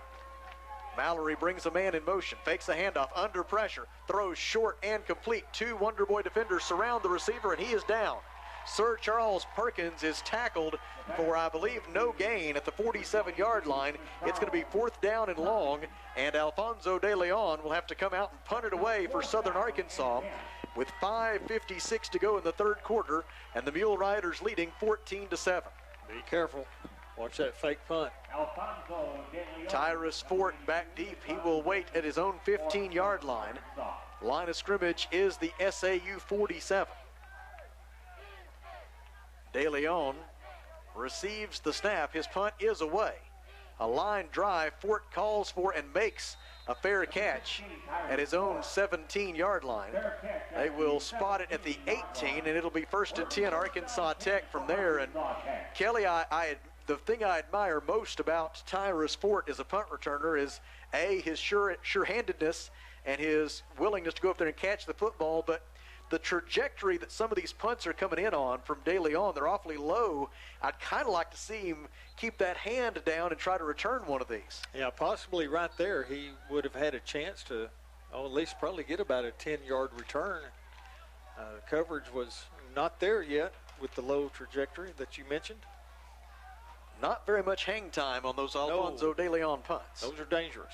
Mallory brings a man in motion, fakes a handoff under pressure, throws short and complete. 2 Wonder Boy defenders surround the receiver, and he is down. Sir Charles Perkins is tackled for, I believe, no gain at the 47-yard line. It's going to be 4th down and long, and Alfonso De Leon will have to come out and punt it away for Southern Arkansas with 5:56 to go in the third quarter, and the Mule Riders leading 14-7. Be careful. Watch that fake punt. Tyrus Fort back deep. He will wait at his own 15-yard line. Line of scrimmage is the SAU 47. De Leon receives the snap. His punt is away. A line drive. Fort calls for and makes a fair catch at his own 17-yard line. They will spot it at the 18, and it'll be 1st and 10 Arkansas Tech from there. And Kelly, the thing I admire most about Tyrus Fort as a punt returner is, A, his sure-handedness and his willingness to go up there and catch the football, but the trajectory that some of these punts are coming in on from De Leon, they're awfully low. I'd kind of like to see him keep that hand down and try to return one of these. Yeah, possibly right there he would have had a chance to at least probably get about a 10-yard return. Coverage was not there yet with the low trajectory that you mentioned. Not very much hang time on those Alfonso De Leon punts. Those are dangerous.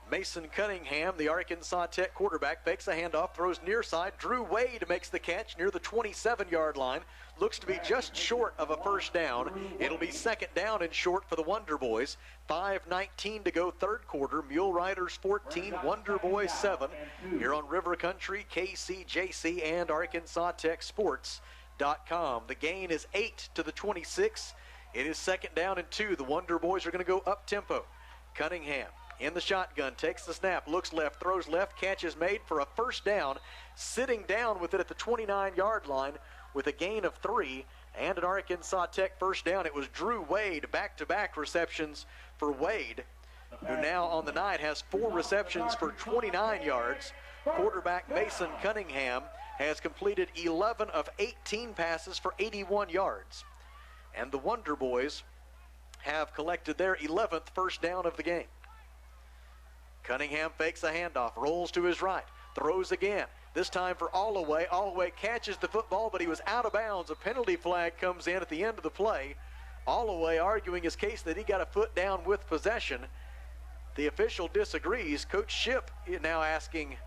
Mason Cunningham, the Arkansas Tech quarterback, fakes a handoff, throws near side. Drew Wade makes the catch near the 27-yard line. Looks to be just short of a 1st down. It'll be 2nd down and short for the Wonder Boys. 5:19 to go third quarter. Mule Riders 14, Wonder Boys 7. Here on River Country, KCJC, and ArkansasTechSports.com. The gain is 8 to the 26. It is 2nd down and 2. The Wonder Boys are going to go up tempo. Cunningham in the shotgun, takes the snap, looks left, throws left, catch is made for a 1st down, sitting down with it at the 29-yard line with a gain of 3 and an Arkansas Tech 1st down. It was Drew Wade, back-to-back receptions for Wade, who now on the night has 4 receptions for 29 yards. Quarterback Mason Cunningham has completed 11 of 18 passes for 81 yards. And the Wonder Boys have collected their 11th 1st down of the game. Cunningham fakes a handoff, rolls to his right, throws again. this time for Allaway. Allaway catches the football, but he was out of bounds. A penalty flag comes in at the end of the play. Allaway arguing his case that he got a foot down with possession. The official disagrees. Coach Shipp is now asking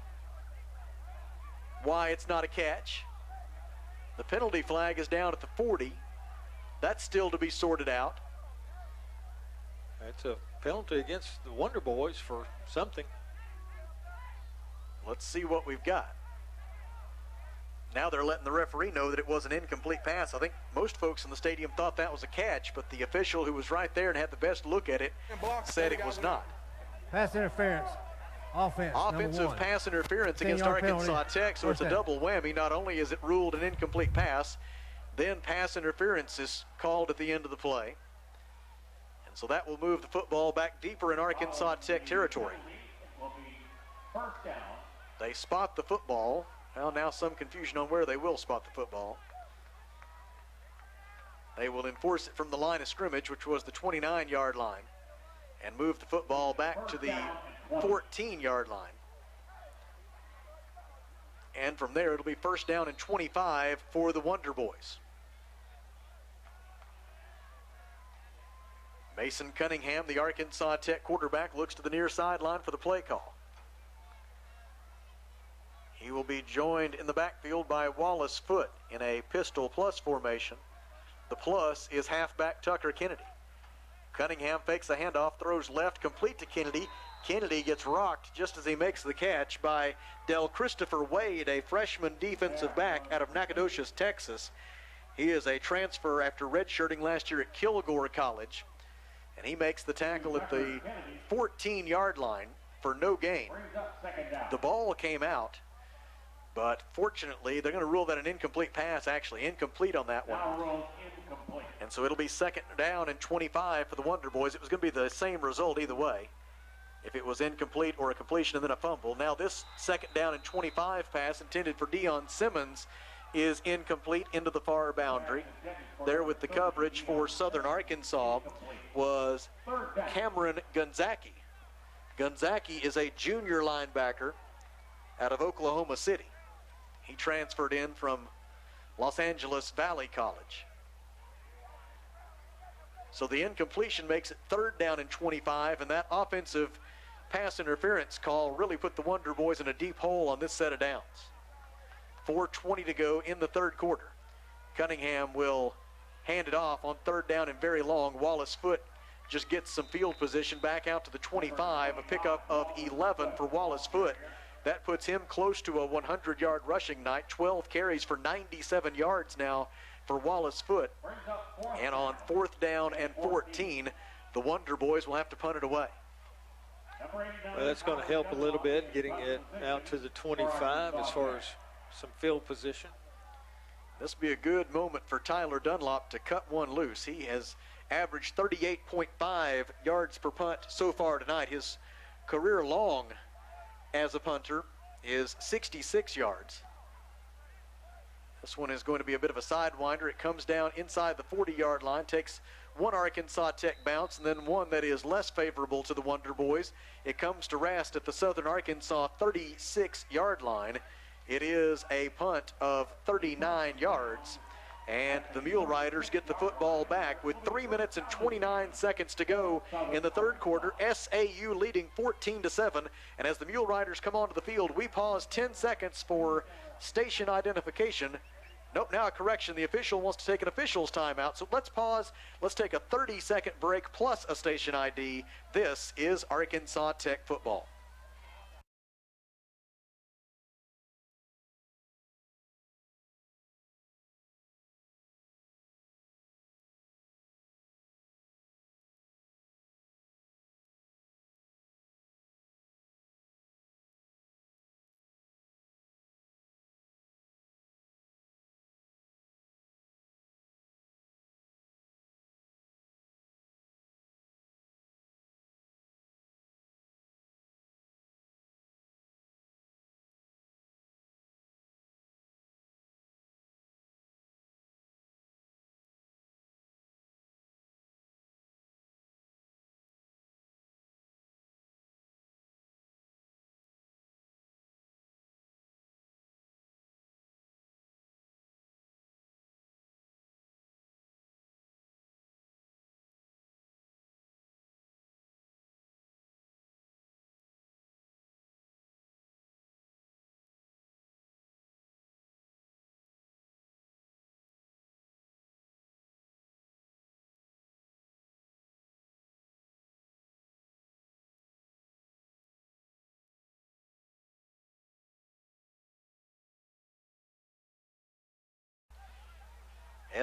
why it's not a catch. The penalty flag is down at the 40. That's still to be sorted out. It's a penalty against the Wonder Boys for something. Let's see what we've got. Now they're letting the referee know that it was an incomplete pass. I think most folks in the stadium thought that was a catch, but the official who was right there and had the best look at it said it was not. Pass interference. Offense. Offensive pass interference against Arkansas Tech, so it's a double whammy. Not only is it ruled an incomplete pass, then pass interference is called at the end of the play. And so that will move the football back deeper in Arkansas Tech territory. They spot the football. Well, now some confusion on where they will spot the football. They will enforce it from the line of scrimmage, which was the 29-yard line, and move the football back to the 14-yard line. And from there, it'll be first down and 25 for the Wonder Boys. Mason Cunningham, the Arkansas Tech quarterback, looks to the near sideline for the play call. He will be joined in the backfield by Wallace Foote in a pistol plus formation. The plus is halfback Tucker Kennedy. Cunningham fakes the handoff, throws left, complete to Kennedy. Kennedy gets rocked just as he makes the catch by Del Christopher Wade, a freshman defensive back out of Nacogdoches, Texas. He is a transfer after redshirting last year at Kilgore College. And he makes the tackle at the 14-yard line for no gain. The ball came out, but fortunately, they're going to rule that an incomplete pass, actually. Incomplete on that one. And so it'll be second down and 25 for the Wonder Boys. It was going to be the same result either way, if it was incomplete or a completion and then a fumble. Now this second down and 25 pass intended for Deion Simmons is incomplete into the far boundary. There with the coverage for Southern Arkansas was Cameron Gonzaki. Gonzaki is a junior linebacker out of Oklahoma City. He transferred in from Los Angeles Valley College. So the incompletion makes it third down and 25, and that offensive pass interference call really put the Wonder Boys in a deep hole on this set of downs. 4:20 to go in the third quarter. Cunningham will hand it off on third down and very long. Wallace Foote just gets some field position back out to the 25, a pickup of 11 for Wallace Foote. That puts him close to a 100-yard rushing night. 12 carries for 97 yards now for Wallace Foote. And on fourth down and 14, the Wonder Boys will have to punt it away. Well, that's going to help a little bit, getting it out to the 25 as far as some field position. This will be a good moment for Tyler Dunlop to cut one loose. He has averaged 38.5 yards per punt so far tonight. His career long as a punter is 66 yards. This one is going to be a bit of a sidewinder. It comes down inside the 40-yard line, takes one Arkansas Tech bounce and then one that is less favorable to the Wonder Boys. It comes to rest at the Southern Arkansas 36-yard line. It is a punt of 39 yards. And the Mule Riders get the football back with 3 minutes and 29 seconds to go in the third quarter. SAU leading 14-7. And as the Mule Riders come onto the field, we pause 10 seconds for station identification. Nope, now a correction. The official wants to take an official's timeout. So let's pause. Let's take a 30-second break plus a station ID. This is Arkansas Tech football.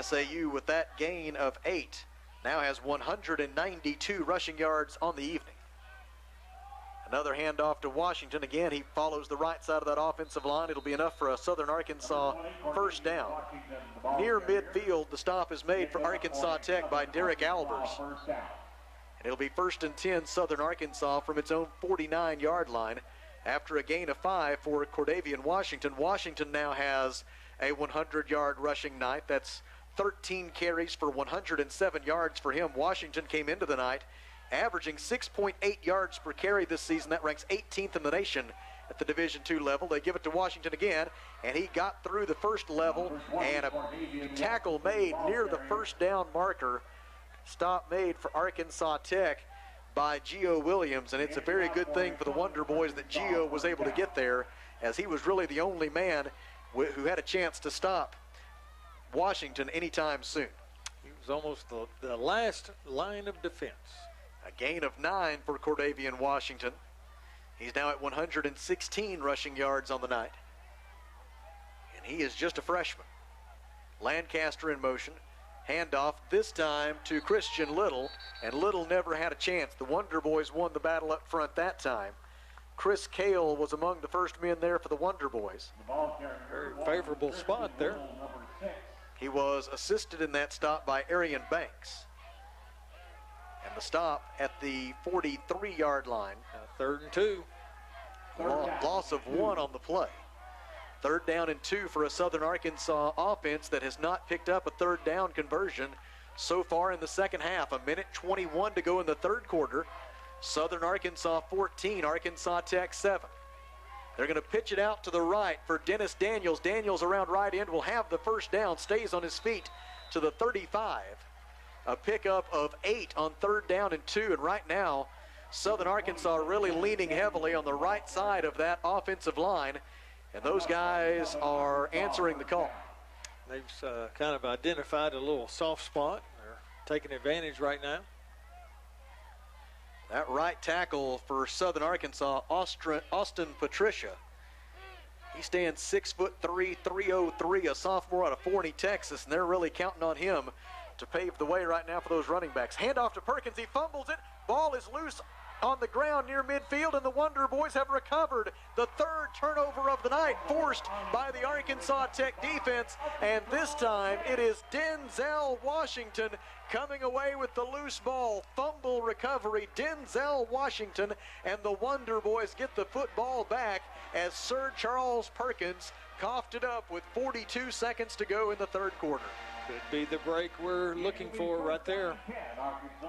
SAU with that gain of 8 now has 192 rushing yards on the evening. Another handoff to Washington. Again, he follows the right side of that offensive line. It'll be enough for a Southern Arkansas first down. Near midfield, the stop is made for Arkansas Tech by Derek Albers. And it'll be 1st and 10 Southern Arkansas from its own 49-yard line after a gain of 5 for Cordavian Washington. Washington now has a 100-yard rushing night. That's 13 carries for 107 yards for him. Washington came into the night averaging 6.8 yards per carry this season. That ranks 18th in the nation at the Division II level. They give it to Washington again, and he got through the first level, and a tackle made near the first down marker. Stop made for Arkansas Tech by Gio Williams, and it's a very good thing for the Wonder Boys that Gio was able to get there, as he was really the only man who had a chance to stop Washington anytime soon. He was almost the last line of defense. A gain of 9 for Cordavian Washington. He's now at 116 rushing yards on the night. And he is just a freshman. Lancaster in motion. Handoff this time to Christian Little, and Little never had a chance. The Wonder Boys won the battle up front that time. Chris Cale was among the first men there for the Wonder Boys. Very favorable spot there. He was assisted in that stop by Arian Banks. And the stop at the 43-yard line. 3rd and 2. Loss of 1 on the play. 3rd down and 2 for a Southern Arkansas offense that has not picked up a 3rd down conversion so far in the second half. 1:21 to go in the 3rd quarter. Southern Arkansas 14, Arkansas Tech 7. They're going to pitch it out to the right for Dennis Daniels. Daniels around right end will have the first down, stays on his feet to the 35. A pickup of 8 on 3rd down and 2, and right now Southern Arkansas really leaning heavily on the right side of that offensive line, and those guys are answering the call. They've kind of identified a little soft spot. They're taking advantage right now. That right tackle for Southern Arkansas, Austin Patricia. He stands 6'3", 303, a sophomore out of Forney, Texas, and they're really counting on him to pave the way right now for those running backs. Handoff to Perkins. He fumbles it. Ball is loose on the ground near midfield, and the Wonder Boys have recovered the 3rd turnover of the night, forced by the Arkansas Tech defense, and this time it is Denzel Washington coming away with the loose ball. Fumble recovery, Denzel Washington, and the Wonder Boys get the football back as Sir Charles Perkins coughed it up with 42 seconds to go in the 3rd quarter. Could be the break we're looking for right there.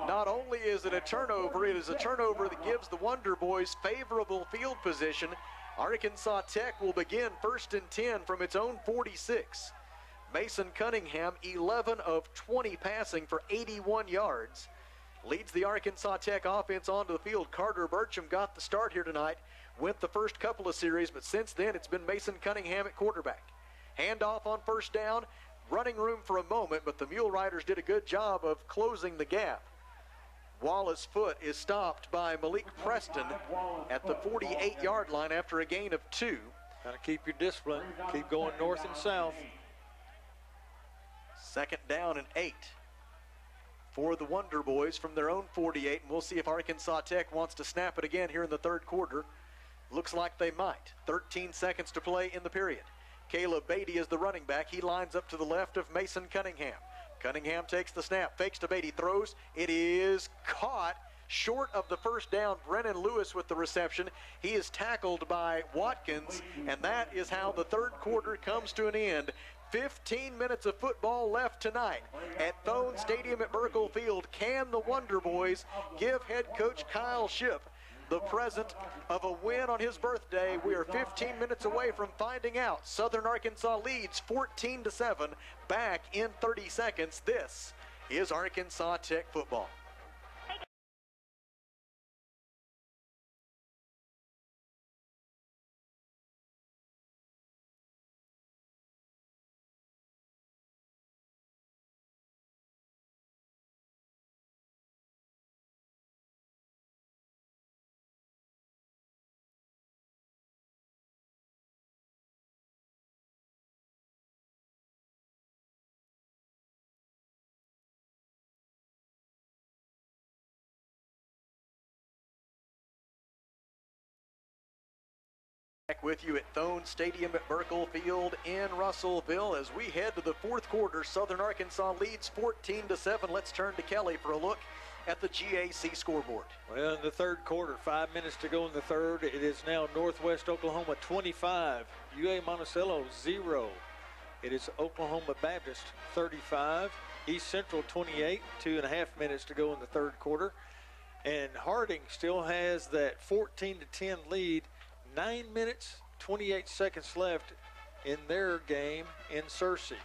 Not only is it a turnover, it is a turnover that gives the Wonder Boys favorable field position. Arkansas Tech will begin 1st and 10 from its own 46. Mason Cunningham, 11 of 20 passing for 81 yards, leads the Arkansas Tech offense onto the field. Carter Burcham got the start here tonight, went the first couple of series, but since then it's been Mason Cunningham at quarterback. Handoff on 1st down. Running room for a moment, but the Mule Riders did a good job of closing the gap. Wallace Foot is stopped by Malik Preston at the 48-yard line after a gain of 2. Got to keep your discipline. Keep going north and south. 2nd down and 8 for the Wonder Boys from their own 48, and we'll see if Arkansas Tech wants to snap it again here in the 3rd quarter. Looks like they might. 13 seconds to play in the period. Caleb Beatty is the running back. He lines up to the left of Mason Cunningham. Cunningham takes the snap, fakes to Beatty, throws. It is caught short of the first down. Brennan Lewis with the reception. He is tackled by Watkins, and that is how the 3rd quarter comes to an end. 15 minutes of football left tonight at Thone Stadium at Burkle Field. Can the Wonder Boys give head coach Kyle Shipp the present of a win on his birthday? We are 15 minutes away from finding out. Southern Arkansas leads 14-7 back in 30 seconds. This is Arkansas Tech football. back with you at Thone Stadium at Burkle Field in Russellville as we head to the fourth quarter. Southern Arkansas leads 14-7. Let's turn to Kelly for a look at the GAC scoreboard. Well, in the third quarter, 5 minutes to go in the third. It is now Northwest Oklahoma 25, UA Monticello 0. It is Oklahoma Baptist 35, East Central 28, 2.5 minutes to go in the third quarter. And Harding still has that 14-10 lead, 9 minutes, 28 seconds left in their game in Searcy.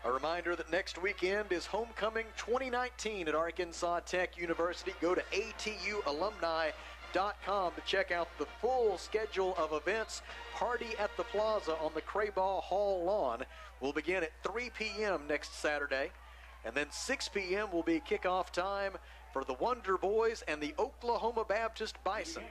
A reminder that next weekend is Homecoming 2019 at Arkansas Tech University. Go to atualumni.com to check out the full schedule of events. Party at the Plaza on the Crayball Hall lawn will begin at 3 p.m. next Saturday. And then 6 p.m. will be kickoff time for the Wonder Boys and the Oklahoma Baptist Bison.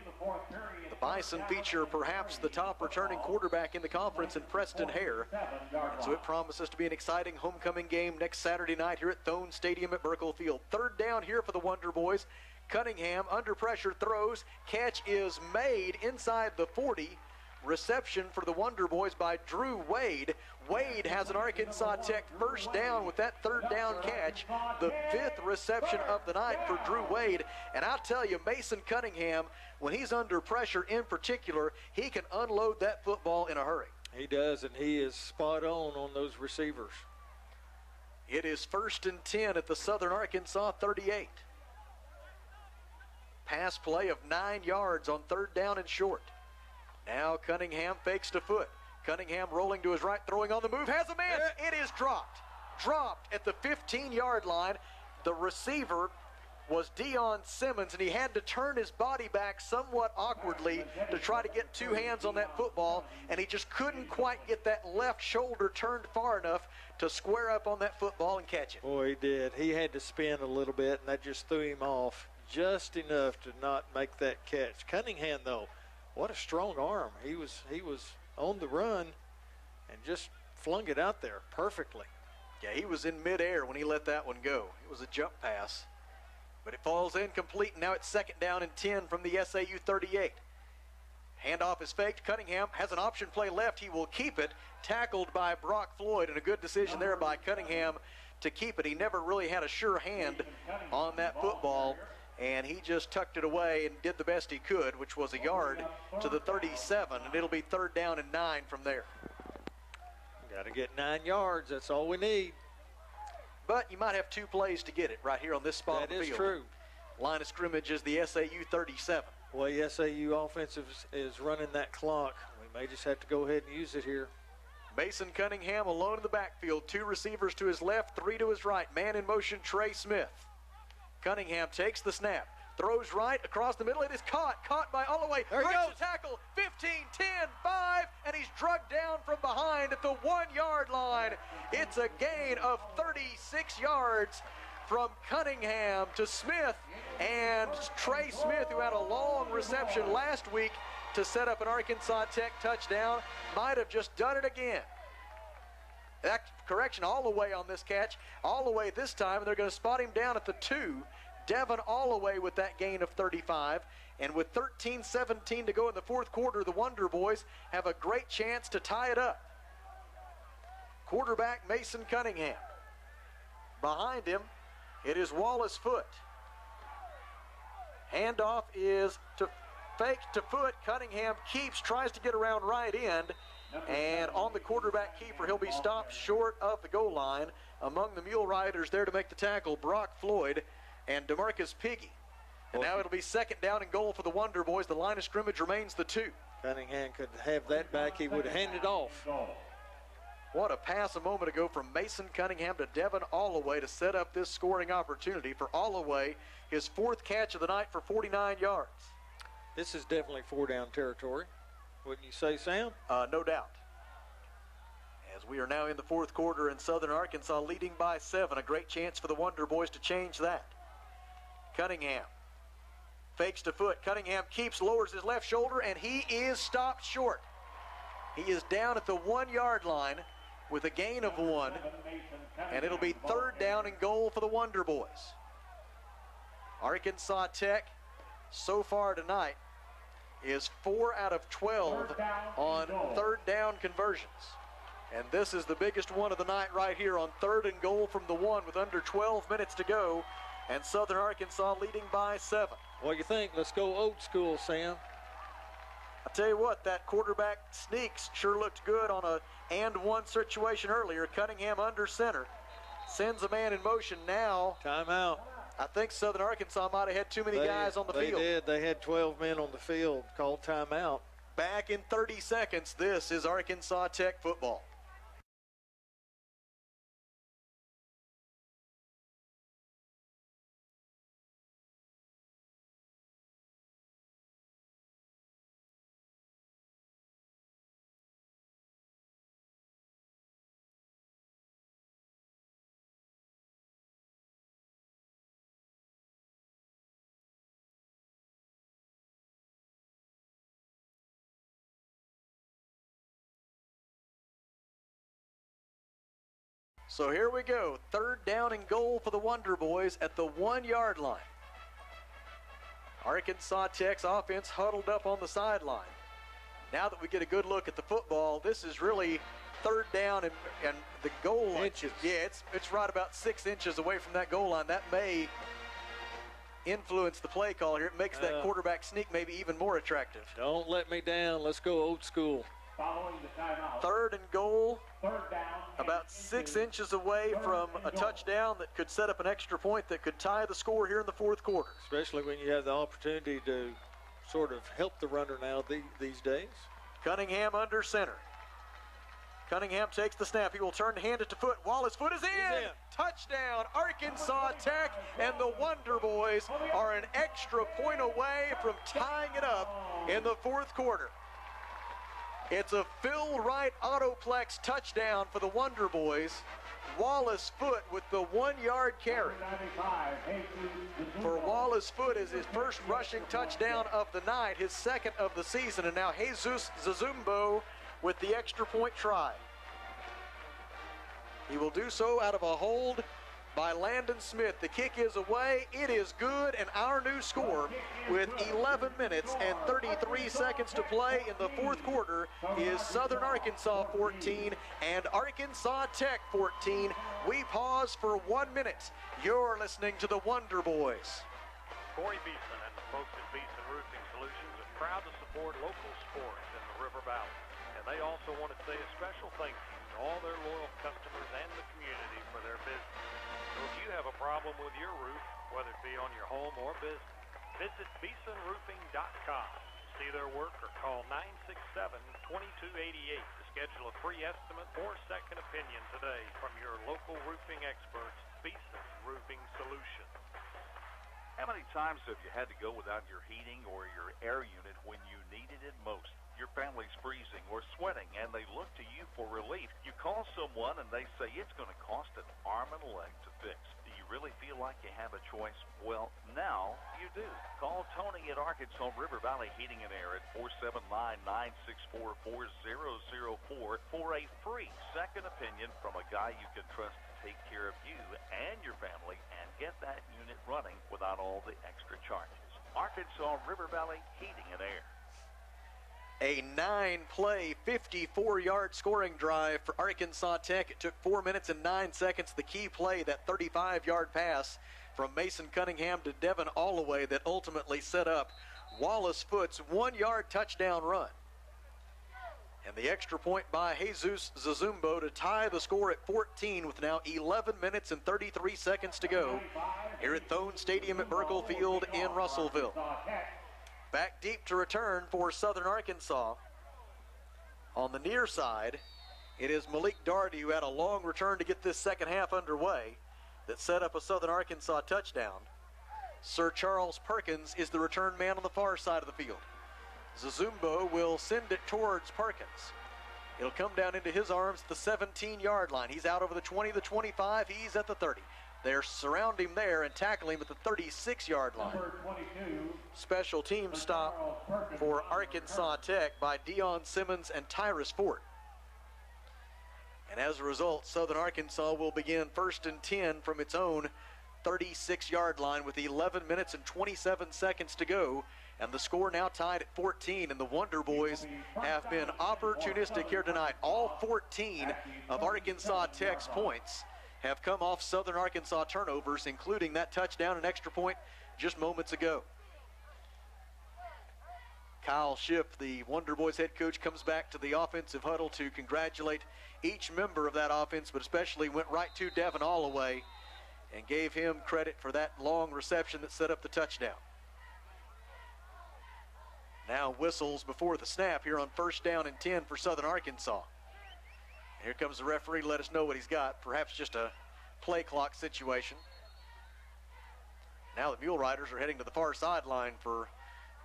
The Bison feature perhaps the top returning quarterback in the conference in Preston Hare. And so it promises to be an exciting homecoming game next Saturday night here at Thone Stadium at Burkle Field. Third down here for the Wonder Boys. Cunningham under pressure throws. Catch is made inside the 40. Reception for the Wonder Boys by Drew Wade. Wade has an Arkansas Tech first down with that third down catch. The 5th reception of the night for Drew Wade. And I'll tell you, Mason Cunningham, when he's under pressure in particular, he can unload that football in a hurry. He does, and he is spot on those receivers. It is 1st and 10 at the Southern Arkansas 38. Pass play of 9 yards on third down and short. Now Cunningham fakes to foot. Cunningham rolling to his right, throwing on the move, has a man. It is dropped. Dropped at the 15-yard line. The receiver was Deion Simmons, and he had to turn his body back somewhat awkwardly to try to get two hands on that football, and he just couldn't quite get that left shoulder turned far enough to square up on that football and catch it. Boy, he did. He had to spin a little bit, and that just threw him off just enough to not make that catch. Cunningham, though, what a strong arm. He was on the run and just flung it out there perfectly. Yeah, he was in midair when he let that one go. It was a jump pass, but it falls incomplete. Now it's 2nd down and 10 from the SAU 38. Handoff is faked. Cunningham has an option play left. He will keep it. Tackled by Brock Floyd, and a good decision there by Cunningham to keep it. He never really had a sure hand on that football, and he just tucked it away and did the best he could, which was a yard to the 37, and it'll be 3rd down and 9 from there. Got to get 9 yards. That's all we need. But you might have 2 plays to get it right here on this spot of the field. That is true. Line of scrimmage is the SAU 37. Well, the SAU offensive is running that clock. We may just have to go ahead and use it here. Mason Cunningham alone in the backfield. 2 receivers to his left, 3 to his right. Man in motion, Trey Smith. Cunningham takes the snap, throws right across the middle. It is caught by Holloway. There he breaks goes. the tackle, 15, 10, 5, and he's drugged down from behind at the 1-yard line. It's a gain of 36 yards from Cunningham to Smith, and Trey Smith, who had a long reception last week to set up an Arkansas Tech touchdown, might have just done it again. That correction, Alloway on this catch. Alloway this time, and they're going to spot him down at the 2. Devin Alloway with that gain of 35. And with 13-17 to go in the fourth quarter, the Wonder Boys have a great chance to tie it up. Quarterback Mason Cunningham. Behind him, it is Wallace Foote. Handoff is to fake to Foote. Cunningham keeps, tries to get around right end. And on the quarterback keeper, he'll be stopped short of the goal line. Among the Mule Riders there to make the tackle, Brock Floyd and DeMarcus Piggy. And now it'll be 2nd down and goal for the Wonder Boys. The line of scrimmage remains the 2. Cunningham could have that back. He would have handed off. What a pass a moment ago from Mason Cunningham to Devin Alloway to set up this scoring opportunity for Alloway. His 4th catch of the night for 49 yards. This is definitely 4-down territory. Wouldn't you say, Sam? No doubt. As we are now in the fourth quarter and Southern Arkansas leading by 7. A great chance for the Wonder Boys to change that. Cunningham fakes to Foote. Cunningham keeps, lowers his left shoulder, and he is stopped short. He is down at the 1-yard line with a gain of 1, and it'll be 3rd down and goal for the Wonder Boys. Arkansas Tech so far tonight is 4 out of 12 on third down conversions. And this is the biggest one of the night right here on 3rd and goal from the 1 with under 12 minutes to go. And Southern Arkansas leading by 7. What do you think? Let's go old school, Sam. I tell you what, that quarterback sneaks sure looked good on a and-one situation earlier. Cunningham under center. Sends a man in motion now. Timeout. I think Southern Arkansas might have had too many guys on the field. They did. They had 12 men on the field. Called timeout. Back in 30 seconds, this is Arkansas Tech football. So here we go, 3rd down and goal for the Wonder Boys at the 1-yard line. Arkansas Tech's offense huddled up on the sideline. Now that we get a good look at the football, this is really 3rd down and the goal line. Inches. Yeah, it's right about 6 inches away from that goal line. That may influence the play call here. It makes that quarterback sneak maybe even more attractive. Don't let me down. Let's go old school. Following the timeout. 3rd and goal. 3rd down. About 6 inches away from a touchdown that could set up an extra point that could tie the score here in the 4th quarter. Especially when you have the opportunity to sort of help the runner now these days. Cunningham under center. Cunningham takes the snap. He will turn to hand it to Foot. Wallace, Foot is in. Touchdown, Arkansas Tech, and the Wonder Boys are an extra point away from tying it up in the 4th quarter. It's a Phil Wright autoplex touchdown for the Wonder Boys. Wallace Foot with the 1-yard carry. For Wallace Foot is his first rushing touchdown of the night, his 2nd of the season, and now Jesus Zazumbo with the extra point try. He will do so out of a hold by Landon Smith. The kick is away. It is good, and our new score with 11 minutes and 33 seconds to play in the 4th quarter is Southern Arkansas 14 and Arkansas Tech 14. We pause for 1 minute. You're listening to the Wonder Boys. Corey Beeson and the folks at Beeson Roofing Solutions are proud to support local sports in the River Valley. And they also want to say a special thank you to all their loyal customers and the community for their business. So if you have a problem with your roof, whether it be on your home or business, visit BeesonRoofing.com. See their work or call 967-2288 to schedule a free estimate or second opinion today from your local roofing experts, Beeson Roofing Solutions. How many times have you had to go without your heating or your air unit when you needed it most? Your family's freezing or sweating and they look to you for relief. You call someone and they say it's going to cost an arm and a leg to fix. Do you really feel like you have a choice? Well, now you do. Call Tony at Arkansas River Valley Heating and Air at 479-964-4004 for a free second opinion from a guy you can trust to take care of you and your family and get that unit running without all the extra charges. Arkansas River Valley Heating and Air. A 9-play, 54-yard scoring drive for Arkansas Tech. It took 4 minutes and 9 seconds. The key play, that 35-yard pass from Mason Cunningham to Devin Allaway that ultimately set up Wallace Foot's 1-yard touchdown run. And the extra point by Jesus Zazumbo to tie the score at 14 with now 11 minutes and 33 seconds to go here at Thone Stadium at Burkle Field in Russellville. Back deep to return for Southern Arkansas. On the near side, it is Malik Darty who had a long return to get this second half underway that set up a Southern Arkansas touchdown. Sir Charles Perkins is the return man on the far side of the field. Zazumbo will send it towards Perkins. It'll come down into his arms at the 17-yard line. He's out over the 20, the 25, he's at the 30. They're surround him there and tackle him at the 36-yard line. Special team stop for Arkansas Tech by Deion Simmons and Tyrus Ford. And as a result, Southern Arkansas will begin 1st and 10 from its own 36-yard line with 11 minutes and 27 seconds to go And the score now tied at 14, and the Wonder Boys have been opportunistic here tonight. All 14 of Arkansas Tech's points have come off Southern Arkansas turnovers, including that touchdown and extra point just moments ago. Kyle Schiff, the Wonder Boys head coach, comes back to the offensive huddle to congratulate each member of that offense, but especially went right to Devin Allaway and gave him credit for that long reception that set up the touchdown. Now whistles before the snap here on 1st down and 10 for Southern Arkansas. Here comes the referee to let us know what he's got, perhaps just a play clock situation. Now the Mule Riders are heading to the far sideline for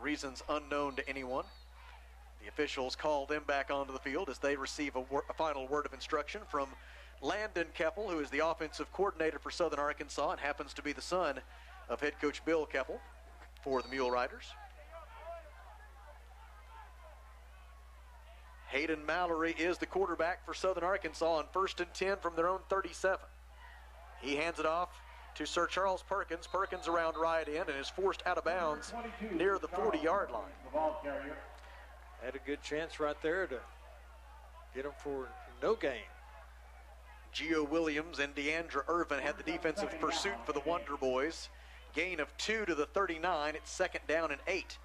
reasons unknown to anyone. The officials call them back onto the field as they receive a final word of instruction from Landon Keppel, who is the offensive coordinator for Southern Arkansas and happens to be the son of head coach Bill Keppel for the Mule Riders. Hayden Mallory is the quarterback for Southern Arkansas on 1st and 10 from their own 37. He hands it off to Sir Charles Perkins. Perkins around right end and is forced out of bounds near the 40-yard line. Had a good chance right there to get him for no gain. Gio Williams and Deandra Irvin had the defensive pursuit for the Wonder Boys. Gain of 2 to the 39. It's 2nd down and 8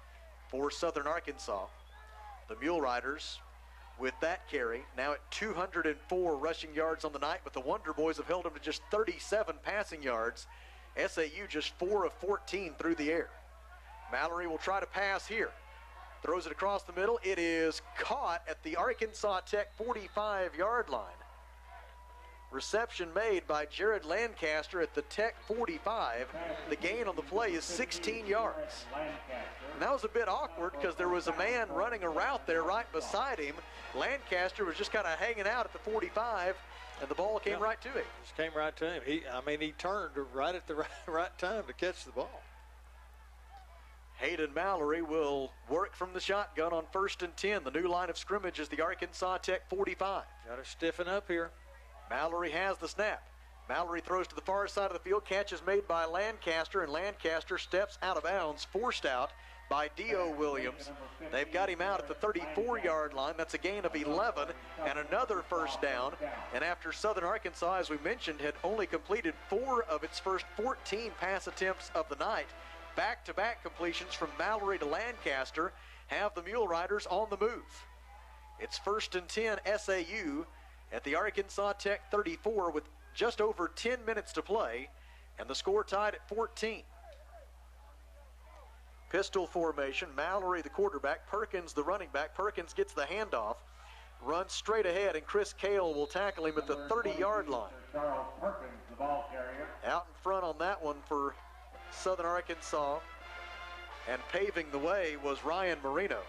for Southern Arkansas. The Mule Riders with that carry now at 204 rushing yards on the night, but the Wonder Boys have held them to just 37 passing yards. SAU just 4 of 14 through the air. Mallory will try to pass here. Throws it across the middle. It is caught at the Arkansas Tech 45-yard line. Reception made by Jared Lancaster at the Tech 45. The gain on the play is 16 yards. And that was a bit awkward because there was a man running a route there right beside him. Lancaster was just kind of hanging out at the 45, and the ball came right to him. Just came right to him. He turned right at the right time to catch the ball. Hayden Mallory will work from the shotgun on 1st and 10. The new line of scrimmage is the Arkansas Tech 45. Got to stiffen up here. Mallory has the snap. Mallory throws to the far side of the field. Catch is made by Lancaster, and Lancaster steps out of bounds, forced out by Dio Williams. They've got him out at the 34-yard line. That's a gain of 11 and another 1st down. And after Southern Arkansas, as we mentioned, had only completed 4 of its first 14 pass attempts of the night, back-to-back completions from Mallory to Lancaster have the Mule Riders on the move. It's 1st and 10 SAU at the Arkansas Tech 34 with just over 10 minutes to play, and the score tied at 14. Pistol formation, Mallory the quarterback, Perkins the running back. Perkins gets the handoff, runs straight ahead, and Chris Cale will tackle him at the 30-yard line. Out in front on that one for Southern Arkansas, and paving the way was Ryan Marino.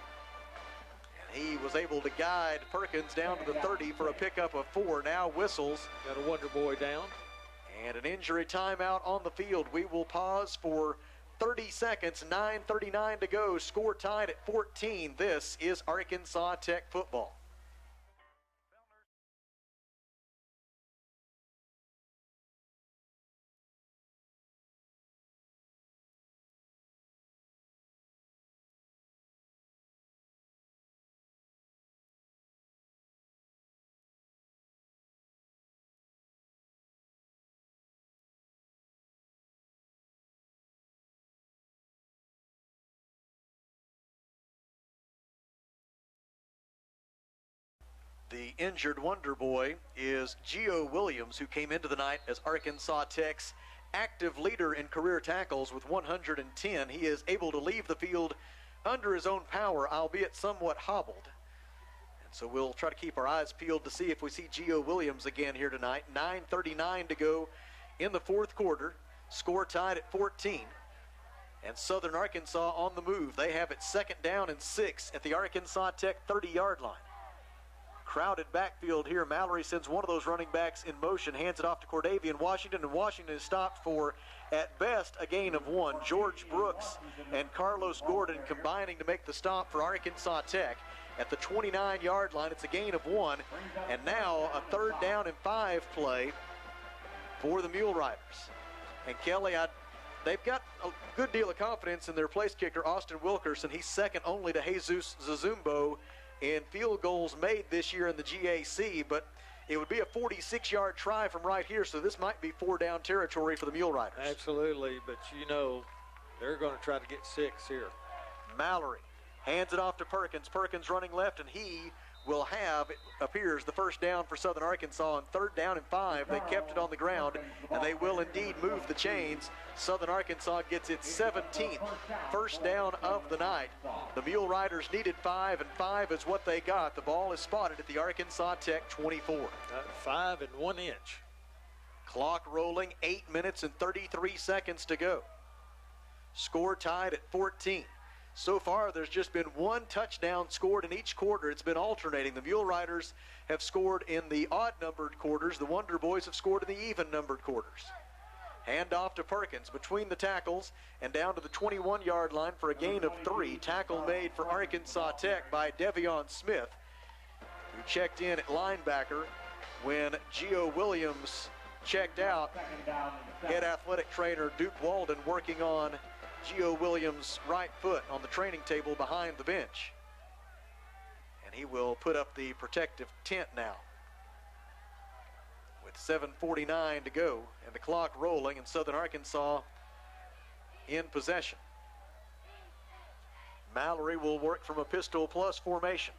He was able to guide Perkins down to the 30 for a pickup of 4. Now whistles. Got a Wonder Boy down. And an injury timeout on the field. We will pause for 30 seconds. 9:39 to go. Score tied at 14. This is Arkansas Tech football. The injured Wonder Boy is Gio Williams, who came into the night as Arkansas Tech's active leader in career tackles with 110. He is able to leave the field under his own power, albeit somewhat hobbled. And so we'll try to keep our eyes peeled to see if we see Gio Williams again here tonight. 9:39 to go in the 4th quarter. Score tied at 14. And Southern Arkansas on the move. They have it 2nd down and 6 at the Arkansas Tech 30-yard line. Crowded backfield here. Mallory sends one of those running backs in motion, hands it off to Cordavian Washington, and Washington is stopped for, at best, a gain of 1. George Brooks and Carlos Gordon combining to make the stop for Arkansas Tech at the 29-yard line. It's a gain of 1, and now a 3rd down and 5 play for the Mule Riders. And Kelly, they've got a good deal of confidence in their place kicker, Austin Wilkerson. He's second only to Jesus Zazumbo in field goals made this year in the GAC, but it would be a 46-yard try from right here, so this might be 4-down territory for the Mule Riders. Absolutely, but you know they're going to try to get 6 here. Mallory hands it off to Perkins. Perkins running left, and he will have, it appears, the first down for Southern Arkansas. On 3rd down and 5, they kept it on the ground, and they will indeed move the chains. Southern Arkansas gets its 17th first down of the night. The Mule Riders needed 5, and 5 is what they got. The ball is spotted at the Arkansas Tech 24. 5 and 1 inch. Clock rolling, 8 minutes and 33 seconds to go. Score tied at 14. So far, there's just been 1 touchdown scored in each quarter. It's been alternating. The Mule Riders have scored in the odd-numbered quarters. The Wonder Boys have scored in the even-numbered quarters. Hand off to Perkins between the tackles and down to the 21-yard line for a gain of 3. Tackle made for Arkansas Tech by Devion Smith, who checked in at linebacker when Gio Williams checked out. Head athletic trainer Duke Walden working on Gio Williams' right foot on the training table behind the bench. And he will put up the protective tent now. With 7:49 to go and the clock rolling, and Southern Arkansas in possession. Mallory will work from a pistol plus formation.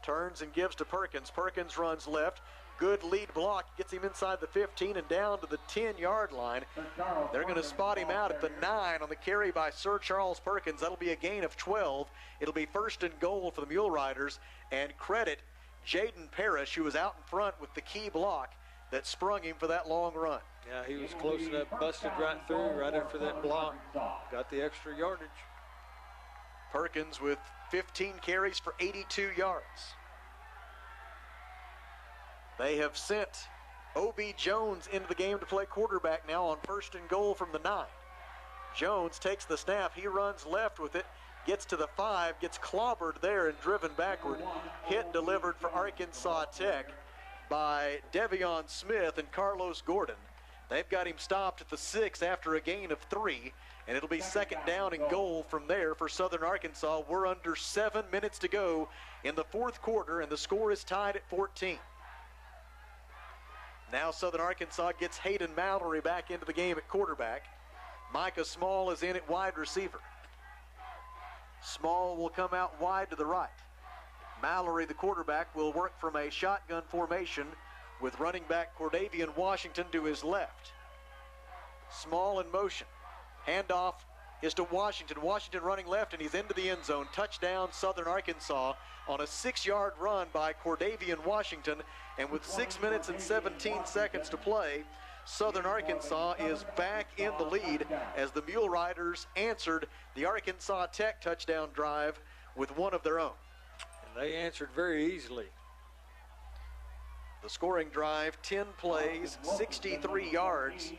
Turns and gives to Perkins. Perkins runs left. Good lead block, gets him inside the 15 and down to the 10-yard line. They're going to spot him out at the 9 on the carry by Sir Charles Perkins. That'll be a gain of 12. It'll be 1st and goal for the Mule Riders, and credit Jaden Parrish, who was out in front with the key block that sprung him for that long run. Yeah, he was close enough, busted right through right after that block. Got the extra yardage. Perkins with 15 carries for 82 yards. They have sent O.B. Jones into the game to play quarterback now on 1st and goal from the 9. Jones takes the snap. He runs left with it, gets to the 5, gets clobbered there and driven backward. Hit delivered for Arkansas Tech by Devion Smith and Carlos Gordon. They've got him stopped at the 6 after a gain of 3, and it'll be 2nd down and goal from there for Southern Arkansas. We're under 7 minutes to go in the 4th quarter, and the score is tied at 14. Now Southern Arkansas gets Hayden Mallory back into the game at quarterback. Micah Small is in at wide receiver. Small will come out wide to the right. Mallory, the quarterback, will work from a shotgun formation with running back Cordavian Washington to his left. Small in motion. Handoff is to Washington. Washington running left, and he's into the end zone. Touchdown, Southern Arkansas, on a 6-yard run by Cordavian Washington. And with 6 minutes and 17 seconds to play, Southern Arkansas is back in the lead as the Mule Riders answered the Arkansas Tech touchdown drive with one of their own. And they answered very easily. The scoring drive, 10 plays, 63 yards.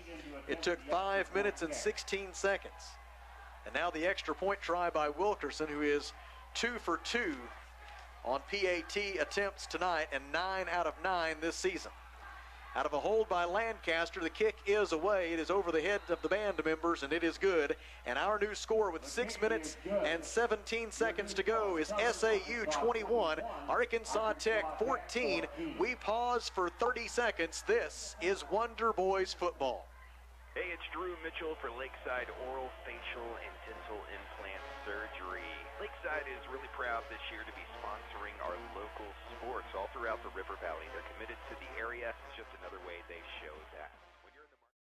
It took 5 minutes and 16 seconds. And now the extra point try by Wilkerson, who is 2 for 2 on PAT attempts tonight, and 9 out of 9 this season. Out of a hold by Lancaster, the kick is away. It is over the head of the band members, and it is good. And our new score with 6 minutes and 17 seconds to go is SAU 21, Arkansas Tech 14. We pause for 30 seconds. This is Wonder Boys football. Hey, it's Drew Mitchell for Lakeside Oral, Facial, and Dental Implant Surgery. Lakeside is really proud this year to be sponsoring our local sports all throughout the River Valley. They're committed to the area. It's just another way they show that. When you're in the market,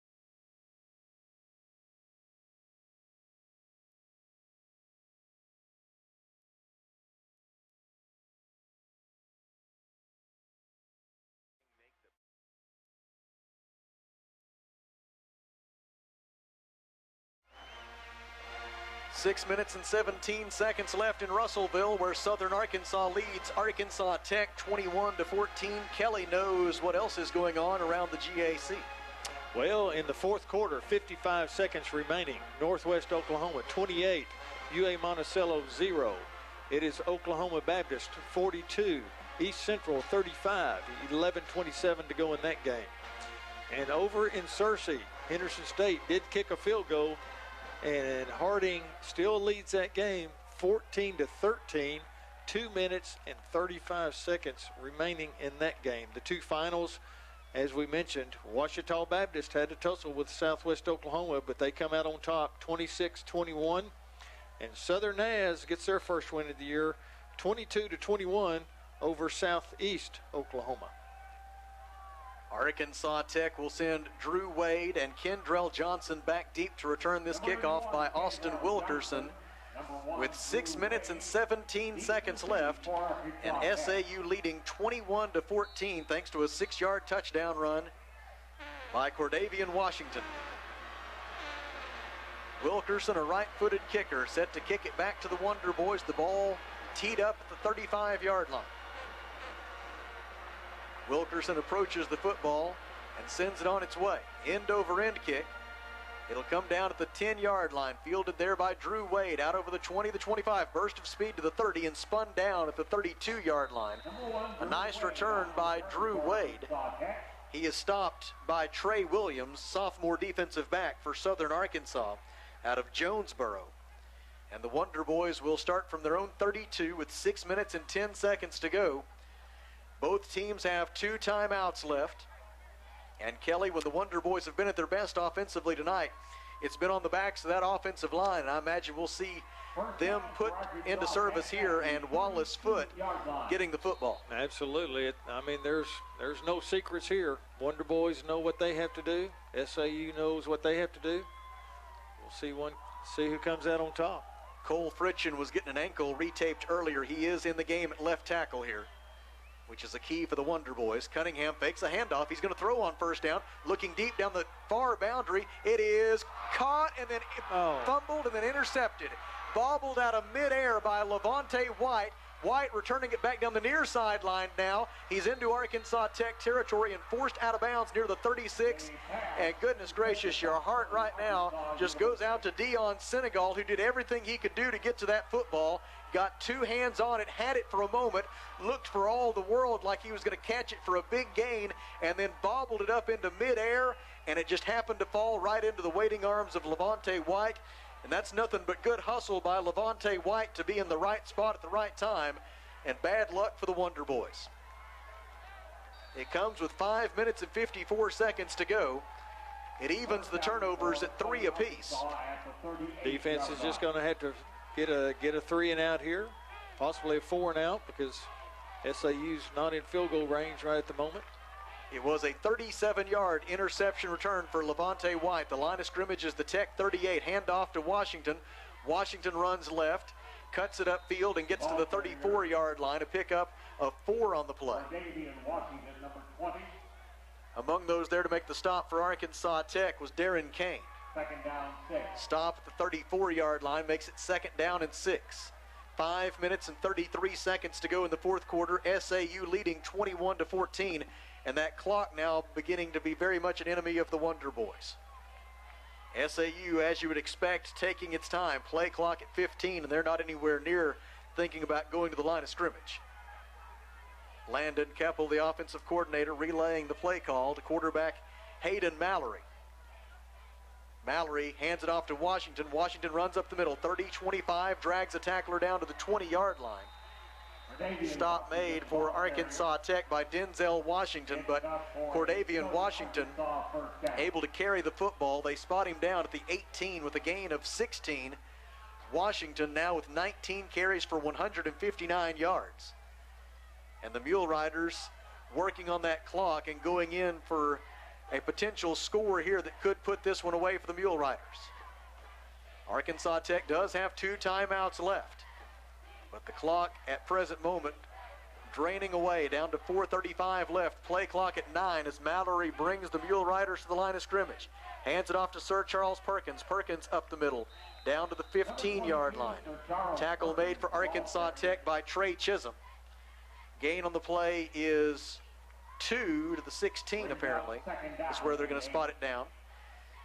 6 minutes and 17 seconds left in Russellville, where Southern Arkansas leads Arkansas Tech 21-14. Kelly knows what else is going on around the GAC. Well, in the 4th quarter, 55 seconds remaining. Northwest Oklahoma 28, UA Monticello 0. It is Oklahoma Baptist 42, East Central 35, 11:27 to go in that game. And over in Searcy, Henderson State did kick a field goal And Harding still leads that game 14-13. 2 minutes and 35 seconds remaining in that game. The two finals, as we mentioned, Ouachita Baptist had to tussle with Southwest Oklahoma, but they come out on top 26-21. And Southern Naz gets their first win of the year, 22-21 over Southeast Oklahoma. Arkansas Tech will send Drew Wade and Kendrell Johnson back deep to return this kickoff by Austin Wilkerson. With 6 minutes and 17 seconds left, and SAU leading 21-14 thanks to a 6-yard touchdown run by Cordavian Washington. Wilkerson, a right-footed kicker, set to kick it back to the Wonder Boys. The ball teed up at the 35-yard line. Wilkerson approaches the football and sends it on its way. End-over-end kick. It'll come down at the 10-yard line, fielded there by Drew Wade, out over the 20, the 25, burst of speed to the 30, and spun down at the 32-yard line. A nice return by Drew Wade. He is stopped by Trey Williams, sophomore defensive back for Southern Arkansas, out of Jonesboro. And the Wonder Boys will start from their own 32 with 6 minutes and 10 seconds to go. Both teams have 2 timeouts left. And Kelly, when the Wonder Boys have been at their best offensively tonight, it's been on the backs of that offensive line. And I imagine we'll see them put into service here, and Wallace Foote getting the football. Absolutely. I mean, there's no secrets here. Wonder Boys know what they have to do. SAU knows what they have to do. We'll see who comes out on top. Cole Fritchen was getting an ankle retaped earlier. He is in the game at left tackle here, which is a key for the Wonder Boys. Cunningham fakes a handoff. He's going to throw on first down, looking deep down the far boundary. It is caught and then fumbled and then intercepted. Bobbled out of midair by Levante White. White returning it back down the near sideline now. He's into Arkansas Tech territory and forced out of bounds near the 36. And goodness gracious, your heart right now just goes out to Dion Senegal, who did everything he could do to get to that football. Got 2 hands on it, had it for a moment, looked for all the world like he was going to catch it for a big gain, and then bobbled it up into midair, and it just happened to fall right into the waiting arms of Levante White. And that's nothing but good hustle by Levante White to be in the right spot at the right time, and bad luck for the Wonder Boys. It comes with 5 minutes and 54 seconds to go. It evens the turnovers at 3 apiece. Defense is just going to have to get a 3 and out here, possibly a 4 and out, because SAU's not in field goal range right at the moment. It was a 37-yard interception return for Levante White. The line of scrimmage is the Tech 38. Handoff to Washington. Washington runs left, cuts it upfield, and gets to the 34-yard line. A pickup of 4 on the play. Among those there to make the stop for Arkansas Tech was Darren Kane. Second down, 6. Stop at the 34-yard line makes it 2nd down and 6. 5 minutes and 33 seconds to go in the fourth quarter. SAU leading 21-14. And that clock now beginning to be very much an enemy of the Wonder Boys. SAU, as you would expect, taking its time. Play clock at 15, and they're not anywhere near thinking about going to the line of scrimmage. Landon Keppel, the offensive coordinator, relaying the play call to quarterback Hayden Mallory. Mallory hands it off to Washington. Washington runs up the middle, 30-25, drags a tackler down to the 20-yard line. Stop made for Arkansas Tech by Denzel Washington, but Cordavian Washington able to carry the football. They spot him down at the 18 with a gain of 16. Washington now with 19 carries for 159 yards. And the Mule Riders working on that clock and going in for a potential score here that could put this one away for the Mule Riders. Arkansas Tech does have 2 timeouts left, but the clock at present moment draining away, down to 4:35 left. Play clock at 9 as Mallory brings the Mule Riders to the line of scrimmage. Hands it off to Sir Charles Perkins. Perkins up the middle, down to the 15-yard line. Tackle made for Arkansas Tech by Trey Chisholm. Gain on the play is 2 to the 16, apparently. Is where they're going to spot it down.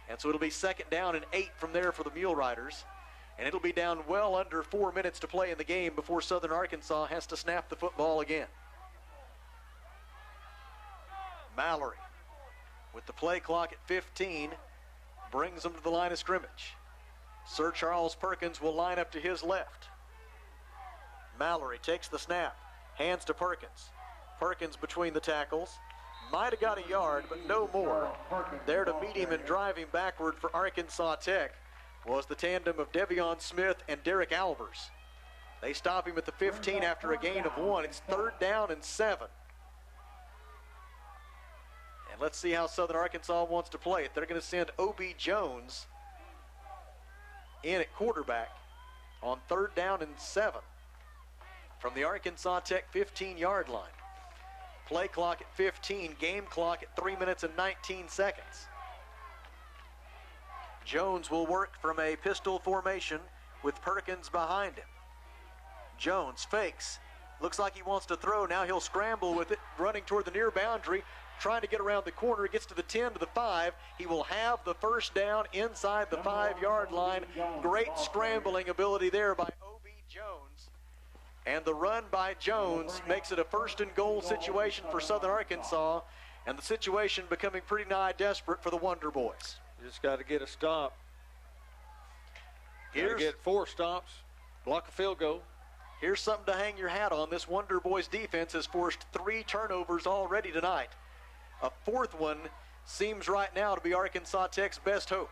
And so it'll be 2nd down and 8 from there for the Mule Riders. And it'll be down well under 4 minutes to play in the game before Southern Arkansas has to snap the football again. Mallory, with the play clock at 15, brings them to the line of scrimmage. Sir Charles Perkins will line up to his left. Mallory takes the snap, hands to Perkins. Perkins between the tackles. Might have got a yard, but no more. There to meet him and drive him backward for Arkansas Tech was the tandem of Devion Smith and Derek Albers. They stop him at the 15 after a gain of 1. It's 3rd down and 7. And let's see how Southern Arkansas wants to play it. They're going to send O.B. Jones in at quarterback on 3rd down and 7 from the Arkansas Tech 15-yard line. Play clock at 15, game clock at 3 minutes and 19 seconds. Jones will work from a pistol formation with Perkins behind him. Jones fakes. Looks like he wants to throw. Now he'll scramble with it, running toward the near boundary, trying to get around the corner. Gets to the 10 to the 5. He will have the first down inside the 5-yard line. Great scrambling ability there by O.B. Jones. And the run by Jones makes it a 1st and goal situation for Southern Arkansas, and the situation becoming pretty nigh desperate for the Wonder Boys. You just got to get a stop. Got to get 4 stops, block a field goal. Here's something to hang your hat on. This Wonder Boys defense has forced 3 turnovers already tonight. A 4th one seems right now to be Arkansas Tech's best hope.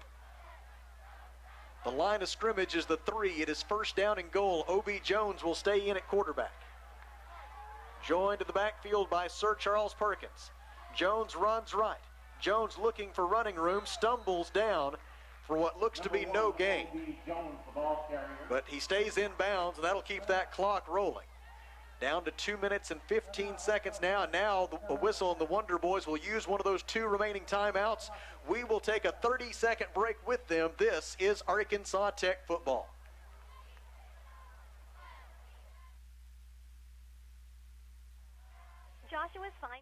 The line of scrimmage is the 3. It is 1st down and goal. O.B. Jones will stay in at quarterback. Joined in the backfield by Sir Charles Perkins. Jones runs right. Jones looking for running room, stumbles down for what looks to be no gain. But he stays in bounds, and that'll keep that clock rolling. Down to 2 minutes and 15 seconds now. And now the whistle and the Wonder Boys will use one of those 2 remaining timeouts. We will take a 30-second break with them. This is Arkansas Tech football. Joshua's fine.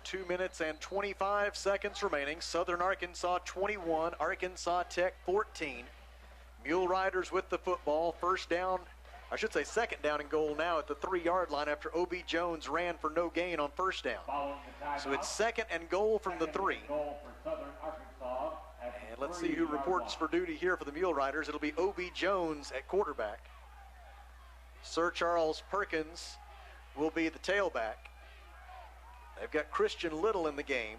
Two minutes and 25 seconds remaining. Southern Arkansas 21, Arkansas Tech 14. Mule Riders with the football. 2nd down and goal now at the 3-yard line after O.B. Jones ran for no gain on 1st down. So it's 2nd and goal from the 3. And let's see who reports for duty here for the Mule Riders. It'll be O.B. Jones at quarterback. Sir Charles Perkins will be the tailback. They've got Christian Little in the game.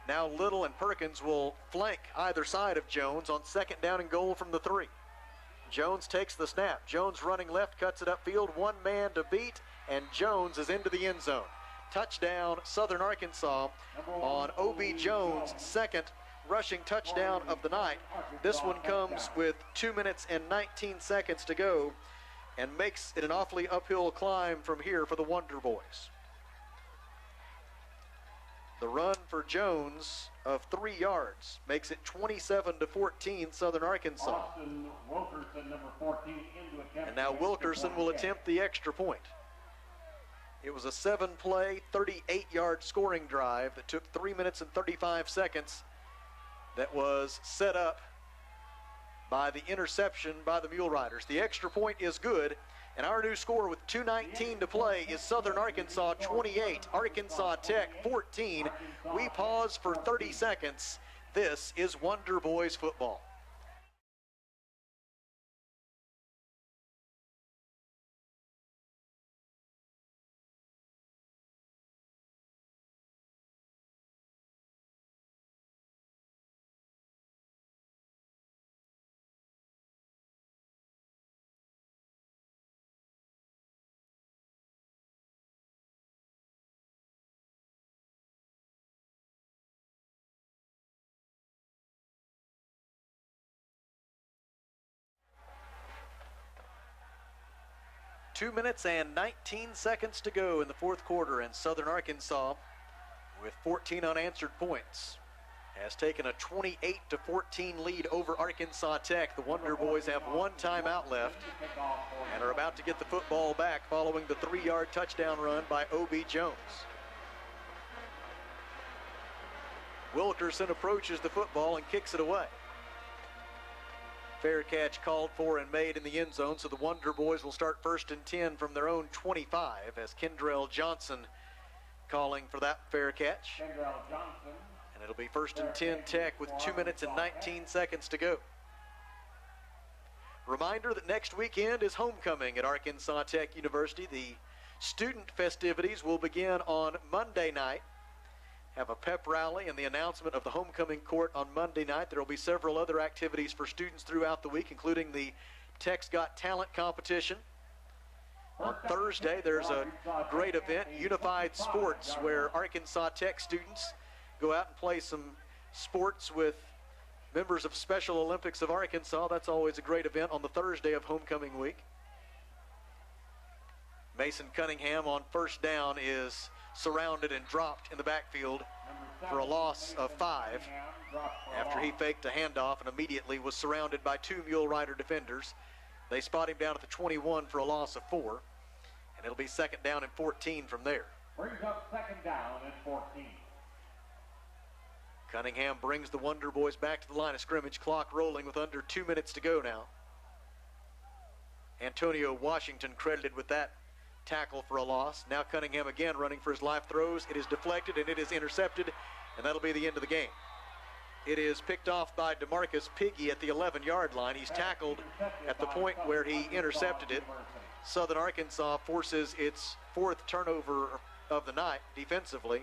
Now Little and Perkins will flank either side of Jones on 2nd down and goal from the 3. Jones takes the snap. Jones running left, cuts it upfield. 1 man to beat, and Jones is into the end zone. Touchdown, Southern Arkansas on O.B. Jones' 2nd rushing touchdown of the night. This one comes with 2 minutes and 19 seconds to go and makes it an awfully uphill climb from here for the Wonder Boys. The run for Jones of 3 yards makes it 27-14 Southern Arkansas. And now Wilkerson will attempt the extra point. It was a 7-play, 38-yard scoring drive that took 3 minutes and 35 seconds that was set up by the interception by the Mule Riders. The extra point is good. And our new score with 2:19 to play is Southern Arkansas 28, Arkansas Tech 14. We pause for 30 seconds. This is Wonder Boys football. Two minutes and 19 seconds to go in the 4th quarter, and Southern Arkansas with 14 unanswered points has taken a 28-14 lead over Arkansas Tech. The Wonder Boys have one timeout left and are about to get the football back following the 3-yard touchdown run by O.B. Jones. Wilkerson approaches the football and kicks it away. Fair catch called for and made in the end zone, so the Wonder Boys will start 1st and 10 from their own 25 as Kendrell Johnson calling for that fair catch. And it'll be 1st and 10 Tech with 2 minutes and 19 seconds to go. Reminder that next weekend is homecoming at Arkansas Tech University. The student festivities will begin on Monday night. Have a pep rally and the announcement of the homecoming court on Monday night. There will be several other activities for students throughout the week, including the Tech's Got Talent competition. On Thursday, there's a great event, Unified Sports, where Arkansas Tech students go out and play some sports with members of Special Olympics of Arkansas. That's always a great event on the Thursday of homecoming week. Mason Cunningham on 1st down is surrounded and dropped in the backfield for a loss of 5 after he faked a handoff and immediately was surrounded by 2 Mule Rider defenders. They spot him down at the 21 for a loss of 4, and it'll be 2nd down and 14 from there. Brings up 2nd down and 14. Cunningham brings the Wonder Boys back to the line of scrimmage, clock rolling with under 2 minutes to go now. Antonio Washington credited with that tackle for a loss. Now Cunningham again running for his life, throws. It is deflected and it is intercepted, and that'll be the end of the game. It is picked off by DeMarcus Piggy at the 11-yard line. He's tackled at the point where he intercepted it. Southern Arkansas forces its 4th turnover of the night defensively,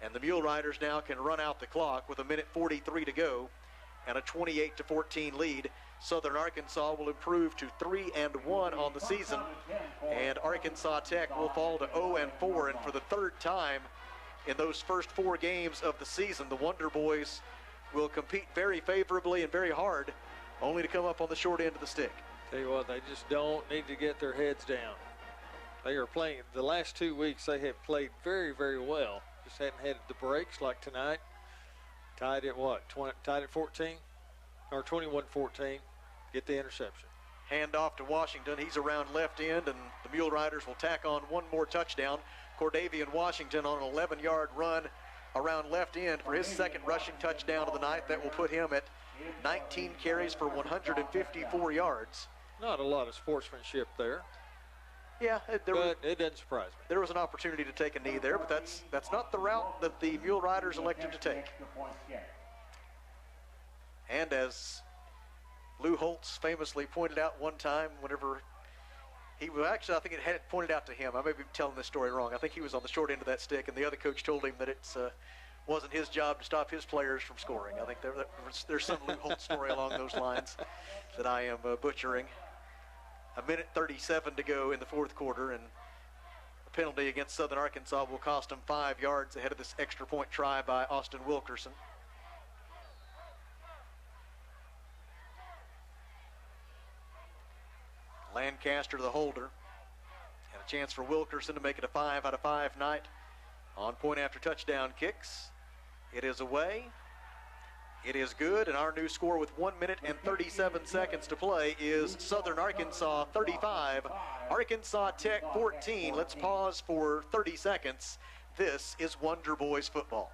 and the Mule Riders now can run out the clock with 1:43 to go and a 28-14 lead. Southern Arkansas will improve to 3-1 on the season, and Arkansas Tech will fall to 0-4. And for the 3rd time in those first 4 games of the season, the Wonder Boys will compete very favorably and very hard, only to come up on the short end of the stick. Tell you what, they just don't need to get their heads down. They are playing, the last 2 weeks they have played very, very well. Just hadn't had the breaks like tonight. Tied at what, tied at 14? Or 21-14, get the interception. Hand off to Washington. He's around left end, and the Mule Riders will tack on one more touchdown. Cordavian Washington on an 11-yard run around left end for his 2nd rushing touchdown of the night. That will put him at 19 carries for 154 yards. Not a lot of sportsmanship there. Yeah, But it doesn't surprise me. There was an opportunity to take a knee there, but that's not the route that the Mule Riders elected to take. And as Lou Holtz famously pointed out one time, whenever he was actually, I think it had it pointed out to him. I may be telling this story wrong. I think he was on the short end of that stick, and the other coach told him that it wasn't his job to stop his players from scoring. I think there's some Lou Holtz story along those lines that I am butchering. 1:37 to go in the 4th quarter, and a penalty against Southern Arkansas will cost them 5 yards ahead of this extra point try by Austin Wilkerson. Lancaster the holder, and a chance for Wilkerson to make it a 5 out of 5 night on point after touchdown kicks. It is away. It is good, and our new score with 1 minute and 37 seconds to play is Southern Arkansas 35, Arkansas Tech 14. Let's pause for 30 seconds. This is Wonder Boys football.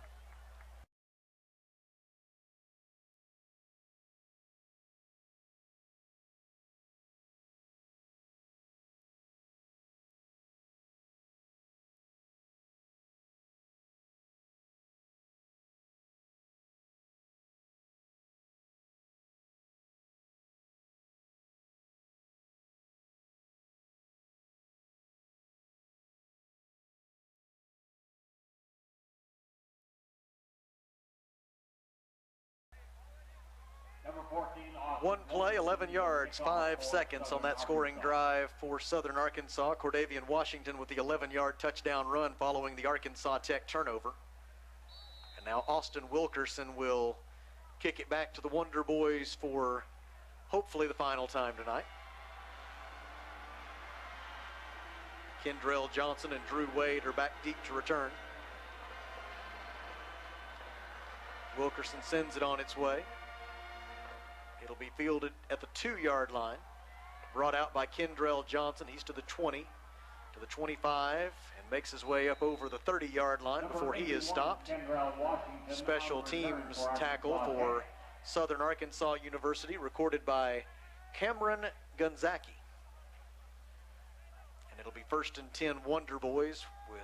One play, 11 yards, 5 seconds on that scoring drive for Southern Arkansas. Cordavian Washington with the 11-yard touchdown run following the Arkansas Tech turnover. And now Austin Wilkerson will kick it back to the Wonder Boys for hopefully the final time tonight. Kendrell Johnson and Drew Wade are back deep to return. Wilkerson sends it on its way. It'll be fielded at the 2-yard line. Brought out by Kendrell Johnson. He's to the 20, to the 25, and makes his way up over the 30-yard line before he is stopped. Special teams tackle for Southern Arkansas University, recorded by Cameron Gunzaki. And it'll be 1st and 10 Wonder Boys with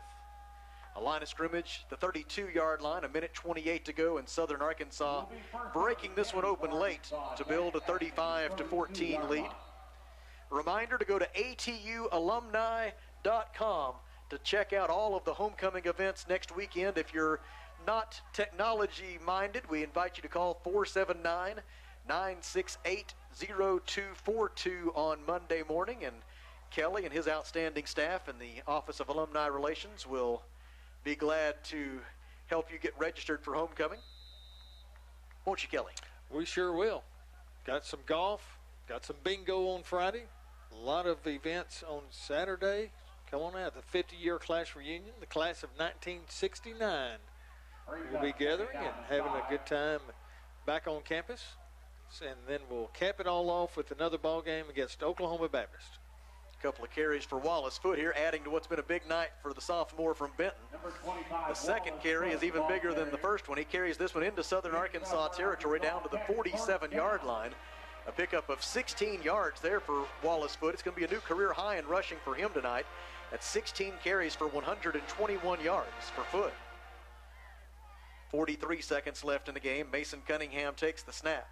a line of scrimmage, the 32-yard line, 1:28 to go, and Southern Arkansas breaking this one open late to build a 35-14 lead. Reminder to go to atualumni.com to check out all of the homecoming events next weekend. If you're not technology-minded, we invite you to call 479-968-0242 on Monday morning, and Kelly and his outstanding staff in the Office of Alumni Relations will be glad to help you get registered for homecoming. Won't you, Kelly? We sure will. Got some golf, got some bingo on Friday, a lot of events on Saturday. Come on out, the 50-year class reunion, the class of 1969. We'll be gathering and having a good time back on campus. And then we'll cap it all off with another ball game against Oklahoma Baptist. A couple of carries for Wallace Foot here, adding to what's been a big night for the sophomore from Benton. The second carry is even bigger than the first one. He carries this one into Southern Arkansas territory down to the 47-yard line. A pickup of 16 yards there for Wallace Foot. It's going to be a new career high in rushing for him tonight. That's 16 carries for 121 yards for Foot. 43 seconds left in the game. Mason Cunningham takes the snap.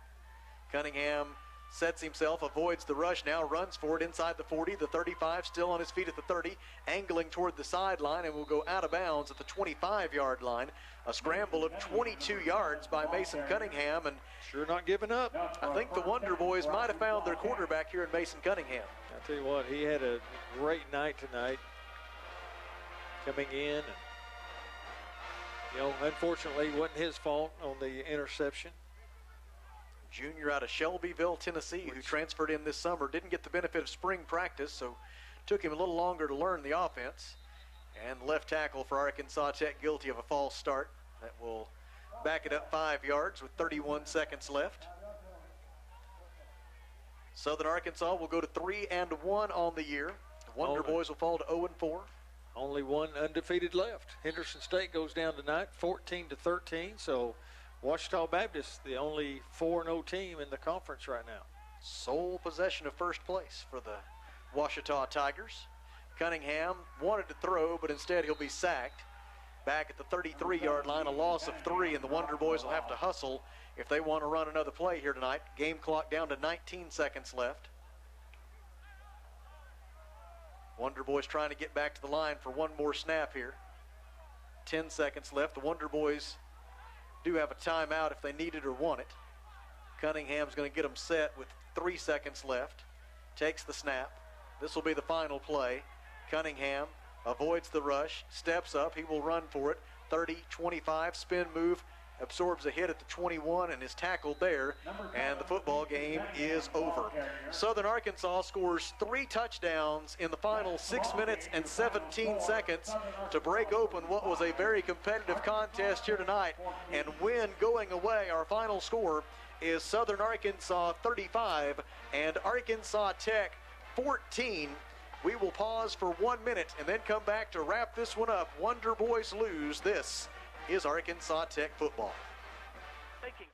Cunningham sets himself, avoids the rush now, runs for it inside the 40, the 35, still on his feet at the 30, angling toward the sideline, and will go out of bounds at the 25-yard line. A scramble of 22 yards by Mason Cunningham, and sure not giving up. I think the Wonder Boys might have found their quarterback here in Mason Cunningham. I'll tell you what, he had a great night tonight coming in, and unfortunately it wasn't his fault on the interception. Junior out of Shelbyville, Tennessee, who transferred in this summer, didn't get the benefit of spring practice, so took him a little longer to learn the offense. And left tackle for Arkansas Tech guilty of a false start. That will back it up 5 yards with 31 seconds left. Southern Arkansas will go to 3-1 on the year. The Wonder Boys will fall to 0-4. Only one undefeated left. Henderson State goes down tonight, 14-13, so Ouachita Baptist, the only 4-0 team in the conference right now. Sole possession of first place for the Ouachita Tigers. Cunningham wanted to throw, but instead he'll be sacked. Back at the 33-yard line, a loss of 3, and the Wonder Boys will have to hustle if they want to run another play here tonight. Game clock down to 19 seconds left. Wonder Boys trying to get back to the line for one more snap here. 10 seconds left. The Wonder Boys do have a timeout if they need it or want it. Cunningham's going to get them set with 3 seconds left. Takes the snap. This will be the final play. Cunningham avoids the rush, steps up. He will run for it. 30, 25, spin move, absorbs a hit at the 21 and is tackled there, and the football game is over. Southern Arkansas scores 3 touchdowns in the final 6 minutes and 17 seconds to break open what was a very competitive contest here tonight and win going away. Our final score is Southern Arkansas 35 and Arkansas Tech 14. We will pause for 1 minute and then come back to wrap this one up. Wonder Boys lose. This is Arkansas Tech football. Making